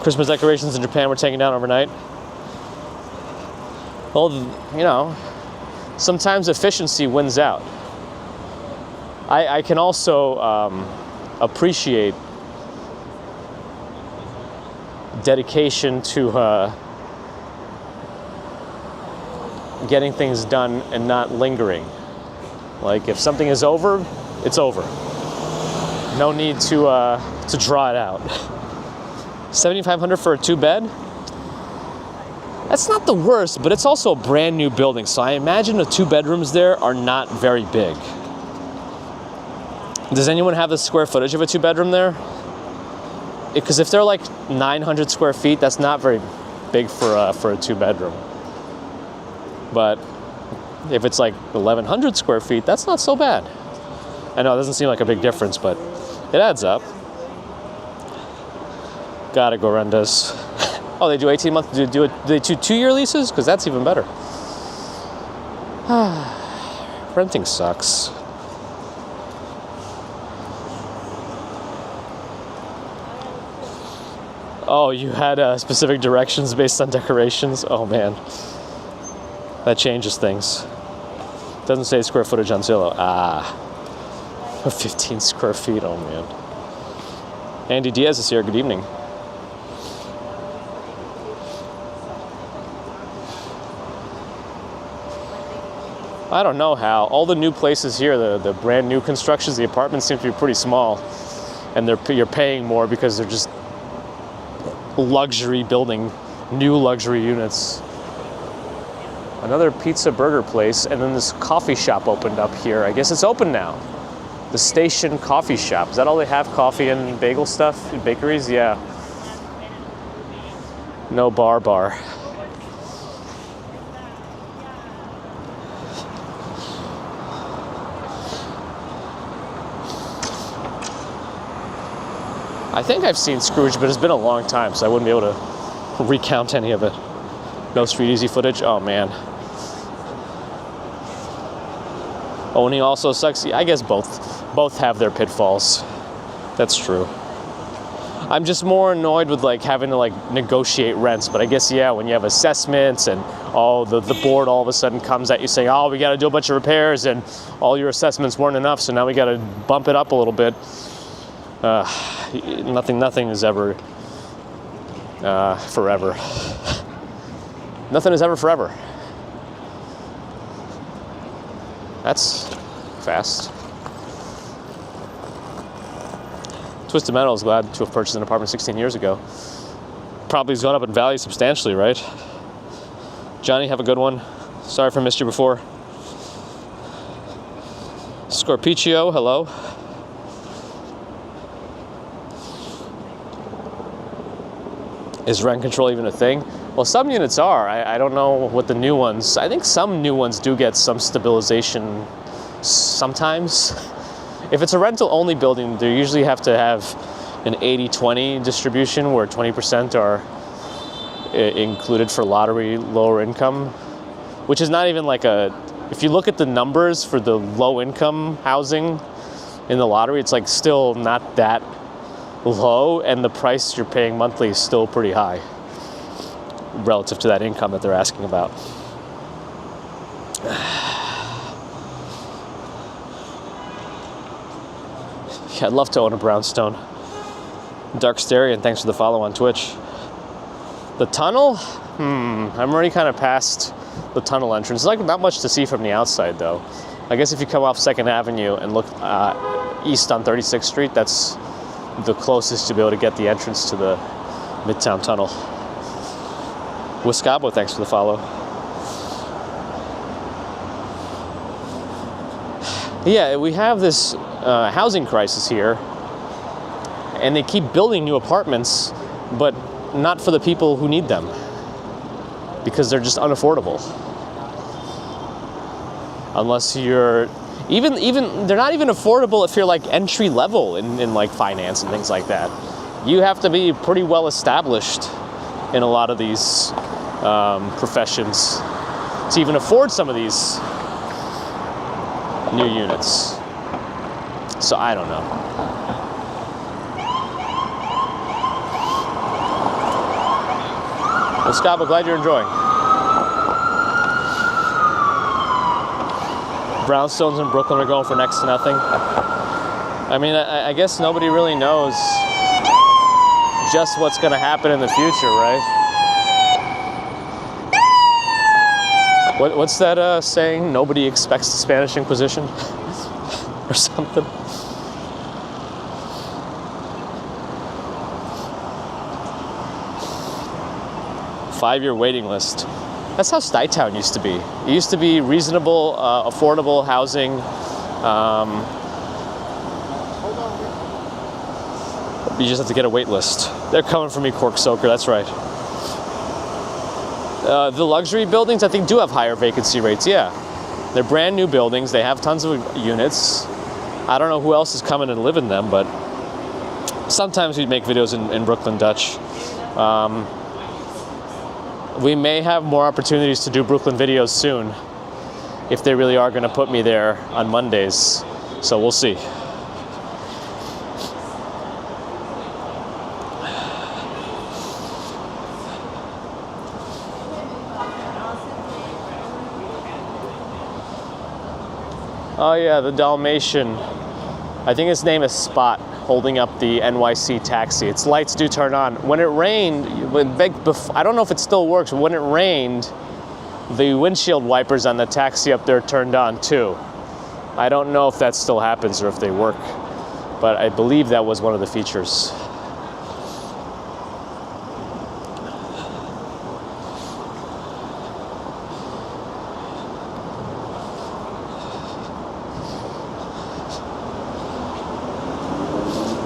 Christmas decorations in Japan were taken down overnight. Well, you know, sometimes efficiency wins out. I can also appreciate dedication to getting things done and not lingering. Like if something is over, it's over. No need to draw it out. $7,500 for a 2-bed? That's not the worst, but it's also a brand new building, so I imagine the 2 bedrooms there are not very big. Does anyone have the square footage of a 2-bedroom there? Because if they're like 900 square feet, that's not very big for a 2-bedroom. But if it's like 1,100 square feet, that's not so bad. I know it doesn't seem like a big difference, but it adds up. Gotta go Rendas. Oh, they do 18 months. Do they do 2-year leases? Because that's even better. Renting sucks. Oh, you had specific directions based on decorations? Oh, man. That changes things. Doesn't say square footage on Zillow. 15 square feet. Oh, man. Andy Diaz is here. Good evening. I don't know how. All the new places here, the brand new constructions, the apartments seem to be pretty small. And you're paying more because they're just luxury building, new luxury units. Another pizza burger place, and then this coffee shop opened up here. I guess it's open now. The Station Coffee Shop. Is that all they have? Coffee and bagel stuff in bakeries? Yeah. No bar. I think I've seen Scrooge, but it's been a long time, so I wouldn't be able to recount any of it. No Street Easy footage? Oh, man. Owning also sucks. I guess both have their pitfalls. That's true. I'm just more annoyed with like having to like negotiate rents, but I guess, yeah, when you have assessments and the board all of a sudden comes at you saying, oh, we got to do a bunch of repairs and all your assessments weren't enough, so now we got to bump it up a little bit. Nothing is ever forever. Nothing is ever forever. That's fast. Twisted Metal is glad to have purchased an apartment 16 years ago. Probably has gone up in value substantially, right? Johnny, have a good one. Sorry if I missed you before. Scorpicio, hello. Is rent control even a thing? Well, some units are. I don't know what the new ones. I think some new ones do get some stabilization sometimes. If it's a rental-only building, they usually have to have an 80-20 distribution where 20% are included for lottery lower income, which is not even like a... If you look at the numbers for the low-income housing in the lottery, it's like still not that low, and the price you're paying monthly is still pretty high relative to that income that they're asking about. Yeah, I'd love to own a brownstone. Dark Starian, thanks for the follow on Twitch. The tunnel? I'm already kind of past the tunnel entrance. There's like not much to see from the outside though. I guess if you come off 2nd Avenue and look east on 36th Street, that's the closest to be able to get the entrance to the Midtown Tunnel. Wiscabo, thanks for the follow. Yeah, we have this housing crisis here, and they keep building new apartments, but not for the people who need them, because they're just unaffordable. Unless you're, even they're not even affordable if you're like entry level in like finance and things like that. You have to be pretty well established in a lot of these professions to even afford some of these new units. So I don't know. Well, Scott, I'm glad you're enjoying. Brownstones in Brooklyn are going for next to nothing. I mean, I guess nobody really knows just what's going to happen in the future, right? What's that saying? Nobody expects the Spanish Inquisition or something. Five-year waiting list. That's how Stuytown used to be. It used to be reasonable, affordable housing. You just have to get a wait list. They're coming for me, Cork Soaker, that's right. The luxury buildings, I think, do have higher vacancy rates, yeah. They're brand new buildings. They have tons of units. I don't know who else is coming and live in them, but sometimes we make videos in Brooklyn Dutch. We may have more opportunities to do Brooklyn videos soon if they really are going to put me there on Mondays. So we'll see. Oh yeah, the Dalmatian. I think his name is Spot, holding up the NYC taxi. Its lights do turn on. When it rained, I don't know if it still works, but when it rained, the windshield wipers on the taxi up there turned on too. I don't know if that still happens or if they work, but I believe that was one of the features.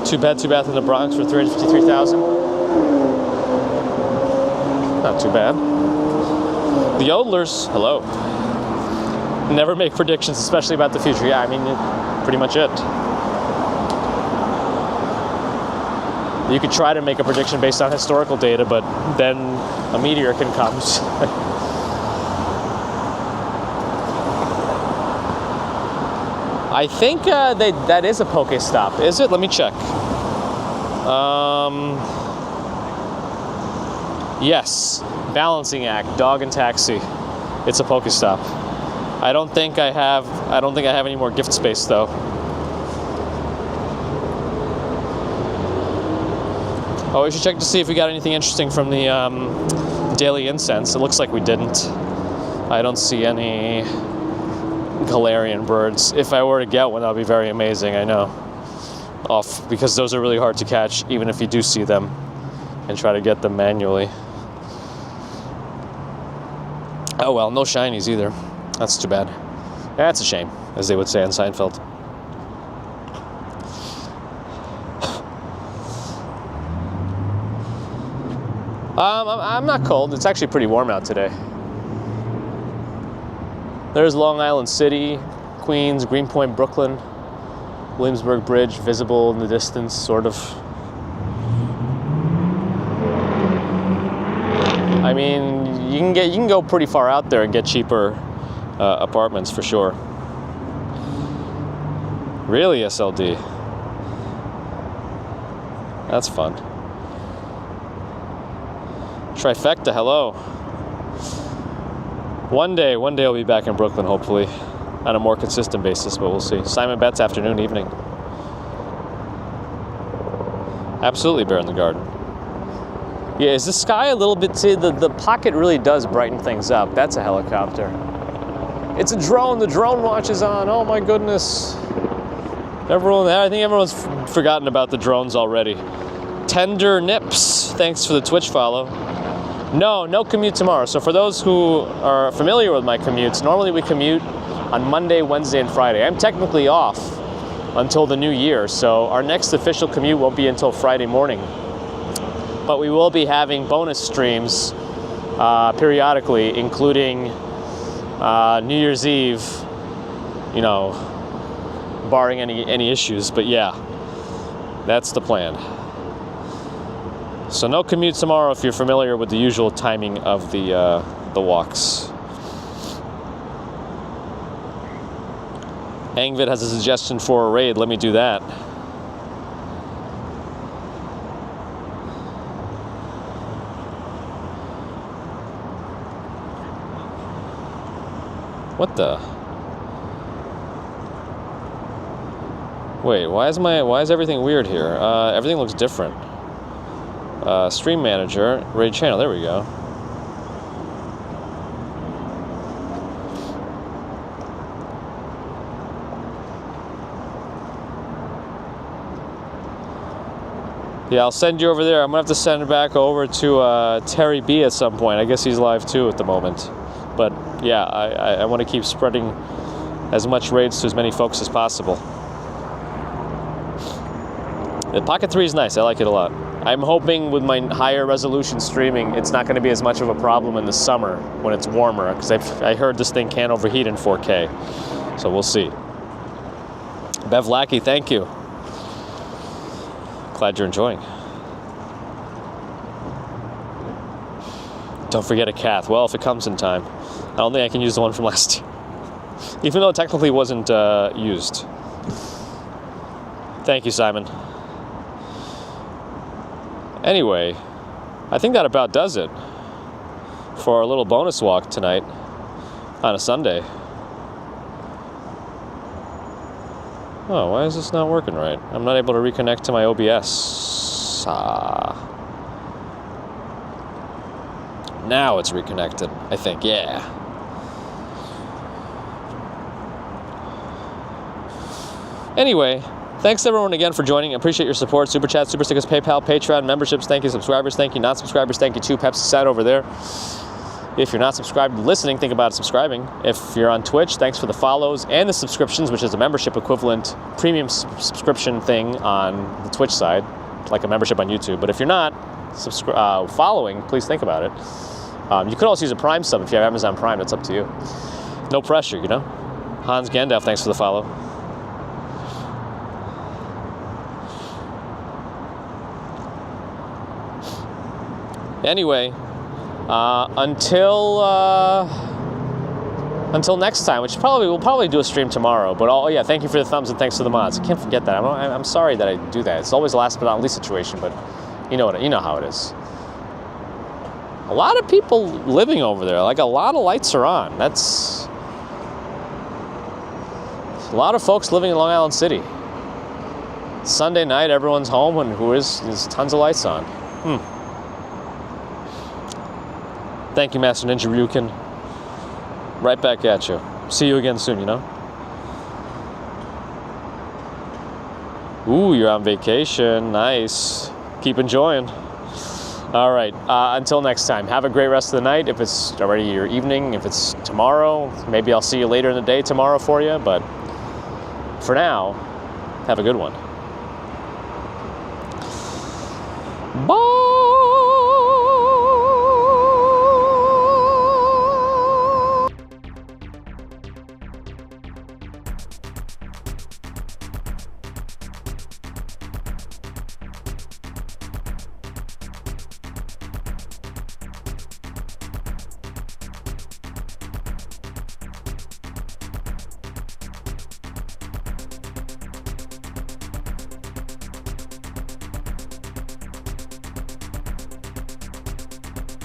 Two bath in the Bronx for $353,000. Not too bad. The Yodelers, hello. Never make predictions, especially about the future. Yeah, I mean, pretty much it. You could try to make a prediction based on historical data, but then a meteor can come. I think that is a Pokestop. Is it? Let me check. Yes. Balancing act. Dog and taxi. It's a Pokestop. I don't think I have any more gift space though. Oh, we should check to see if we got anything interesting from the daily incense. It looks like we didn't. I don't see any Galarian birds. If I were to get one, that would be very amazing, I know. Because those are really hard to catch, even if you do see them and try to get them manually. Oh well, no shinies either. That's too bad. That's a shame, as they would say on Seinfeld. I'm not cold. It's actually pretty warm out today. There's Long Island City, Queens, Greenpoint, Brooklyn, Williamsburg Bridge visible in the distance, sort of. I mean, you can go pretty far out there and get cheaper apartments for sure. Really, SLD? That's fun. Trifecta, hello. One day I'll be back in Brooklyn, hopefully, on a more consistent basis, but we'll see. Simon Betts, afternoon, evening. Absolutely Bear in the Garden. Yeah, is the sky a little bit, see, the pocket really does brighten things up. That's a helicopter. It's a drone, the drone watch is on, oh my goodness. I think everyone's forgotten about the drones already. Tender Nips, thanks for the Twitch follow. No commute tomorrow. So for those who are familiar with my commutes, normally we commute on Monday, Wednesday, and Friday. I'm technically off until the new year, so our next official commute won't be until Friday morning. But we will be having bonus streams periodically, including New Year's Eve, you know, barring any issues. But yeah, that's the plan. So no commute tomorrow if you're familiar with the usual timing of the walks. Angvid has a suggestion for a raid. Let me do that. What the? Wait, why is everything weird here? Everything looks different. Stream manager, raid channel, there we go. Yeah, I'll send you over there. I'm gonna have to send it back over to Terry B at some point. I guess he's live too at the moment. But yeah, I want to keep spreading as much raids to as many folks as possible. The Pocket 3 is nice. I like it a lot. I'm hoping with my higher resolution streaming, it's not going to be as much of a problem in the summer when it's warmer, because I heard this thing can't overheat in 4K. So we'll see. Bev Lackey, thank you. Glad you're enjoying. Don't forget a Cath. Well, if it comes in time. I don't think I can use the one from last year. Even though it technically wasn't used. Thank you, Simon. Anyway, I think that about does it for our little bonus walk tonight on a Sunday. Oh, why is this not working right? I'm not able to reconnect to my OBS. Now it's reconnected, I think, yeah. Anyway, thanks everyone again for joining. I appreciate your support. Super Chat, Super Stickers, PayPal, Patreon, memberships. Thank you, subscribers. Thank you, non-subscribers. Thank you, too. Pepsi sat over there. If you're not subscribed listening, think about subscribing. If you're on Twitch, thanks for the follows and the subscriptions, which is a membership equivalent premium subscription thing on the Twitch side, like a membership on YouTube. But if you're not following, please think about it. You could also use a Prime sub if you have Amazon Prime. That's up to you. No pressure, you know. Hans Gandalf, thanks for the follow. Anyway, until next time, which we'll probably do a stream tomorrow. But oh yeah, thank you for the thumbs and thanks for the mods. I can't forget that. I'm sorry that I do that. It's always a last but not least situation, but you know how it is. A lot of people living over there. Like a lot of lights are on. That's a lot of folks living in Long Island City. Sunday night, everyone's home, and there's tons of lights on. Thank you, Master Ninja Ryukin. Right back at you. See you again soon, you know? Ooh, you're on vacation. Nice. Keep enjoying. All right. Until next time, have a great rest of the night. If it's already your evening, if it's tomorrow, maybe I'll see you later in the day tomorrow for you. But for now, have a good one. Bye.